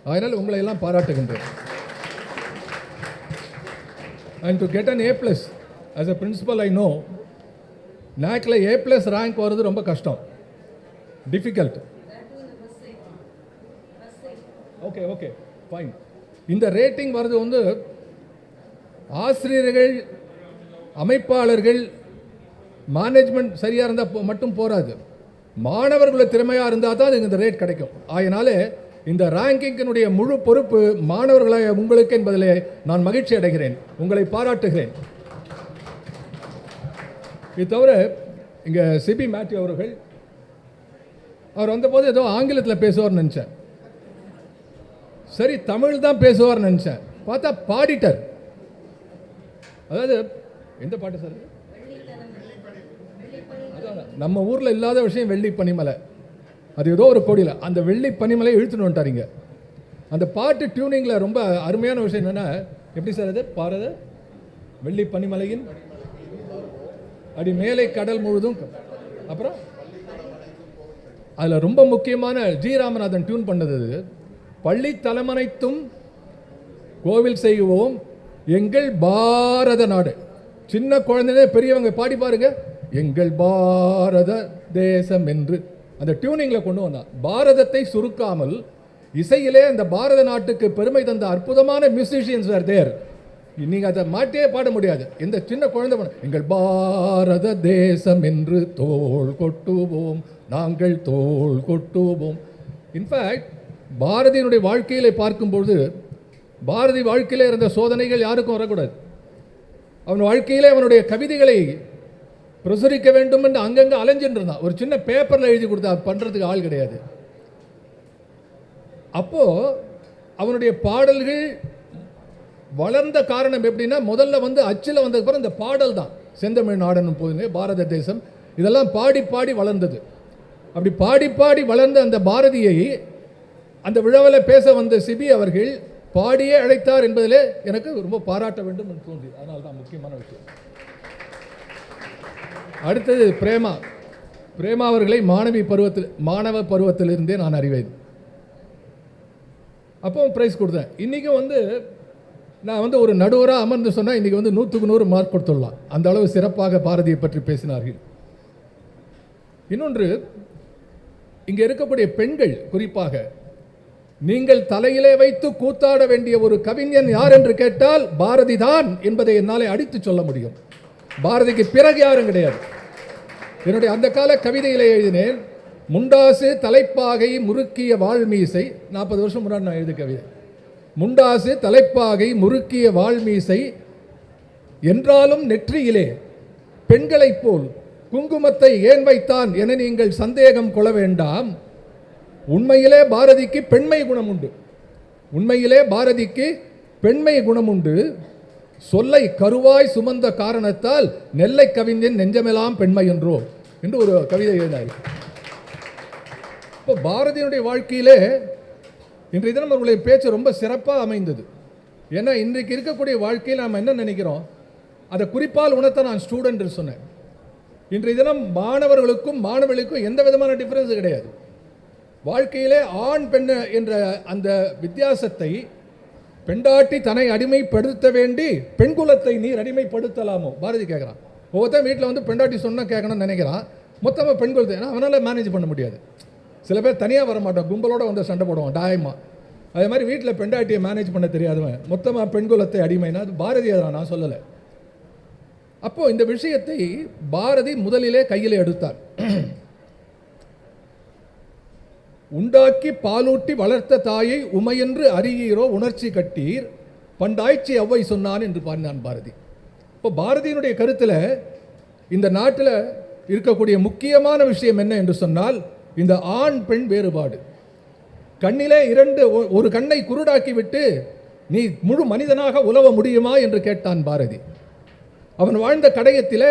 Speaker 12: அதனால் உங்களை எல்லாம் பாராட்டுகின்றேன். And to get an A+, as a principal I know, NACல A+ ரேங்க் வர்றது ரொம்ப கஷ்டம், டிஃபிகல்ட். Okay okay fine. இந்த ரேட்டிங் வர்றது வந்து ஆசிரியர்கள், அமைப்பாளர்கள், மேனேஜ்மெண்ட் சரியாக இருந்தால் மட்டும் போராது, மாணவர்களை திறமையாக இருந்தால் தான் அதுக்கு இந்த ரேட் கிடைக்கும். அதனால இந்த ரேங்கிங்கினுடைய முழு பொறுப்பு மாணவர்களாக உங்களுக்கு என்பதிலே நான் மகிழ்ச்சி அடைகிறேன், உங்களை பாராட்டுகிறேன். இது தவிர இங்கே சிபி மேத்யூ அவர்கள், அவர் வந்தபோது ஏதோ ஆங்கிலத்தில் பேசுவார்னு நினச்சேன். சரி, தமிழ் தான் பேசுவார்னு நினச்சேன். பார்த்தா பாடிட்டார். அதாவது எந்த பாட்டு சார்? அதான் நம்ம ஊரில் இல்லாத விஷயம் வெள்ளி பனிமலை. அது ஏதோ ஒரு கோடியில் அந்த வெள்ளி பனிமலை இழுத்துன்னு வந்துட்டாரிங்க. அந்த பாட்டு டியூனிங்கில் ரொம்ப அருமையான விஷயம் என்னென்னா, எப்படி சார் அது பாரத வெள்ளி பனிமலையின் அடி மேலே கடல் முழுதும். அப்புறம் அதில் ரொம்ப முக்கியமான ஜி ராமநாதன் டியூன் பண்ணது, பள்ளி தலமனைத்தும் கோவில் செய்வோம் எங்கள் பாரத நாடு. சின்ன குழந்தைனே பெரியவங்க பாடி பாருங்க, எங்கள் பாரத தேசம் என்று அந்த டியூனிங்கில் கொண்டு வந்தான். பாரதத்தை சுருக்காமல் இசையிலே அந்த பாரத நாட்டுக்கு பெருமை தந்த அற்புதமான மியூசிஷியன்ஸ் ஆர் தேர். நீங்கள் அதை மாட்டியே பாட முடியாது. இந்த சின்ன குழந்தை எங்கள் பாரத தேசம் என்று தோள் கொட்டுவோம், நாங்கள் தோள் கொட்டுவோம். இன்ஃபேக்ட் பாரதியினுடைய வாழ்க்கையிலே பார்க்கும்பொழுது, பாரதி வாழ்க்கையிலே இருந்த சோதனைகள் யாருக்கும் வரக்கூடாது. அவன் வாழ்க்கையிலே அவனுடைய கவிதைகளை பிரசுரிக்க வேண்டும் என்று அங்கங்கே அலைஞ்சின்னு இருந்தான். ஒரு சின்ன பேப்பரில் எழுதி கொடுத்தா பண்ணுறதுக்கு ஆள் கிடையாது. அப்போது அவனுடைய பாடல்கள் வளர்ந்த காரணம் எப்படின்னா, முதல்ல வந்து அச்சில் வந்ததுக்கப்புறம் இந்த பாடல் தான். செந்தமிழ் நாடனும் போதுங்க, பாரத தேசம், இதெல்லாம் பாடி பாடி வளர்ந்தது. அப்படி பாடி பாடி வளர்ந்த அந்த பாரதியை அந்த விழாவில் பேச வந்த சிபி அவர்கள் பாடியே அழைத்தார் என்பதிலே எனக்கு ரொம்ப பாராட்ட வேண்டும் என்று தோன்றி. அதனால தான் முக்கியமான விஷயம். அடுத்தது பிரேமா. பிரேமா அவர்களை மாணவ பருவத்திலிருந்தே நான் அறிவேன். அப்போ ப்ரைஸ் கொடுத்தேன். இன்றைக்கும் வந்து நான் வந்து ஒரு நடுவராக அமர்ந்து சொன்னால் இன்றைக்கி வந்து 100க்கு 100 மார்க் கொடுத்துடலாம். அந்த அளவு சிறப்பாக பாரதியை பற்றி பேசினார்கள். இன்னொன்று, இங்கே இருக்கக்கூடிய பெண்கள் குறிப்பாக, நீங்கள் தலையிலே வைத்து கூத்தாட வேண்டிய ஒரு கவிஞன் யார் என்று கேட்டால் பாரதி தான் என்பதை என்னால் அடித்து சொல்ல முடியும். பாரதிக்கு பிறகு யாரும் கிடையாது. என்னுடைய அந்த கால கவிதையிலே எழுதினேன், முண்டாசு தலைப்பாகை முறுக்கிய வால்மீசை. 40 வருஷம் முன்னாடி நான் எழுதிய கவிதை. முண்டாசு தலைப்பாகை முறுக்கிய வால்மீசை என்றாலும் நெற்றியிலே பெண்களைப் போல் குங்குமத்தை ஏன் வைத்தான் என நீங்கள் சந்தேகம் கொள்ள வேண்டாம். உண்மையிலே பாரதிக்கு பெண்மை குணம் உண்டு. உண்மையிலே பாரதிக்கு பெண்மை குணம் உண்டு. சொல்லை கருவாய் சுமந்த காரணத்தால் நெல்லை கவிஞன் நெஞ்சமெல்லாம் பெண்மை என்றோ என்று ஒரு கவிதை எழுதினார். இப்போ பாரதியினுடைய வாழ்க்கையிலே இன்றைய தினம் அவர்களுடைய பேச்சு ரொம்ப சிறப்பாக அமைந்தது. ஏன்னா இன்றைக்கு இருக்கக்கூடிய வாழ்க்கையில் நாம் என்ன நினைக்கிறோம், அதை குறிப்பால் உணர்த்த நான் ஸ்டூடெண்ட் சொன்னேன். இன்றைய தினம் மாணவர்களுக்கும் மாணவர்களுக்கும் எந்த விதமான டிஃபரன்ஸ் கிடையாது. வாழ்க்கையிலே ஆண் பெண் என்ற அந்த வித்தியாசத்தை, பெண்டாட்டி தன்னை அடிமைப்படுத்த வேண்டி பெண்குலத்தை நீர் அடிமைப்படுத்தலாமோ பாரதி கேட்குறான். ஒவ்வொருத்தன் வீட்டில் வந்து பெண்டாட்டி சொன்னால் கேட்கணும்னு நினைக்கிறான். மொத்தமாக பெண்குலத்தை, ஏன்னா அவனால் மேனேஜ் பண்ண முடியாது. சில பேர் தனியாக வர மாட்டான், கும்பலோடு வந்து சண்டை போடுவான் டாயமா. அதே மாதிரி வீட்டில் பெண்டாட்டியை மேனேஜ் பண்ண தெரியாதவன் மொத்தமாக பெண்குலத்தை அடிமைனா அது பாரதி தான், நான் சொல்லலை. அப்போது இந்த விஷயத்தை பாரதி முதலிலே கையில் எடுத்தார். உண்டாக்கி பாலூட்டி வளர்த்த தாயை உமையென்று அறியீரோ உணர்ச்சி கட்டீர் பண்டாய்ச்சி அவ்வை சொன்னான் என்று பாடினான் பாரதி. இப்போ பாரதியினுடைய கருத்தில் இந்த நாட்டில் இருக்கக்கூடிய முக்கியமான விஷயம் என்ன என்று சொன்னால், இந்த ஆண் பெண் வேறுபாடு. கண்ணிலே ஒரு கண்ணை குருடாக்கி விட்டு நீ முழு மனிதனாக உலவ முடியுமா என்று கேட்டான் பாரதி. அவன் வாழ்ந்த கடையத்திலே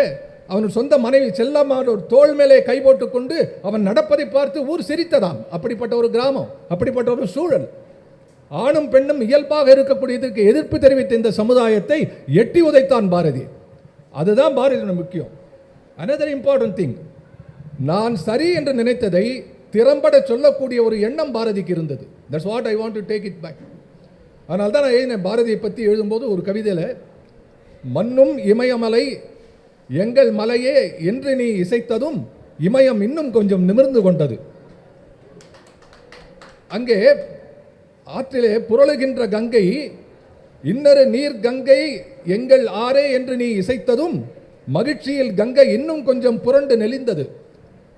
Speaker 12: அவன் சொந்த மனைவி செல்லம்மாள் ஒரு தோள் மேலே கை போட்டு கொண்டு அவன் நடப்பதை பார்த்து ஊர் சிரித்ததாம். அப்படிப்பட்ட ஒரு கிராமம், அப்படிப்பட்ட ஒரு சூழல். ஆணும் பெண்ணும் இயல்பாக இருக்கக்கூடியதற்கு எதிர்ப்பு தெரிவித்த இந்த சமுதாயத்தை எட்டி உதைத்தான் பாரதி. அதுதான் பாரதியோட முக்கியம். another important thing, நான் சரி என்று நினைத்ததை திறம்பட சொல்லக்கூடிய ஒரு எண்ணம் பாரதிக்கு இருந்தது. That's what I want to take it back. அதனால தான் நான் எழுதினேன். பாரதியை பற்றி எழுதும்போது ஒரு கவிதையில், மண்ணும் இமயமலை எங்கள் மலையே என்று நீ இசைத்ததும் இமயம் இன்னும் கொஞ்சம் நிமிர்ந்து கொண்டது. அங்கே ஆற்றிலே புரளுகின்ற கங்கை இன்னொரு நீர் கங்கை எங்கள் ஆரே என்று நீ இசைத்ததும் மகிழ்ச்சியில் கங்கை இன்னும் கொஞ்சம் புரண்டு நெளிந்தது.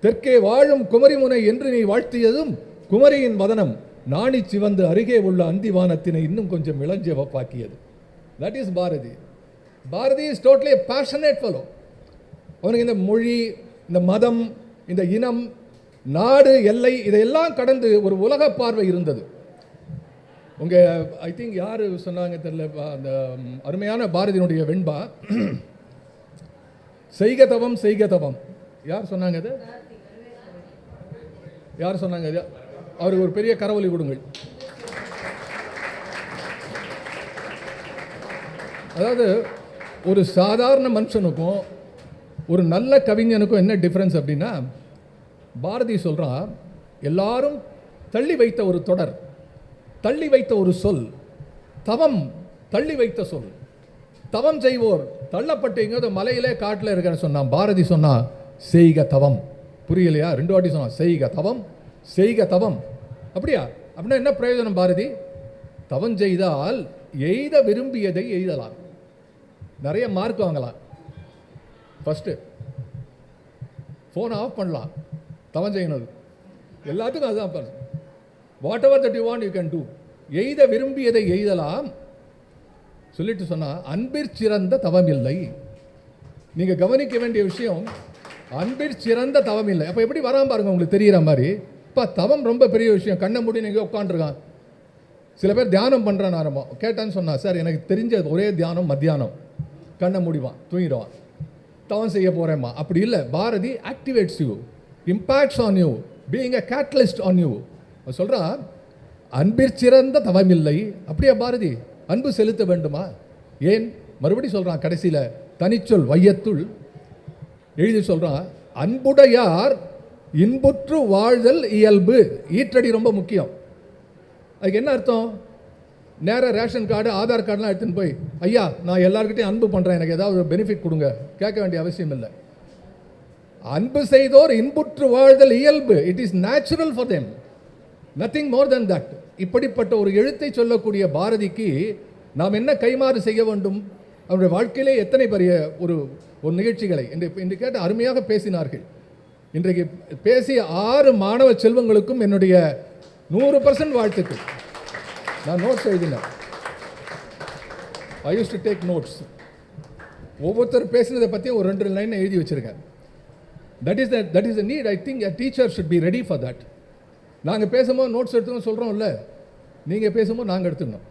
Speaker 12: தெற்கே வாழும் குமரிமுனை என்று நீ வாழ்த்தியதும் குமரியின் வதனம் நாணி சிவந்து அருகே உள்ள அந்திவானத்தினை இன்னும் கொஞ்சம் இளஞ்சிவப்பாக்கியது. That is Bharathi. Bharathi is totally a passionate fellow. அவனுக்கு இந்த மொழி, இந்த மதம், இந்த இனம், நாடு, எல்லை இதையெல்லாம் கடந்து ஒரு உலக பார்வை இருந்தது. உங்கள் ஐ திங்க் யார் சொன்னாங்க தெரியல, அந்த அருமையான பாரதியினுடைய வெண்பா, செய்க தவம் செய்க தவம். யார் சொன்னாங்க அது? யார் சொன்னாங்க அது? அவருக்கு ஒரு பெரிய கரவொலி கொடுங்கள். அதாவது ஒரு சாதாரண மனுஷனுக்கும் ஒரு நல்ல கவிஞனுக்கும் என்ன டிஃப்ரென்ஸ் அப்படின்னா, பாரதி சொல்கிறான், எல்லாரும் தள்ளி வைத்த ஒரு தொடர், தள்ளி வைத்த ஒரு சொல், தவம் தள்ளி வைத்த சொல். தவம் செய்வோர் தள்ளப்பட்டு எங்கேயாவது மலையிலே காட்டில் இருக்கிறன்னு சொன்னான். பாரதி சொன்னான் செய்க தவம். புரியலையா? 2 வாட்டி சொன்னான் செய்க தவம் செய்க தவம். அப்படியா? அப்படின்னா என்ன பிரயோஜனம்? பாரதி தவம் செய்தால் எய்த விரும்பியதை எய்தலாம், நிறைய மார்க் வாங்கலாம், ஃபஸ்ட்டு ஃபோனை ஆஃப் பண்ணலாம், தவம் செய்யணும். எல்லாத்துக்கும் அதுதான். What ever that you want you can do. எய்த விரும்பியதை எய்தலாம் சொல்லிட்டு சொன்னால் அன்பிற்சிறந்த தவம் இல்லை. நீங்கள் கவனிக்க வேண்டிய விஷயம், அன்பிற்சிறந்த தவம் இல்லை. அப்போ எப்படி வராமல் பாருங்க, உங்களுக்கு தெரிகிற மாதிரி. இப்போ தவம் ரொம்ப பெரிய விஷயம். கண்ணை மூடி நீங்கள் உட்காந்துருக்கான். சில பேர் தியானம் பண்ணுறான்னு ஆரம்பம் கேட்டான்னு சொன்னா, சார் எனக்கு தெரிஞ்ச ஒரே தியானம் மத்தியானம், கண்ணை மூடிவான் தூங்கிடுவான், தவம் செய்ய போகிறேம்மா. அப்படி இல்லை. Bharathi activates you, impacts on you, being a catalyst on you. சொல்கிறான் அன்பிற்சிறந்த தவம் இல்லை. அப்படியா பாரதி? அன்பு செலுத்த வேண்டுமா? ஏன்? மறுபடி சொல்கிறான் கடைசியில், தனிச்சொல் வையத்துள் எழுதி சொல்கிறான், அன்புடையார் இன்புற்று வாழ்தல் இயல்பு. ஈற்றடி ரொம்ப முக்கியம். அதுக்கு என்ன அர்த்தம்? நேராக ரேஷன் கார்டு, ஆதார் கார்டெலாம் எடுத்துன்னு போய், ஐயா நான் எல்லாருக்கிட்டையும் அன்பு பண்ணுறேன், எனக்கு ஏதாவது பெனிஃபிட் கொடுங்க, கேட்க வேண்டிய அவசியம் இல்லை. அன்பு செய்தோர் இன்புற்று வாழ்தல் இயல்பு. It is natural for them, nothing more then that. இப்படிப்பட்ட ஒரு எழுத்தை சொல்லக்கூடிய பாரதிக்கு நாம் என்ன கைமாறு செய்ய வேண்டும்? அவருடைய வாழ்க்கையிலே எத்தனை பெரிய ஒரு நிகழ்ச்சிகளை இன்று கேட்ட அருமையாக பேசினார்கள். இன்றைக்கு பேசிய 6 மாணவ செல்வங்களுக்கும் என்னுடைய 100% வாழ்த்துக்கள். நான் நோட்ஸ் எழுதினேன். ஐ யூஸ் டு டேக் நோட்ஸ். ஒவ்வொருத்தர் பேசினதை பற்றி ஒரு 2 லைன் எழுதி வச்சுருக்கேன். That is the need. I think a teacher should be ready for that. நாங்கள் பேசும்போது நோட்ஸ் எடுத்துக்கணும் சொல்கிறோம்ல, நீங்கள் பேசும்போது நாங்கள் எடுத்துக்கணும்.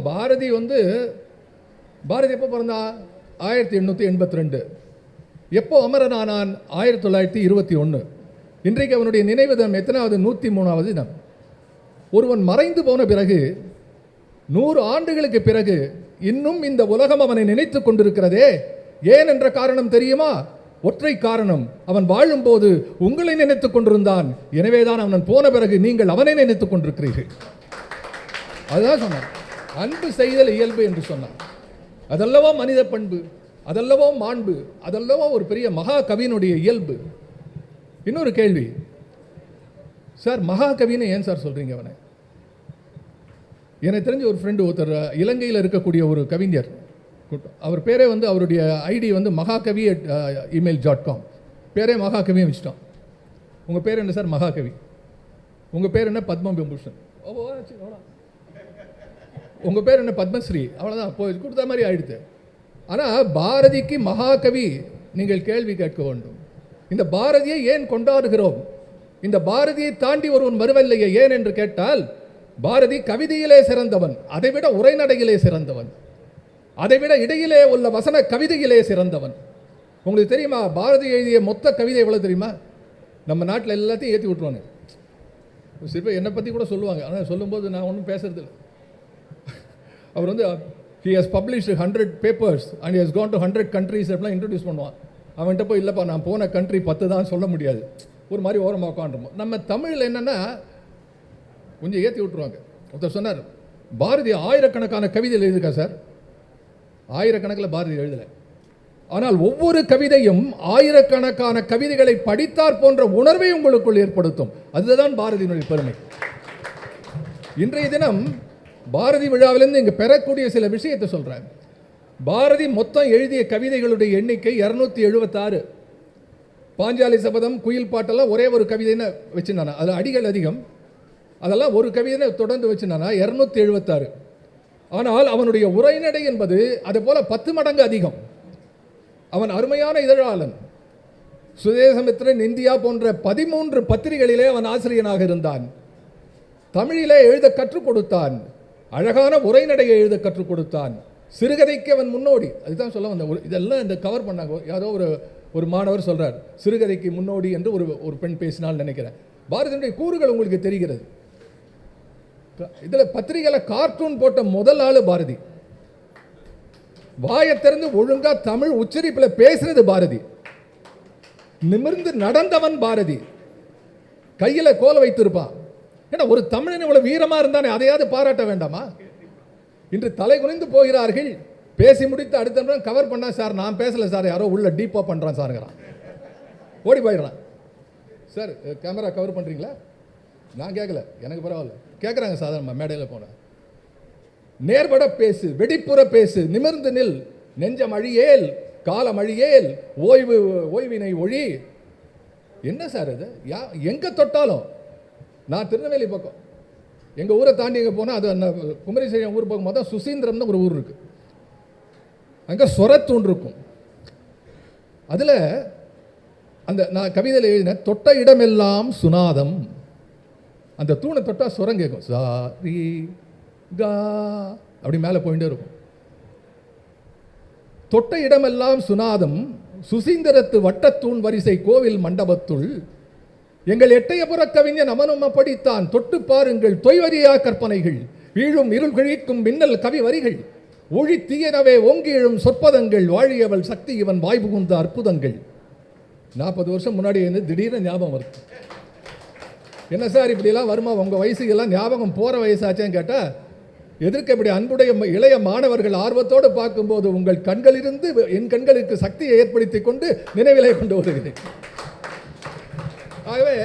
Speaker 12: பாரதி எப்போ பிறந்தா? 1882. எப்போ அமரனானான்? 1921. இன்றைக்கு அவனுடைய நினைவு தினம் எத்தனாவது? 103வது தினம். ஒருவன் மறைந்து போன பிறகு 100 ஆண்டுகளுக்கு பிறகு இன்னும் இந்த உலகம் அவனை நினைத்து கொண்டிருக்கிறதே, ஏன் என்ற காரணம் தெரியுமா? ஒற்றை காரணம், அவன் வாழும்போது உங்களை நினைத்துக் கொண்டிருந்தான், எனவேதான் அவன் போன பிறகு நீங்கள் அவனை நினைத்துக் கொண்டிருக்கிறீர்கள். அதுதான் சொன்னான். அன்பு செய்தல் இயல்பு என்று சொன்னான். அதல்லவோ மனித பண்பு, அதல்லவோ மாண்பு, அதல்லவோ ஒரு பெரிய மகா கவியினுடைய இயல்பு. இன்னொரு கேள்வி, சார் மகாகவின்னு ஏன் சார் சொல்றீங்க அவனை? எனக்கு தெரிஞ்ச ஒரு ஃப்ரெண்டு ஒருத்தர், இலங்கையில் இருக்கக்கூடிய ஒரு கவிஞர், அவர் பேரே அவருடைய ஐடி mahakavi@email.com, பேரே மகாகவியும் வச்சுட்டோம். உங்கள் பேர் என்ன சார்? மகாகவி. உங்கள் பேர் என்ன? பத்மவிபூஷன். உங்கள் பேர் என்ன? பத்மஸ்ரீ. அவ்வளோதான், போய் கொடுத்த மாதிரி ஆயிடுது. ஆனால் பாரதிக்கு மகாகவி நீங்கள் கேள்வி கேட்க வேண்டும். இந்த பாரதியை ஏன் கொண்டாடுகிறோம்? இந்த பாரதியை தாண்டி ஒருவன் வருவதில்லையே, ஏன் என்று கேட்டால், பாரதி கவிதையிலே சிறந்தவன், அதைவிட உரைநடையிலே சிறந்தவன், அதைவிட இடையிலே உள்ள வசன கவிதையிலே சிறந்தவன். உங்களுக்கு தெரியுமா பாரதி எழுதிய மொத்த கவிதை எவ்வளோ தெரியுமா? நம்ம நாட்டில் எல்லாத்தையும் ஏற்றி விட்டுருவாங்க. சில பேர் என்னை பற்றி கூட சொல்லுவாங்க, ஆனால் சொல்லும்போது நான் ஒன்றும் பேசுறது இல்லை. அவர் he has published 100 papers and he has gone to 100 countries அப்படிலாம் இன்ட்ரடியூஸ் பண்ணுவான். அவன்கிட்ட போய் இல்லைப்பா நான் போன கண்ட்ரி 10 தான் சொல்ல முடியாது, ஒரு மாதிரி ஓரமாக உட்காந்துருப்போம். நம்ம தமிழில் என்னென்னா கொஞ்சம் ஏற்றி விட்டுருவாங்க. ஒருத்தர் சொன்னார், பாரதி ஆயிரக்கணக்கான கவிதைகள் எழுதியிருக்கா சார். ஆயிரக்கணக்கில் பாரதி எழுதலை, ஆனால் ஒவ்வொரு கவிதையும் ஆயிரக்கணக்கான கவிதைகளை படித்தார் போன்ற உணர்வை உங்களுக்குள் ஏற்படுத்தும். அதுதான் பாரதியினுடைய பெருமை. இன்றைய தினம் பாரதி விழாவிலிருந்து இங்கே பெறக்கூடிய சில விஷயத்தை சொல்கிறேன். பாரதி மொத்தம் எழுதிய கவிதைகளுடைய எண்ணிக்கை 276. பாஞ்சாலி சபதம், குயில் பாட்டெல்லாம் ஒரே ஒரு கவிதைன்னு வச்சுருந்தாங்க. அதில் அடிகள் அதிகம். அதெல்லாம் ஒரு கவிதை தொடர்ந்து வச்சுனா 276. ஆனால் அவனுடைய உரைநடை என்பது அது போல 10 மடங்கு அதிகம். அவன் அருமையான இதழாளன். சுதேசமித்திரன், இந்தியா போன்ற 13 பத்திரிகைகளிலே அவன் ஆசிரியனாக இருந்தான். தமிழிலே எழுத கற்றுக் கொடுத்தான். அழகான உரைநடையை எழுத கற்றுக் கொடுத்தான். சிறுகதைக்கு அவன் முன்னோடி. அதுதான் சொல்ல வந்த இதெல்லாம் இந்த கவர் பண்ணாங்க. யாரோ ஒரு மாணவர் சொல்றார், சிறுகதைக்கு முன்னோடி என்று ஒரு பெண் பேசினால் நினைக்கிறேன். பாரதியுடைய கூறுகள் உங்களுக்கு தெரிகிறது. இதில் பத்திரிகையில் கார்ட்டூன் போட்ட முதல் ஆளு பாரதி. வாயை திறந்து ஒழுங்கா தமிழ் உச்சரிப்பில் பேசுறது பாரதி. நிமிர்ந்து நடந்தவன் பாரதி. கையில் கோல வைத்திருப்பான். ஏன்னா ஒரு தமிழன் இவ்வளவு வீரமா இருந்தானே, அதையாவது பாராட்ட வேண்டாமா? இன்று தலை குனிந்து போகிறார்கள். பேசி முடித்து அடுத்த கவர் பண்ணா, சார் நான் பேசல சார், யாரோ உள்ள டீப்பா பண்றான் சாருங்கிறான். ஓடி போயிடுறான். சார் கேமரா கவர் பண்றீங்களா? நான் கேட்கல, எனக்கு பரவாயில்ல. கேட்குறாங்க சாதாரண மேடையில் போன. நேர்பட பேசு, வெடிப்புற பேசு, நிமிர்ந்து நில், நெஞ்சம் அழியேல், காலம் அழியேல், ஓய்வினை ஒழி. என்ன சார் இது? எங்க தொட்டாலும், நான் திருநெல்வேலி பக்கம், எங்க ஊரை தாண்டி எங்க போனால், அது அந்த குமரிசேயம் ஊர் பக்கம் பார்த்தா சுசீந்திரம்னு ஒரு ஊர் இருக்கு. அங்கே சொரத்தூண் இருக்கும். அதில் அந்த நான் கவிதையில் எழுதின தொட்ட இடமெல்லாம் சுனாதம். அந்த தூணை தொட்டா சுரம் கேட்கும். சா ரீ கா அப்படி மேலே போயிட்டே இருக்கும். தொட்ட இடமெல்லாம் சுனாதம், சுசீந்திரத்து வட்டத்தூண் வரிசை கோவில் மண்டபத்துள் எங்கள் எட்டயபுர கவிஞன் அமனும் அப்படித்தான். தொட்டு பாருங்கள் தொய்வரியா கற்பனைகள், வீழும் இருள் கிழிக்கும் மின்னல் கவி வரிகள், ஒழி தீயனவே ஓங்கி எழும் சொற்பதங்கள், வாழியவள் சக்தி இவன் வாய்ப்புகுந்த அற்புதங்கள். 40 வருஷம் முன்னாடி இருந்து திடீர்னு ஞாபகம் வருது. என்ன சார் இப்படிலாம் வருமா? உங்கள் வயசுக்கெல்லாம் ஞாபகம் போகிற வயசாச்சேன்னு கேட்டால், எதிர்க்க இப்படி அன்புடைய இளைய மாணவர்கள் ஆர்வத்தோடு பார்க்கும்போது உங்கள் கண்களிலிருந்து என் கண்களுக்கு சக்தியை ஏற்படுத்தி கொண்டு நினைவிலை கொண்டு வருகிறேன். ஆகவே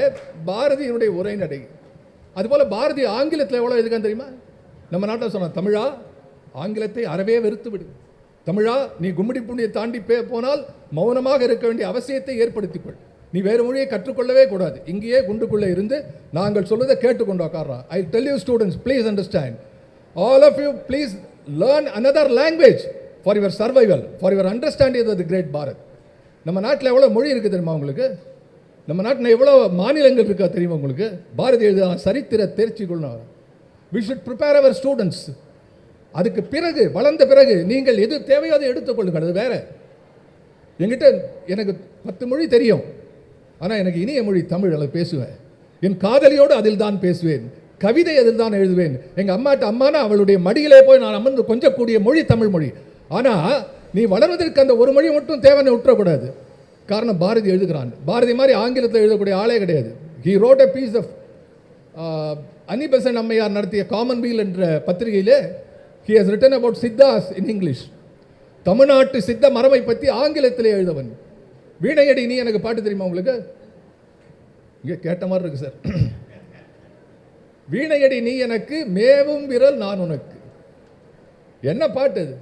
Speaker 12: பாரதியினுடைய உரைநடை அதுபோல் பாரதி ஆங்கிலத்தில் எவ்வளோ எதுக்கான்னு தெரியுமா? நம்ம நாட்டில் சொன்ன தமிழா ஆங்கிலத்தை அறவே வெறுத்து விடு. தமிழா நீ கும்மிடி புண்ணியை தாண்டி போனால் மௌனமாக இருக்க வேண்டிய அவசியத்தை ஏற்படுத்திக்கொள். நீ வேறு மொழியை கற்றுக்கொள்ளவே கூடாது. இங்கேயே குண்டுக்குள்ளே இருந்து நாங்கள் சொல்வதை கேட்டுக்கொண்டு உட்கார்றா. I tell you students, please understand, all of you please learn another language for your survival, for your understanding of the great Bharat. நம்ம நாட்டில் எவ்வளோ மொழி இருக்குது தெரியுமா உங்களுக்கு? நம்ம நாட்டில் எவ்வளோ மாநிலங்கள் இருக்கா தெரியுமா உங்களுக்கு? பாரதி எழுத சரித்திர தேர்ச்சி கொள்ளணும். We should prepare our students. அதுக்கு பிறகு வளர்ந்த பிறகு நீங்கள் எது தேவையோ அதை எடுத்துக்கொள்ளுங்கள். அது வேற. என்கிட்ட எனக்கு 10 மொழி தெரியும், ஆனால் எனக்கு இனிய மொழி தமிழ். அதை பேசுவேன். என் காதலியோடு அதில் தான் பேசுவேன். கவிதை அதில் தான் எழுதுவேன். எங்கள் அம்மாட்ட அம்மானா அவளுடைய மடியிலே போய் நான் அமர்ந்து கொஞ்சக்கூடிய மொழி தமிழ் மொழி. ஆனால் நீ வளர்வதற்கு அந்த ஒரு மொழி மட்டும் தேவைன்னு விட்டுறக்கூடாது. காரணம் பாரதி எழுதுகிறான். பாரதி மாதிரி ஆங்கிலத்தில் எழுதக்கூடிய ஆளே கிடையாது. He wrote a piece of Annie Besant அம்மையார் நடத்திய காமன்வீல் என்ற பத்திரிகையிலே he has written about சித்தாஸ் in English. தமிழ்நாட்டு சித்த மரபை பற்றி ஆங்கிலத்திலே எழுதவன். வீணையடி நீ எனக்கு பாட்டு தெரியுமா உங்களுக்கு? இங்கே கேட்ட மாதிரி இருக்கு சார். வீணையடி நீ எனக்கு, மேவும் விரல் நான் உனக்கு. என்ன பாட்டு அது?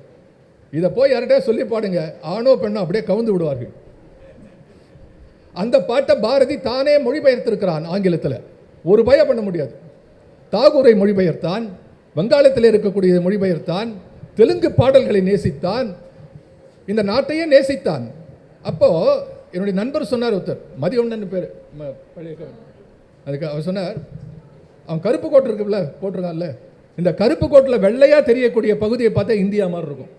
Speaker 12: இதை போய் யார்கிட்ட சொல்லி பாடுங்க, ஆணோ பெண்ணோ அப்படியே கவுந்து விடுவார்கள். அந்த பாட்டை பாரதி தானே மொழிபெயர்த்திருக்கிறான் ஆங்கிலத்தில். ஒரு பய பண்ண முடியாது. தாகூரை மொழிபெயர்த்தான், வங்காளத்தில் இருக்கக்கூடிய மொழிபெயர்த்தான், தெலுங்கு பாடல்களை நேசித்தான், இந்த நாட்டையே நேசித்தான். அப்போ என்னுடைய நண்பர் சொன்னார், ஒருத்தர் மதியொண்ணன் பேர், அதுக்கு அவர் சொன்னார், அவன் கருப்பு கோட்டு இருக்குல்ல போட்டிருக்கான்ல, இந்த கருப்பு கோட்டில் வெள்ளையாக தெரியக்கூடிய பகுதியை பார்த்தா இந்தியா மாதிரி இருக்கும்.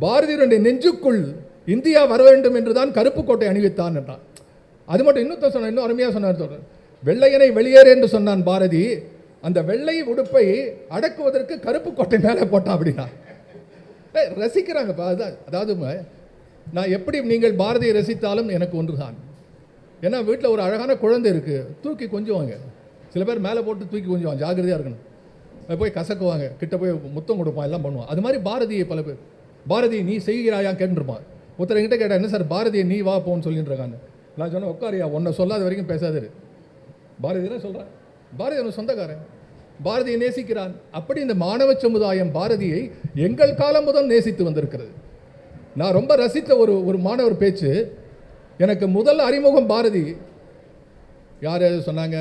Speaker 12: பாரதியுடைய நெஞ்சுக்குள் இந்தியா வர வேண்டும் என்று தான் கருப்பு கோட்டை அணிவித்தான் என்றான். அது மட்டும் இன்னும் சொன்னார், இன்னும் அருமையாக சொன்னார். வெள்ளையனை வெளியேறு என்று சொன்னான் பாரதி. அந்த வெள்ளை உடுப்பை அடக்குவதற்கு கருப்பு கோட்டை மேலே போட்டான் அப்படின்னா. ரசிக்கிறாங்கப்பா. அதாவது நான் எப்படி நீங்கள் பாரதியை ரசித்தாலும் எனக்கு ஒன்று தான். ஏன்னா வீட்டில் ஒரு அழகான குழந்தை இருக்குது, தூக்கி கொஞ்சுவாங்க. சில பேர் மேலே போட்டு தூக்கி கொஞ்சுவாங்க, ஜாகிரதையாக இருக்கணும். போய் கசக்குவாங்க, கிட்ட போய் முத்தம் கொடுப்பான், எல்லாம் பண்ணுவான். அது மாதிரி பாரதியை பல பேர், பாரதி நீ செய்கிறாயா கேட்டுருப்பான். ஒருத்தர் என்கிட்ட கேட்டால், என்ன சார் பாரதியை நீ வா போன்னு சொல்லிட்டு இருக்காங்க. நான் சொன்னேன், உட்காரியா, உன்னை சொல்லாத வரைக்கும் பேசாது. பாரதி தான் சொல்கிறேன். பாரதி அவன் சொந்தக்காரன், பாரதியை நேசிக்கிறான். அப்படி இந்த மாணவ சமுதாயம் பாரதியை எங்கள் காலம் முதல் நேசித்து வந்திருக்கிறது. நான் ரொம்ப ரசித்த ஒரு மாணவர் பேச்சு, எனக்கு முதல் அறிமுகம் பாரதி. யார் சொன்னாங்க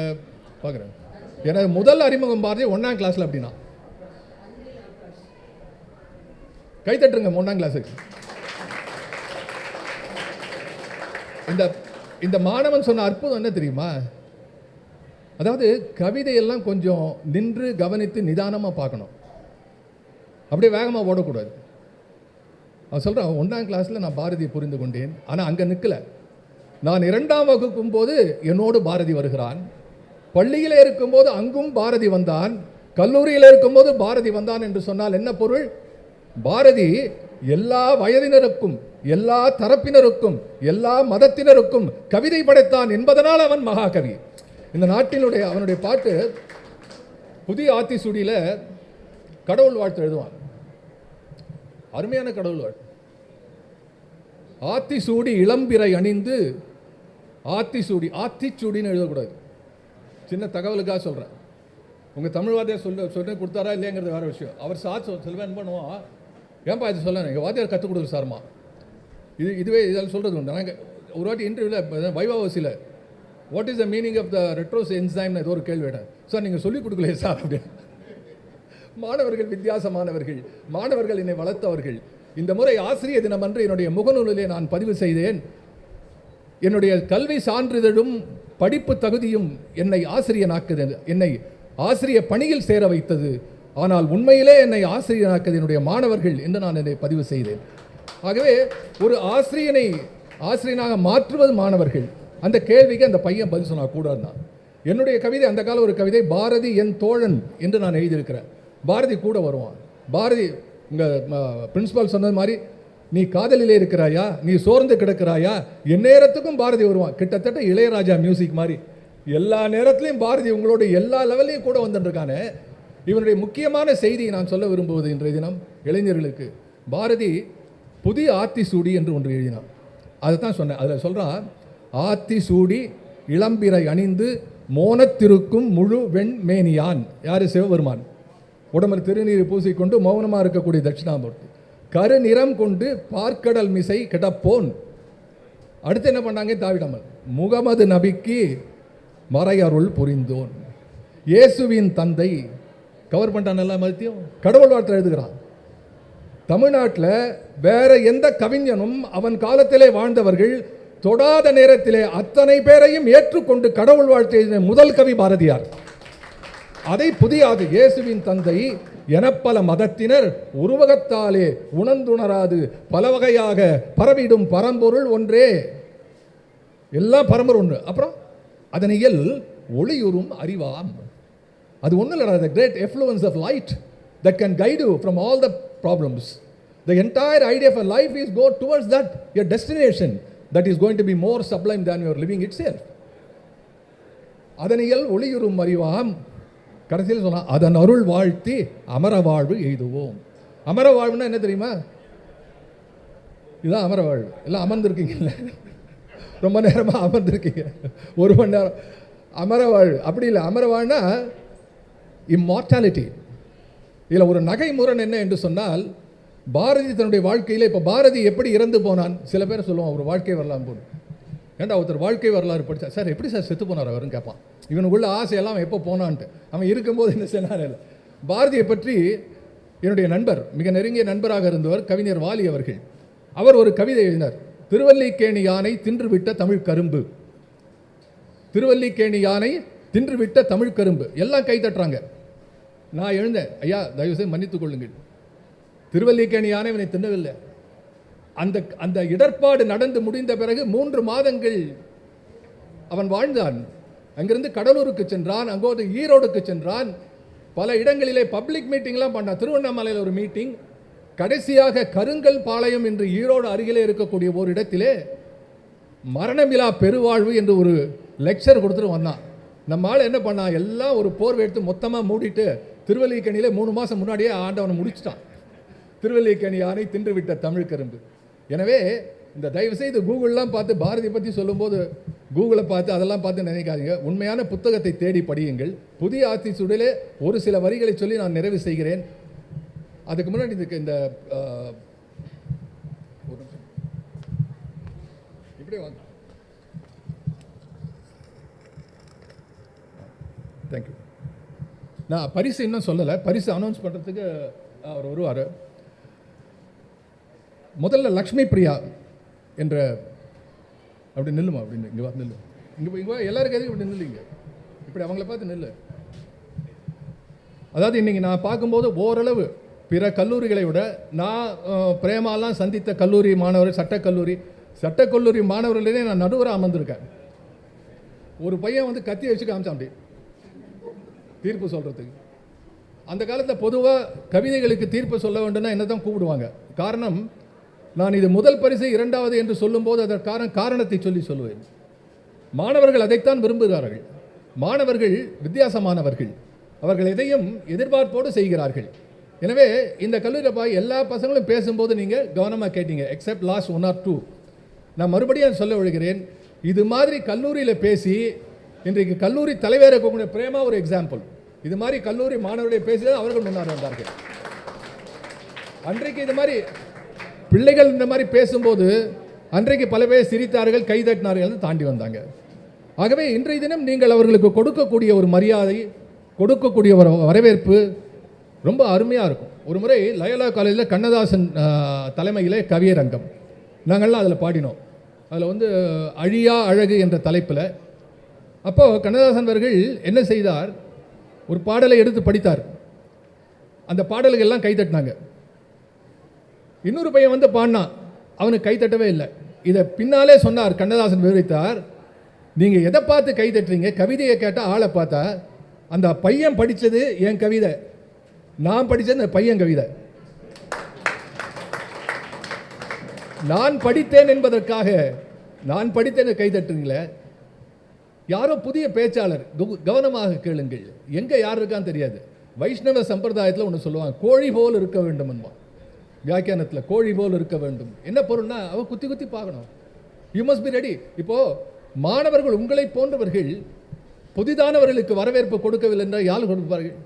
Speaker 12: பார்க்குறேன், எனது முதல் அறிமுகம் பாரதி 1ஆம் கிளாஸில். அப்படின்னா கைத்தட்டுருங்க 1ஆம் கிளாஸுக்கு. இந்த மாணவன் சொன்ன அற்புதம் என்ன தெரியுமா? அதாவது கவிதையெல்லாம் கொஞ்சம் நின்று கவனித்து நிதானமாக பார்க்கணும், அப்படியே வேகமாக ஓடக்கூடாது. அவன் சொல்கிறான் 1ஆம் கிளாஸில் நான் பாரதியை புரிந்து கொண்டேன். ஆனால் அங்கே நிற்கலை. நான் 2ஆம் வகுக்கும் போது என்னோடு பாரதி வருகிறான், பள்ளியில் இருக்கும்போது அங்கும் பாரதி வந்தான், கல்லூரியில் இருக்கும்போது பாரதி வந்தான் என்று சொன்னால் என்ன பொருள்? பாரதி எல்லா வயதினருக்கும், எல்லா தரப்பினருக்கும், எல்லா மதத்தினருக்கும் கவிதை படைத்தான் என்பதனால் அவன் மகாகவி. இந்த நாட்டினுடைய அவனுடைய பாட்டு புதிய ஆத்திசூடியில் கடவுள் வாழ்த்து எழுதுவான். அருமையான கடவுள் வாழ்த்து. ஆத்திசூடி இளம்பிறை அணிந்து, ஆத்திச்சூடின்னு எழுதக்கூடாது. சின்ன தகவலுக்காக சொல்கிறேன். உங்கள் தமிழ் வாத்தியார் சொல்லி கொடுத்தாரா இல்லைங்கிறது வேறு விஷயம். அவர் செல்வன் என்ன பண்ணுவோம், ஏன்பா இது சொல்ல எங்கள் வாத்தியார் கற்றுக் கொடுக்குற சார்மா, இதுவே இதெல்லாம் சொல்கிறது உண்டு. நாங்கள் ஒரு வாட்டி இன்டர்வியூவில் வைவாவசியில் what is the meaning of the retros என்சைம்னு ஏதோ ஒரு கேள்வி கேட்டேன். சார் நீங்கள் சொல்லிக் கொடுக்கலையே சார் அப்படின்னு. மாணவர்கள் வித்தியாசமானவர்கள், மாணவர்கள் என்னை வளர்த்தவர்கள். இந்த முறை ஆசிரியர் தினம் அன்று என்னுடைய முகநூலிலே நான் பதிவு செய்தேன், என்னுடைய கல்வி சான்றிதழும் படிப்பு தகுதியும் என்னை ஆசிரியனாக்குது, என்னை ஆசிரிய பணியில் சேர வைத்தது. ஆனால் உண்மையிலே என்னை ஆசிரியனாக்குது என்னுடைய மாணவர்கள் என்று நான் என்னை பதிவு செய்தேன். ஆகவே ஒரு ஆசிரியனாக மாற்றுவது மாணவர்கள். அந்த கேள்விக்கு அந்த பையன் பதில் சொன்னா கூட தான். என்னுடைய கவிதை அந்த கால ஒரு கவிதை, பாரதி என் தோழன் என்று நான் எழுதியிருக்கிறேன். பாரதி கூட வருவான். பாரதி உங்கள் பிரின்சிபால் சொன்னது மாதிரி, நீ காதலிலே இருக்கிறாயா, நீ சோர்ந்து கிடக்கிறாயா, என் நேரத்துக்கும் பாரதி வருவான். கிட்டத்தட்ட இளையராஜா மியூசிக் மாதிரி எல்லா நேரத்திலையும் பாரதி உங்களோட எல்லா லெவல்லையும் கூட வந்துட்டுருக்கானே. இவனுடைய முக்கியமான செய்தியை நான் சொல்ல விரும்புவது இன்றைய தினம் இளைஞர்களுக்கு, பாரதி புதிய ஆத்திசூடி என்று ஒன்று எழுதினான். அதை தான் சொன்னேன். அதில் சொல்கிறான், ஆத்திசூடி இளம்பிறை அணிந்து மோனத்திருக்கும் முழு வெண்மேனியான். யார்? சிவபெருமான். உடம்பில் திருநீர் பூசிக்கொண்டு மௌனமாக இருக்கக்கூடிய தட்சிணாமூர்த்தி. கருநிறம் கொண்டு பார்க்கடல் மிசை கிடப்போன். அடுத்து என்ன பண்ணாங்க தாவிடாமல், முகமது நபிக்கு மறையருள் புரிந்தோன். இயேசுவின் தந்தை. கவர் பண்ணிட்டான் எல்லா மதத்தையும். கடவுள் வாழ்த்து எழுதுகிறான். தமிழ்நாட்டில் வேற எந்த கவிஞனும் அவன் காலத்திலே வாழ்ந்தவர்கள் தொடாத நேரத்திலே அத்தனை பேரையும் ஏற்றுக்கொண்டு கடவுள் வாழ்த்து எழுதின முதல் கவி பாரதியார். அதை புதிய இயேசுவின் தந்தை எனப்பல மதத்தினர் உருவகத்தாலே உணர்ந்துணராது பல வகையாக பரவிடும் பரம்பொருள் ஒன்றே. எல்லாம் பரம்பொருள் ஒன்று. அப்புறம் அதனையில் ஒளியுறும் அறிவாம். அது ஒன்றும் இல்லை, the great effluence of light that can guide you from all the problems. The entire idea of a life is go towards that, your destination that is going to be more sublime than your living itself. அதனையில் ஒளியுறும் அறிவாம். கடைசியில் சொன்னா, அதன் அருள் வாழ்த்தி அமர வாழ்வு எய்துவோம். அமர வாழ்வுன்னா என்ன தெரியுமா? இதுதான் அமர வாழ்வு. எல்லாம் அமர்ந்திருக்கீங்கல்ல, ரொம்ப நேரமாக அமர்ந்திருக்கீங்க, 1 மணி நேரம். அமர வாழ்வு அப்படி இல்லை. அமர வாழ்னா இம்மார்டாலிட்டி. இதில் ஒரு நகைமுரண் என்ன என்று சொன்னால், பாரதி தன்னுடைய வாழ்க்கையில், இப்போ பாரதி எப்படி இறந்து போனான்? சில பேர் சொல்லுவான் அவர் வாழ்க்கை வரலாறு போடு. ஏன்டா ஒருத்தர் வாழ்க்கை வரலாறு படித்தா, சார் எப்படி சார் செத்து போனார் அவருன்னு கேட்பான். இவனுக்குள்ள ஆசையெல்லாம் எப்போ போனான்ட்டு. அவன் இருக்கும்போது என்ன செய்யறாரு இல்லை. பாரதியை பற்றி என்னுடைய நண்பர், மிக நெருங்கிய நண்பராக இருந்தவர் கவிஞர் வாலி அவர்கள், அவர் ஒரு கவிதை எழுதினார். திருவல்லிக்கேணி யானை தின்றுவிட்ட தமிழ் கரும்பு. திருவல்லிக்கேணி யானை தின்றுவிட்ட தமிழ் கரும்பு. எல்லாம் கை தட்டுறாங்க. நான் எழுந்தேன், ஐயா தயவுசெய்து மன்னித்துக் கொள்ளுங்கள், திருவல்லிக்கேணி யானை இவனை தின்னவில்லை. அந்த இடர்பாடு நடந்து முடிந்த பிறகு 3 மாதங்கள் அவன் வாழ்ந்தான். அங்கிருந்து கடலூருக்கு சென்றான், அங்கோது ஈரோடுக்கு சென்றான், பல இடங்களிலே பப்ளிக் மீட்டிங்லாம் பண்ணான். திருவண்ணாமலையில் ஒரு மீட்டிங், கடைசியாக கருங்கல் பாளையம் என்று ஈரோடு அருகிலே இருக்கக்கூடிய ஒரு இடத்திலே மரணமிலா பெருவாழ்வு என்று ஒரு லெக்சர் கொடுத்துட்டு வந்தான். நம்ம ஆள் என்ன பண்ணான், எல்லாம் ஒரு போர்வை எடுத்து மொத்தமாக மூடிட்டு திருவல்லிக்கேணியில் 3 மாதம் முன்னாடியே ஆண்டவனை முடிச்சிட்டான். திருவல்லிக்கேணி யானை தின்று விட்ட தமிழ் கரும்பு. எனவே இந்த தயவுசெய்து கூகுள்லாம் பார்த்து பாரதி பற்றி சொல்லும்போது கூகுளை பார்த்து அதெல்லாம் பார்த்து நினைக்காதீங்க. உண்மையான புத்தகத்தை தேடி படியுங்கள். புதிய ஆத்திசூடிலே ஒரு சில வரிகளை சொல்லி நான் நிறைவு செய்கிறேன். அதுக்கு முன்னாடி இதுக்கு இந்த இப்படியே வாங்க. தேங்க்யூ. நான் பரிசு இன்னும் சொல்லலை, பரிசு அனௌன்ஸ் பண்ணுறதுக்கு அவர் வருவார். முதல்ல லக்ஷ்மி பிரியா என்ற, அப்படி நில்லுமா, அப்படின்னு இங்கே வா, நில்லு, இங்கே எல்லாருக்கும் எதுக்கு இப்படி நில்லுங்க, இப்படி அவங்கள பார்த்து நில்லு. அதாவது இன்றைக்கி நான் பார்க்கும்போது ஓரளவு பிற கல்லூரிகளை விட நான் பிரேமாலாம் சந்தித்த கல்லூரி மாணவர், சட்டக்கல்லூரி மாணவர்களே நான் நடுவராக அமர்ந்திருக்கேன். ஒரு பையன் வந்து கத்தி வச்சு காமிச்சான் அப்படி தீர்ப்பு சொல்கிறதுக்கு. அந்த காலத்தில் பொதுவாக கவிதைகளுக்கு தீர்ப்பு சொல்ல வேண்டும்னா என்ன தான் கூப்பிடுவாங்க. காரணம், நான் இது முதல் பரிசு இரண்டாவது என்று சொல்லும்போது அதற்கான காரணத்தை சொல்லுவேன். மாணவர்கள் அதைத்தான் விரும்புகிறார்கள். மாணவர்கள் வித்தியாசமானவர்கள், அவர்கள் எதையும் எதிர்பார்ப்போடு செய்கிறார்கள். எனவே இந்த கல்லூரியில் எல்லா பசங்களும் பேசும்போது நீங்கள் கவனமாக கேட்டீங்க, எக்ஸப்ட் லாஸ்ட் 1 or 2. நான் மறுபடியும் சொல்ல விழுகிறேன், இது மாதிரி கல்லூரியில் பேசி இன்றைக்கு கல்லூரி தலைவராக இருக்கக்கூடிய பிரேமா ஒரு எக்ஸாம்பிள். இது மாதிரி கல்லூரி மாணவர்களை பேசி தான் அவர்கள் முன்னாடி வந்தார்கள். அன்றைக்கு இது மாதிரி பிள்ளைகள் இந்த மாதிரி பேசும்போது அன்றைக்கு பல பேர் சிரித்தார்கள், கைதட்டினார்கள், தாண்டி வந்தாங்க. ஆகவே இன்றைய தினம் நீங்கள் அவர்களுக்கு கொடுக்கக்கூடிய ஒரு மரியாதை, கொடுக்கக்கூடிய ஒரு வரவேற்பு ரொம்ப அருமையாக இருக்கும். ஒரு முறை லயோலா காலேஜில் கண்ணதாசன் தலைமையிலே கவியரங்கம், நாங்கள்லாம் அதில் பாடினோம். அதில் வந்து அழியா அழகு என்ற தலைப்பில். அப்போது கண்ணதாசன் அவர்கள் என்ன செய்தார், ஒரு பாடலை எடுத்து படித்தார். அந்த பாடல்கள் எல்லாம் கைத்தட்டினாங்க. இன்னொரு பையன் வந்து பாடினான், அவனுக்கு கைத்தட்டவே இல்லை. இதை பின்னாலே சொன்னார், கண்ணதாசன் விவரித்தார், நீங்கள் எதை பார்த்து கைத்தட்டுறீங்க, கவிதையை கேட்டால் ஆளை பார்த்தா, அந்த பையன் படித்தது என் கவிதை, நான் படித்தது அந்த பையன் கவிதை. நான் படித்தேன் என்பதற்காக நான் படித்தேன்னு கைத்தட்டுறீங்களே. யாரோ புதிய பேச்சாளர், கவனமாக கேளுங்கள், எங்கே யார் இருக்கான்னு தெரியாது. வைஷ்ணவ சம்பிரதாயத்தில் ஒன்று சொல்லுவாங்க, கோழி போல் இருக்க வேண்டும் என்பா. வியாக்கியானத்தில் கோழி போல் இருக்க வேண்டும் என்ன பொருள்னா, அவ குத்தி குத்தி பார்க்கணும். You must be ready. இப்போது மாணவர்கள் உங்களை போன்றவர்கள் புதிதானவர்களுக்கு வரவேற்பு கொடுக்கவில்லை என்றால் யார் கொடுப்பார்கள்?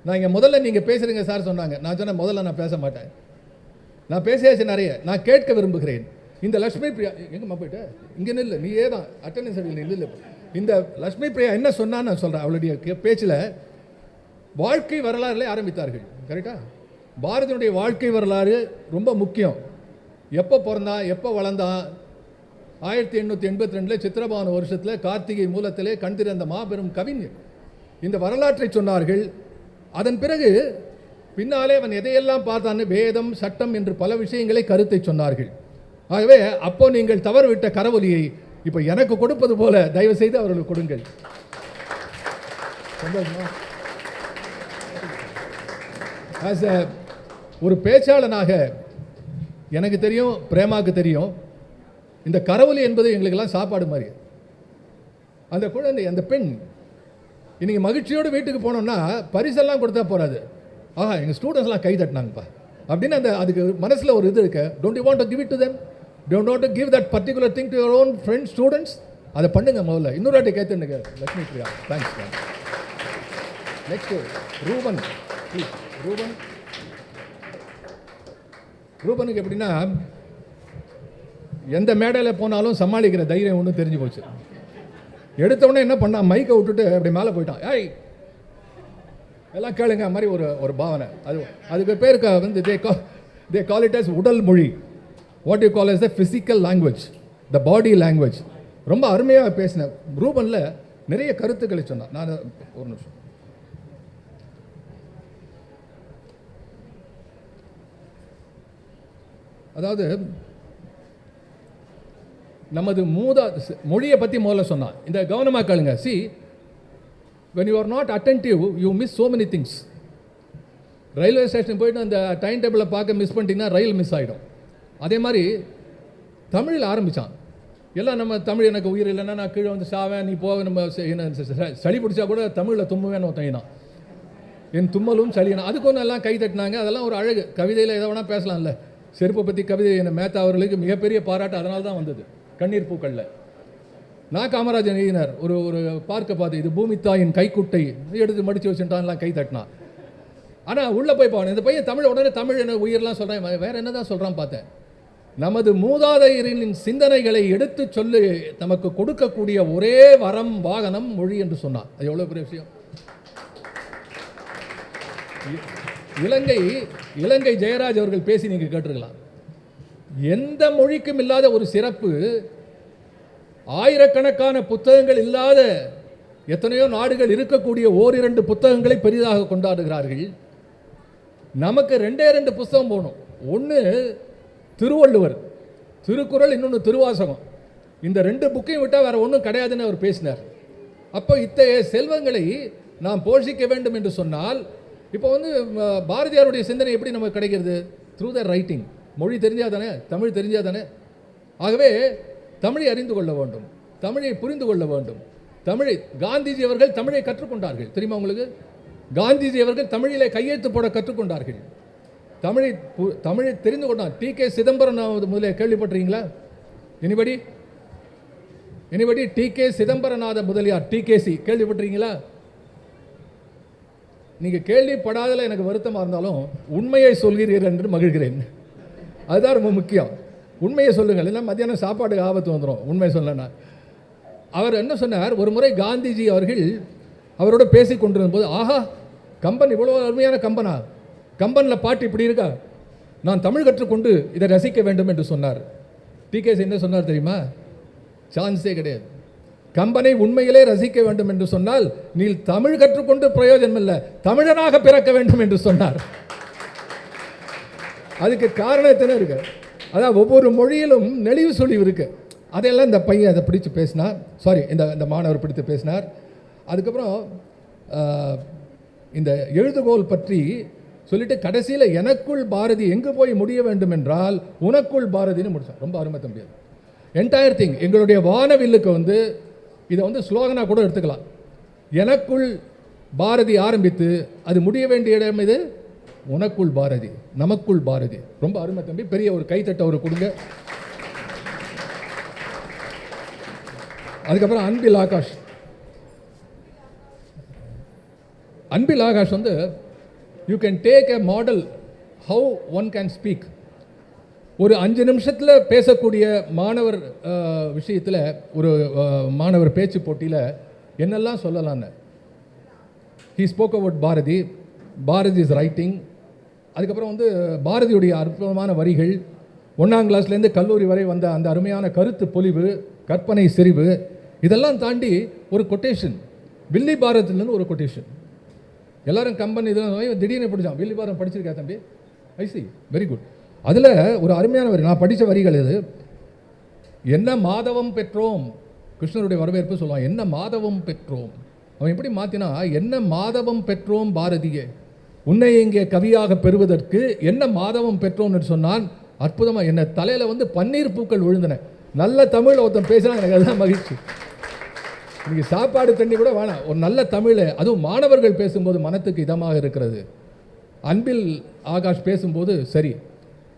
Speaker 12: நான் இங்கே முதல்ல நீங்கள் பேசுகிறீங்க சார் சொன்னாங்க. நான் சொன்னேன் முதல்ல நான் பேச மாட்டேன், நான் பேசியாச்சு நிறைய, நான் கேட்க விரும்புகிறேன். இந்த லக்ஷ்மி பிரியா எங்கம்மா போயிட்டு இங்கே நில்லு, நீ ஏதான் அட்டண்டன்ஸ் நில்லு. இந்த லக்ஷ்மி பிரியா என்ன சொன்னான்னு நான் சொல்கிறேன். அவளுடைய பேச்சில் வாழ்க்கை வரலாறுல ஆரம்பித்தார்கள். கரெக்டாக பாரதியுடைய வாழ்க்கை வரலாறு ரொம்ப முக்கியம். எப்போ பிறந்தான், எப்போ வளர்ந்தான், 1882 சித்திரபானு வருஷத்தில் கார்த்திகை மூலத்திலே கண் திறந்த மாபெரும் கவிஞர். இந்த வரலாற்றை சொன்னார்கள். அதன் பிறகு பின்னாலே அவன் எதையெல்லாம் பார்த்தான்னு வேதம், சட்டம் என்று பல விஷயங்களை கருத்தை சொன்னார்கள். ஆகவே அப்போ நீங்கள் தவறுவிட்ட கரவொலியை இப்போ எனக்கு கொடுப்பது போல தயவு செய்து அவர்களுக்கு கொடுங்கள். ஆஸ் ஒரு பேச்சாளனாக எனக்கு தெரியும், பிரேமாவுக்கு தெரியும், இந்த கரவொலி என்பது எங்களுக்கெல்லாம் சாப்பாடு மாதிரி. அந்த குழந்தை, அந்த பெண் இன்னைக்கு மகிழ்ச்சியோடு வீட்டுக்கு போனோம்னா பரிசெல்லாம் கொடுத்தா போறாது, ஆஹா எங்கள் ஸ்டூடெண்ட்ஸ்லாம் கை தட்டினாங்கப்பா அப்படின்னு அந்த அதுக்கு மனசில் ஒரு இது இருக்கு. Don't you want to give it to them? Don't want to give that particular thing to your own friends, students? அதை பண்ணுங்க முதல்ல. இன்னொரு வாட்டி கேத்துனுங்க Lakshmi Priya. Thanks. Next Ruban, please. ரூபனுக்கு எப்படின்னா எந்த மேடையில் போனாலும் சமாளிக்கிற தைரியம் ஒன்று தெரிஞ்சு போச்சு. எடுத்தவொடனே என்ன பண்ணான், மைக்கை விட்டுட்டு அப்படி மேலே போயிட்டான். ஏய் எல்லாம் கேளுங்க மாதிரி ஒரு பாவனை. அதுக்கு பேருக்கு வந்து தே கால் இட் அஸ் உடல் மொழி. What you call as the physical language, the body language. ரொம்ப அருமையாக பேசினேன். ரூபனில் நிறைய கருத்துக்களை சொன்னான். நான் ஒரு நிமிஷம். அதாவது நமது மொழியை பற்றி முதல்ல சொன்னான். இந்த கவனமாக கேளுங்க. See, when you are not attentive, you miss so many things. Railway station போயிட்டு அந்த டைம் டேபிளை பார்க்க மிஸ் பண்ணிட்டீங்கன்னா ரயில் மிஸ் ஆகிடும். அதே மாதிரி தமிழில் ஆரம்பித்தான். எல்லாம் நம்ம தமிழ் எனக்கு உயிர் இல்லைன்னா நான் கீழே வந்து சாவேன், நீ போவேன், நம்ம சளி பிடிச்சா கூட தமிழில் தும்முவேன்னு ஒருத்தனா, என் தும்மலும் சளினா. அதுக்கு ஒன்று எல்லாம் கை தட்டினாங்க. அதெல்லாம் ஒரு அழகு. கவிதையில் எதை வேணால் பேசலாம்ல. செருப்பை பற்றி கவிதை என்ன மேத்தா அவர்களுக்கு மிகப்பெரிய பாராட்டு அதனால தான் வந்தது. கண்ணீர் பூக்களில் நான் காமராஜன் எழுதினார் ஒரு பார்க்க பார்த்து, இது பூமி தாயின் கைக்குட்டை எடுத்து மடித்து வச்சுட்டான்லாம் கை தட்டினான். ஆனால் உள்ளே போய் பாவன இந்த பையன் தமிழ் உடனே தமிழ் என்ன உயிரெலாம் சொல்கிறேன், வேறு என்ன தான் சொல்கிறான் பார்த்தேன். நமது மூதாதையரின் சிந்தனைகளை எடுத்து சொல்லி நமக்கு கொடுக்கக்கூடிய ஒரே வரம், வாகனம், மொழி என்று சொன்னான். அது எவ்வளோ பெரிய விஷயம். இலங்கை ஜெயராஜ் அவர்கள் பேசி நீங்கள் கேட்டிருக்கலாம். எந்த மொழிக்கும் இல்லாத ஒரு சிறப்பு, ஆயிரக்கணக்கான புத்தகங்கள் இல்லாத எத்தனையோ நாடுகள் இருக்கக்கூடிய ஓரிரண்டு புத்தகங்களை பெரிதாக கொண்டாடுகிறார்கள். நமக்கு 2 புத்தகம் போகணும். ஒன்று திருவள்ளுவர், திருக்குறள், இன்னொன்று திருவாசகம். இந்த 2 புக்கையும் விட்டால் வேறு ஒன்றும் கிடையாதுன்னு அவர் பேசினார். அப்போ இத்தகைய செல்வங்களை நாம் போஷிக்க வேண்டும் என்று சொன்னால், இப்போ பாரதியாருடைய சிந்தனை எப்படி நமக்கு கிடைக்கிறது? Through the writing. மொழி தெரிஞ்சால் தானே, தமிழ் தெரிஞ்சால் தானே. ஆகவே தமிழை அறிந்து கொள்ள வேண்டும், தமிழை புரிந்து கொள்ள வேண்டும். காந்திஜி அவர்கள் தமிழை கற்றுக்கொண்டார்கள், தெரியுமா உங்களுக்கு? காந்திஜி அவர்கள் தமிழிலே கையெழுத்து போட கற்றுக்கொண்டார்கள், தமிழை தெரிந்து கொண்டார். டி.கே. சிதம்பரம் முதலே கேள்விப்பட்டிருக்கீங்களா? Anybody DK. Chidambaranatha Mudaliar, TKC கேள்விப்பட்டிருக்கீங்களா? நீங்கள் கேள்விப்படாதல எனக்கு வருத்தமாக இருந்தாலும் உண்மையை சொல்கிறீர்கள் என்று மகிழ்கிறேன். அதுதான் ரொம்ப முக்கியம். உண்மையை சொல்லுங்கள், இல்லை மத்தியானம் சாப்பாடுக்கு ஆபத்து வந்துடும் உண்மை சொல்லனா. அவர் என்ன சொன்னார், ஒரு முறை காந்திஜி அவர்கள் அவரோட பேசி கொண்டிருந்த போது, ஆஹா கம்பன் இவ்வளோ அருமையான கம்பனா, கம்பனில் பாட்டு இப்படி இருக்கா, நான் தமிழ் கற்றுக்கொண்டு இதை ரசிக்க வேண்டும் என்று சொன்னார். டி.கே.சி. என்ன சொன்னார் தெரியுமா? சான்ஸே கிடையாது. கம்பனை உண்மையிலே ரசிக்க வேண்டும் என்று சொன்னால் நீ தமிழ் கற்றுக்கொண்டு பிரயோஜனம் இல்லை, தமிழனாக பிறக்க வேண்டும் என்று சொன்னார். அதுக்கு காரணத்தின இருக்கு. அதான் ஒவ்வொரு மொழியிலும் நெளிவு சொலிவு இருக்கு. அதையெல்லாம் இந்த பையன் அதை பிடிச்சு பேசினார். இந்த மாணவர் பிடித்து பேசினார். அதுக்கப்புறம் இந்த எழுதுகோல் பற்றி சொல்லிட்டு கடைசியில் எனக்குள் பாரதி எங்கு போய் முடிய வேண்டும் என்றால் உனக்குள் பாரதின்னு முடிச்சார். ரொம்ப அருமை தம்பி. என்டையர் திங் எங்களுடைய வானவில்லுக்கு இதை ஸ்லோகனாக கூட எடுத்துக்கலாம். எனக்குள் பாரதி ஆரம்பித்து அது முடிய வேண்டிய இடம் இது உனக்குள் பாரதி, நமக்குள் பாரதி. ரொம்ப அருமை தம்பி, பெரிய ஒரு கைத்தட்ட ஒரு கொடுங்க. அதுக்கப்புறம் Anbil Akash. Anbil Akash you can take a model how one can speak. ஒரு 5 நிமிஷத்தில் பேசக்கூடிய மாணவர் விஷயத்தில் ஒரு மாணவர் பேச்சு போட்டியில் என்னெல்லாம் சொல்லலான்னு. He spoke about Bharathi, Bharathi's writing. அதுக்கப்புறம் பாரதியுடைய அற்புதமான வரிகள், 1ஆம் கிளாஸ்லேருந்து கல்லூரி வரை வந்த அந்த அருமையான கருத்து பொலிவு, கற்பனை செறிவு, இதெல்லாம் தாண்டி ஒரு கொட்டேஷன், வில்லி பாரதிலேருந்து ஒரு கொட்டேஷன். எல்லாரும் கம்பன் இதெல்லாம் திடீர்னு படித்தான். வில்லி பாரதம் படிச்சிருக்கா தம்பி? I see, very good. அதில் ஒரு அருமையான வரி, நான் படித்த வரிகள் இது. என்ன மாதவம் பெற்றோம், கிருஷ்ணருடைய வரவேற்பு சொல்லுவான். என்ன மாதவம் பெற்றோம், அவன் எப்படி மாற்றினா, என்ன மாதவம் பெற்றோம் பாரதியே, உன்னை இங்கே கவியாக பெறுவதற்கு என்ன மாதவம் பெற்றோம்னு சொன்னான். அற்புதமாக என்ன தலையில் பன்னீர் பூக்கள் விழுந்தன. நல்ல தமிழ் ஒருத்தன் பேசினா எனக்கு அதுதான் மகிழ்ச்சி. இன்னைக்கு சாப்பாடு தண்ணி கூட வேணாம், ஒரு நல்ல தமிழ், அதுவும் மாணவர்கள் பேசும்போது மனத்துக்கு இதமாக இருக்கிறது. அன்பில் ஆகாஷ் பேசும்போது சரி,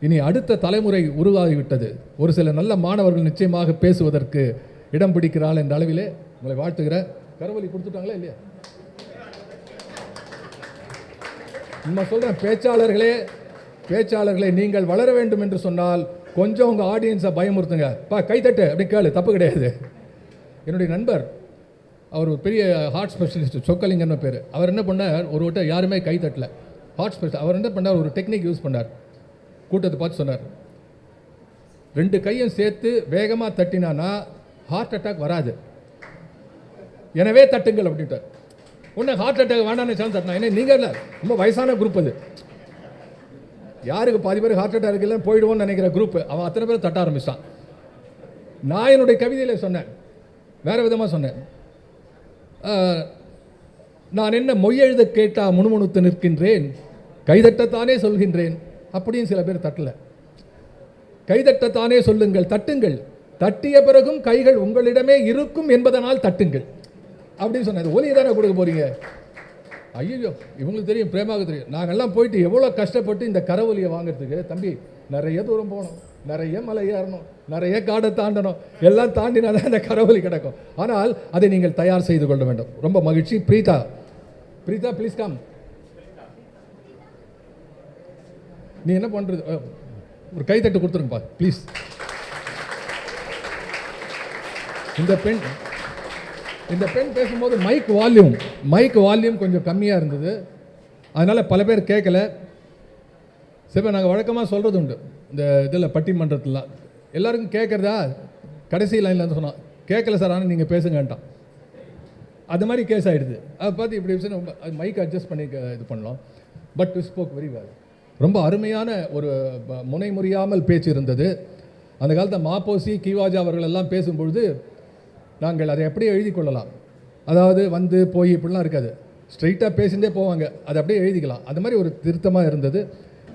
Speaker 12: இனி அடுத்த தலைமுறை உருவாகிவிட்டது, ஒரு சில நல்ல மாணவர்கள் நிச்சயமாக பேசுவதற்கு இடம் பிடிக்கிறாள் என்ற அளவிலே உங்களை வாழ்த்துகிறேன். கரவொலி கொடுத்துட்டாங்களா இல்லையா? நான் சொல்கிறேன், பேச்சாளர்களே நீங்கள் வளர வேண்டும் என்று சொன்னால் கொஞ்சம் உங்கள் ஆடியன்ஸை பயமுறுத்துங்க. கைத்தட்டு அப்படி கேளு, தப்பு கிடையாது. என்னுடைய நண்பர், அவர் ஒரு பெரிய ஹார்ட் ஸ்பெஷலிஸ்ட், சொக்கலிங்கன்னு பேர். அவர் என்ன பண்ணார், ஒரு வட்டம் யாருமே கைத்தட்டல, ஹார்ட் ஸ்பெஷல். அவர் என்ன பண்ணார், ஒரு டெக்னிக் யூஸ் பண்ணார். கூட்டத்தை பார்த்து சொன்னார், 2 கையும் சேர்த்து வேகமாக தட்டினானா ஹார்ட் அட்டாக் வராது, எனவே தட்டுங்கள் அப்படின்ட்டார். உடனே ஹார்ட் அட்டாக் வேண்டான்னு சான்ஸ் தட்டினா. ஏன்னா நீங்கள் இல்லை, ரொம்ப வயசான குரூப் அது, யாருக்கு பாதி பேர் ஹார்ட் அட்டாக் இல்லை போயிடுவோன்னு நினைக்கிற குரூப், அவன் அத்தனை பேர் தட்ட ஆரம்பிச்சான். நான் என்னுடைய கவிதையில் சொன்னேன், வேறு விதமாக சொன்னேன். நான் என்ன மொய்யெழுத கேட்டா முணுமுணுத்து நிற்கின்றேன், கைதட்டத்தானே சொல்கின்றேன். அப்படியும் சில பேர் தட்டல. கைதட்டத்தானே சொல்லுங்கள், தட்டுங்கள், தட்டிய பிறகும் கைகள் உங்களிடமே இருக்கும் என்பதனால் தட்டுங்கள் அப்படின்னு சொன்னது. ஒலி தானே கொடுக்க போறீங்க? ஐயோ, இவங்களுக்கு தெரியும், பிரேமாவுக்கு தெரியும். நாங்கள்லாம் போயிட்டு எவ்வளோ கஷ்டப்பட்டு இந்த கரவொலியை வாங்கிறதுக்கு. தம்பி, நிறைய தூரம் போகணும், நிறைய மலை ஏறணும், நிறைய காடை தாண்டணும், எல்லாம் தாண்டினாதான் அந்த கரவொலி கிடக்கும். ஆனால் அதை நீங்கள் தயார் செய்து கொள்ள வேண்டும். ரொம்ப மகிழ்ச்சி. Preetha please come. நீ என்ன பண்ணுறது, ஒரு கைத்தட்டு கொடுத்துருங்கப்பா ப்ளீஸ். இந்த பெண் பேசும்போது மைக் வால்யூம் கொஞ்சம் கம்மியாக இருந்தது. அதனால் பல பேர் கேட்கல. சரி, நாங்கள் வழக்கமாக சொல்கிறது உண்டு இந்த இதில் பட்டிமன்றத்துலாம், எல்லாருக்கும் கேட்குறதா கடைசி லைனில் வந்து சொன்னோம், கேட்கல சார் ஆனால் நீங்கள் பேசுங்கன்ட்டான். அது மாதிரி கேஸ் ஆகிடுது. அதை பார்த்து இப்படி மைக் அட்ஜஸ்ட் பண்ணி இது பண்ணலாம். But to spoke very well. ரொம்ப அருமையான ஒரு முனை முறியாமல் பேச்சு இருந்தது. அந்த காலத்தில் மாப்போசி கிவாஜா அவர்கள் எல்லாம் பேசும்பொழுது நாங்கள் அதை அப்படியே எழுதி கொள்ளலாம். அதாவது வந்து போய் இப்படிலாம் இருக்காது, ஸ்ட்ரைட்டாக பேசிகிட்டே போவாங்க, அதை அப்படியே எழுதிக்கலாம். அது மாதிரி ஒரு திருத்தமாக இருந்தது.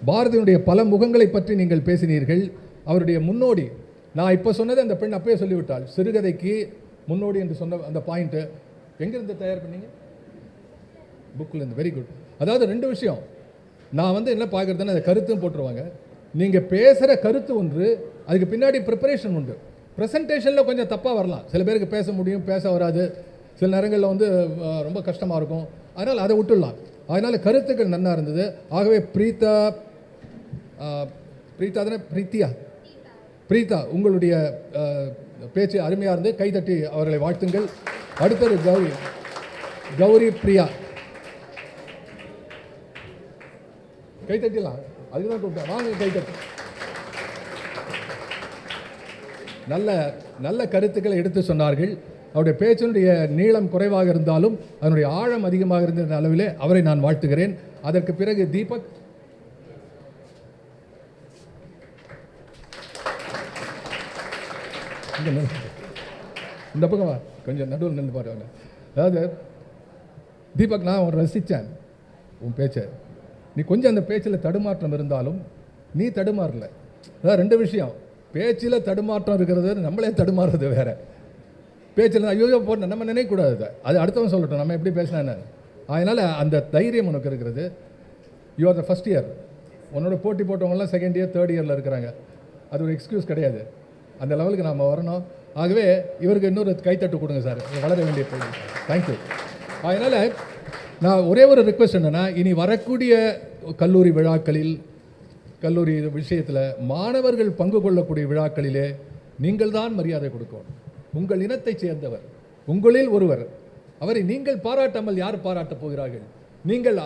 Speaker 12: பாரதியுடைய பல முகங்களை பற்றி நீங்கள் பேசினீர்கள். அவருடைய முன்னோடி, நான் இப்போ சொன்னது அந்த பெண் அப்பயே சொல்லிவிட்டாள், சிறுகதைக்கு முன்னோடி என்று சொன்ன அந்த பாயிண்ட்டு எங்கேருந்து தயார் பண்ணீங்க? புக்கிலேருந்து. Very good. அதாவது 2 விஷயம் நான் வந்து என்ன பார்க்குறதுன்னா, அந்த கருத்தும் போட்டுருவாங்க. நீங்கள் பேசுகிற கருத்து ஒன்று, அதுக்கு பின்னாடி ப்ரிப்பரேஷன் உண்டு. ப்ரெசன்டேஷனில் கொஞ்சம் தப்பாக வரலாம், சில பேருக்கு பேச முடியும், பேச வராது, சில நேரங்களில் வந்து ரொம்ப கஷ்டமாக இருக்கும். அதனால் அதை விட்டுடலாம். அதனால் கருத்துக்கள் நன்னா இருந்தது. ஆகவே பிரீதா தானே, பிரீதா உங்களுடைய பேச்சு அருமையாக இருந்து, கைதட்டி அவர்களை வாழ்த்துங்கள். அடுத்தது கௌரி பிரியா, கைத்தட்டலாம், அதுக்கு தான் கூப்பிட்டேன், வாங்க கைத்தட்டு. நல்ல கருத்துக்களை எடுத்து சொன்னார்கள். அவருடைய பேச்சினுடைய நீளம் குறைவாக இருந்தாலும் அதனுடைய ஆழம் அதிகமாக இருந்த அளவிலே அவரை நான் வாழ்த்துகிறேன். அதற்கு பிறகு தீபக், இந்த பக்கம் கொஞ்சம் நடுவில் நின்று பாருவாங்க. அதாவது தீபக், நான் அவன் ரசித்தேன் உன் பேச்சை. நீ கொஞ்சம் அந்த பேச்சில் தடுமாற்றம் இருந்தாலும் நீ தடுமாறல. அதாவது 2 விஷயம், பேச்சில் தடுமாற்றம் இருக்கிறது, நம்மளே தடுமாறுறது வேறு. பேச்சில் ஐயோ போட்டு நம்ம நினைக்கக்கூடாது, அது அடுத்தவன் சொல்லட்டும் நம்ம எப்படி பேசினா. அதனால் அந்த தைரியம் உனக்கு இருக்கிறது. You are the first year. உன்னோட போட்டி போட்டவங்களாம் செகண்ட் இயர் தேர்ட் இயரில் இருக்கிறாங்க. அது ஒரு எக்ஸ்கியூஸ் கிடையாது. அந்த லெவலுக்கு நாம் வரணும். ஆகவே இவருக்கு இன்னொரு கைத்தட்டு கொடுங்க சார், வளர வேண்டிய போய். தேங்க்யூ. அதனால் நான் ஒரே ஒரு ரிக்வெஸ்ட் என்னென்னா, இனி வரக்கூடிய கல்லூரி விழாக்களில், கல்லூரி விஷயத்தில் மாணவர்கள் பங்கு கொள்ளக்கூடிய விழாக்களிலே நீங்கள் தான் மரியாதை கொடுக்கணும். உங்கள் இனத்தைச் சேர்ந்தவர், உங்களில் ஒருவர், அவரை நீங்கள் பாராட்டாமல் யார் பாராட்டப் போகிறார்கள்? நீங்கள்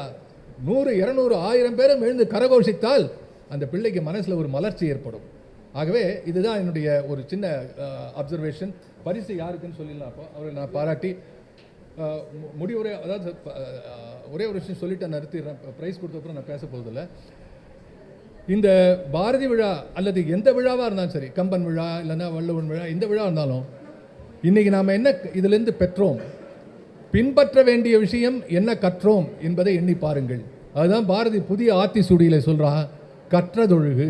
Speaker 12: 100, 200, 1000 பேரும் எழுந்து கரகோஷித்தால் அந்த பிள்ளைக்கு மனசில் ஒரு மலர்ச்சி ஏற்படும். ஆகவே இதுதான் என்னுடைய ஒரு சின்ன அப்சர்வேஷன். பரிசு யாருக்குன்னு சொல்லிடலாம். அப்போ அவரை நான் பாராட்டி முடிவுரை, அதாவது ஒரே ஒரு விஷயம் சொல்லிட்டு நான் நிறுத்திடுறேன். ப்ரைஸ் கொடுத்தப்பறம் நான் பேச போவதில்லை. இந்த பாரதி விழா அல்லது எந்த விழாவாக இருந்தாலும் சரி, கம்பன் விழா இல்லைன்னா வள்ளுவன் விழா, எந்த விழா இருந்தாலும் இன்றைக்கி நாம் என்ன இதிலிருந்து பெற்றோம், பின்பற்ற வேண்டிய விஷயம் என்ன கற்றோம் என்பதை எண்ணி பாருங்கள். அதுதான் பாரதி புதிய ஆத்திசூடியில் சொல்கிறான், கற்றதொழுகு.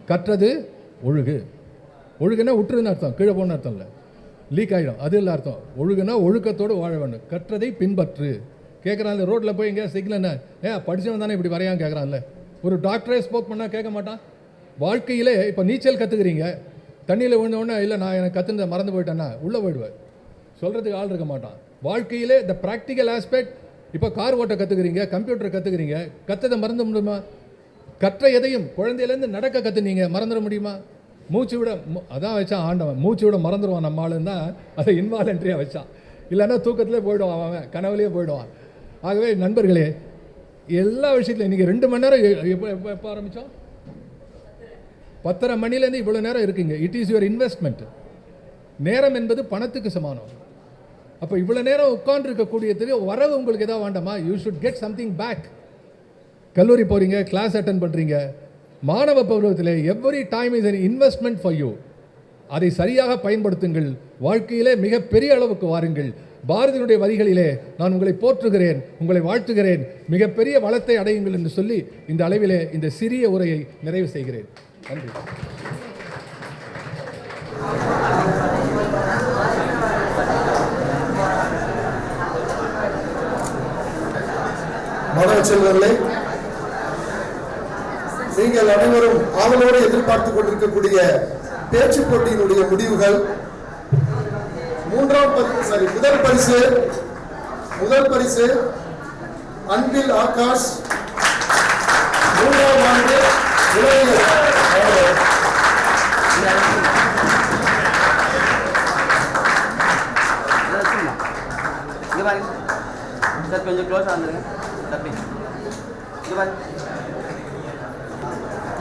Speaker 12: கற்றது ஒழுகு. ஒழுகுன்னா விட்டுருன்னு அர்த்தம், கீழே போன அர்த்தம் இல்லை, லீக் ஆகிடும், அது இல்லை அர்த்தம். ஒழுகுனா ஒழுக்கத்தோடு வாழ வேண்டும். கற்றதை பின்பற்று. கேட்குறான்ல ரோட்டில் போய் எங்கேயா சிக்னல்னா, படித்தவன் தானே இப்படி வரையான்னு கேட்குறான்ல. ஒரு டாக்டரே ஸ்போக் பண்ணால் கேட்க மாட்டான். வாழ்க்கையிலே இப்போ நீச்சல் கற்றுக்குறீங்க, தண்ணியில் விழுந்தோடனே இல்லை நான் எனக்கு கற்றுந்த மறந்து போயிட்டேன்னா உள்ளே போயிடுவேன், சொல்கிறதுக்கு ஆள் இருக்க மாட்டான். வாழ்க்கையிலே த ப்ராக்டிக்கல் ஆஸ்பெக்ட். இப்போ கார் ஓட்ட கற்றுக்குறீங்க, கம்ப்யூட்டர் கற்றுக்குறீங்க, கற்றதை மறந்து முடியுமா? கற்ற எதையும் குழந்தையிலேருந்து நடக்க கற்றுனீங்க, மறந்துட முடியுமா? மூச்சு விட அதான் வச்சான் ஆண்டவன், மூச்சு விட மறந்துடுவான் நம்ம ஆளுன்னா அதை இன்வாலண்ட்ரியாக வச்சான். இல்லைன்னா தூக்கத்திலே போயிடுவான், அவன் கனவுலேயே போயிடுவான். ஆகவே நண்பர்களே, எல்லா விஷயத்துலையும் இன்றைக்கி 2 மணி நேரம் எப்போ ஆரம்பித்தோம்? 10:30 மணிலேருந்து இவ்வளோ நேரம் இருக்குங்க. It is your investment. நேரம் என்பது பணத்துக்கு சமானம். அப்போ இவ்வளோ நேரம் உட்காந்துருக்கக்கூடியதுக்கு வரவு உங்களுக்கு எதாவது வேண்டாமா? You should get something back. கல்லூரி போகிறீங்க, கிளாஸ் அட்டன் பண்ணுறீங்க, மாணவ பருவத்தில் every time is an investment for you. அதை சரியாக பயன்படுத்துங்கள். வாழ்க்கையிலே மிகப்பெரிய அளவுக்கு வாருங்கள். பாரதியினுடைய வரிகளிலே நான் உங்களை போற்றுகிறேன், உங்களை வாழ்த்துகிறேன், மிகப்பெரிய வளத்தை அடையுங்கள் என்று சொல்லி இந்த அளவிலே இந்த சிறிய உரையை நிறைவு செய்கிறேன். நன்றி.
Speaker 11: மாணவ செல்வங்களே, நீங்கள் அனைவரும் ஆவலோடு எதிர்பார்த்துக் கொண்டிருக்கக்கூடிய பேச்சு போட்டியினுடைய முடிவுகள். முதல் பரிசு அன்பில் ஆகாஷ், 3ஆம் ஆண்டு
Speaker 13: கொஞ்சம் க்ளோஸ் ஆகுங்க.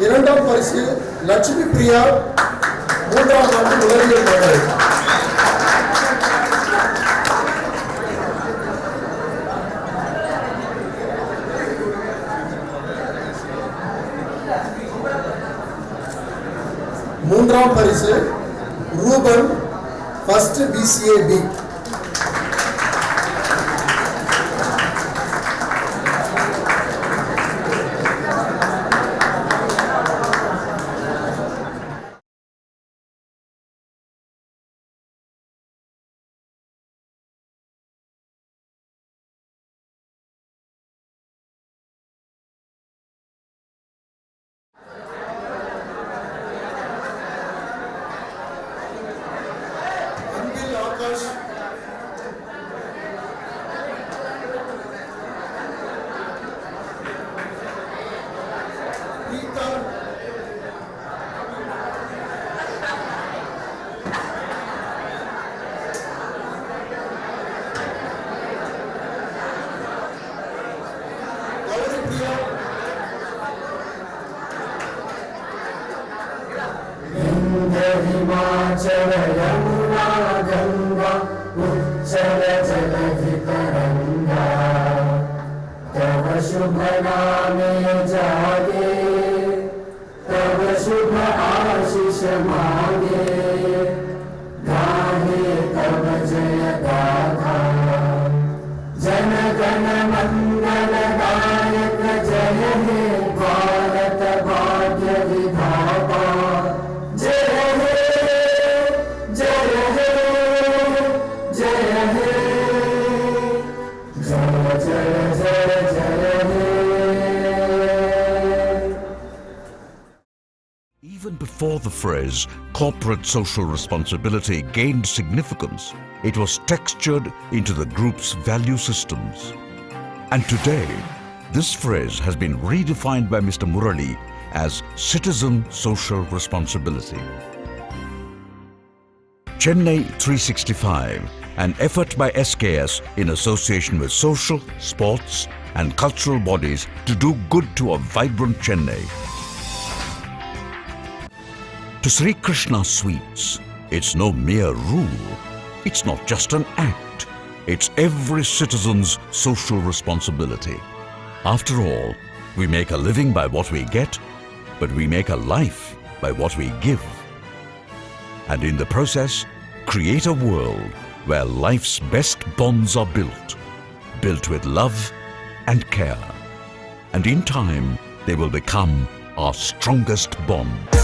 Speaker 11: இரண்டாம் பரிசு லட்சுமி பிரியா, 3ஆம் ஆண்டு உளவியல் மாணவி. மூன்றாம் பரிசு Ruban, first BCA B. Anbil Akash, Preetha, Gowri Priya,
Speaker 1: Even before the phrase corporate social responsibility gained significance, it was textured into the group's value systems. And today, this phrase has been redefined by Mr. Murali as citizen social responsibility. Chennai 365, an effort by SKS in association with social, sports and cultural bodies to do good to a vibrant Chennai. To Sri Krishna Sweets, it's no mere rule. It's not just an act. It's every citizen's social responsibility. After all, we make a living by what we get, but we make a life by what we give. And in the process, create a world where life's best bonds are built with love and care. And in time, they will become our strongest bond.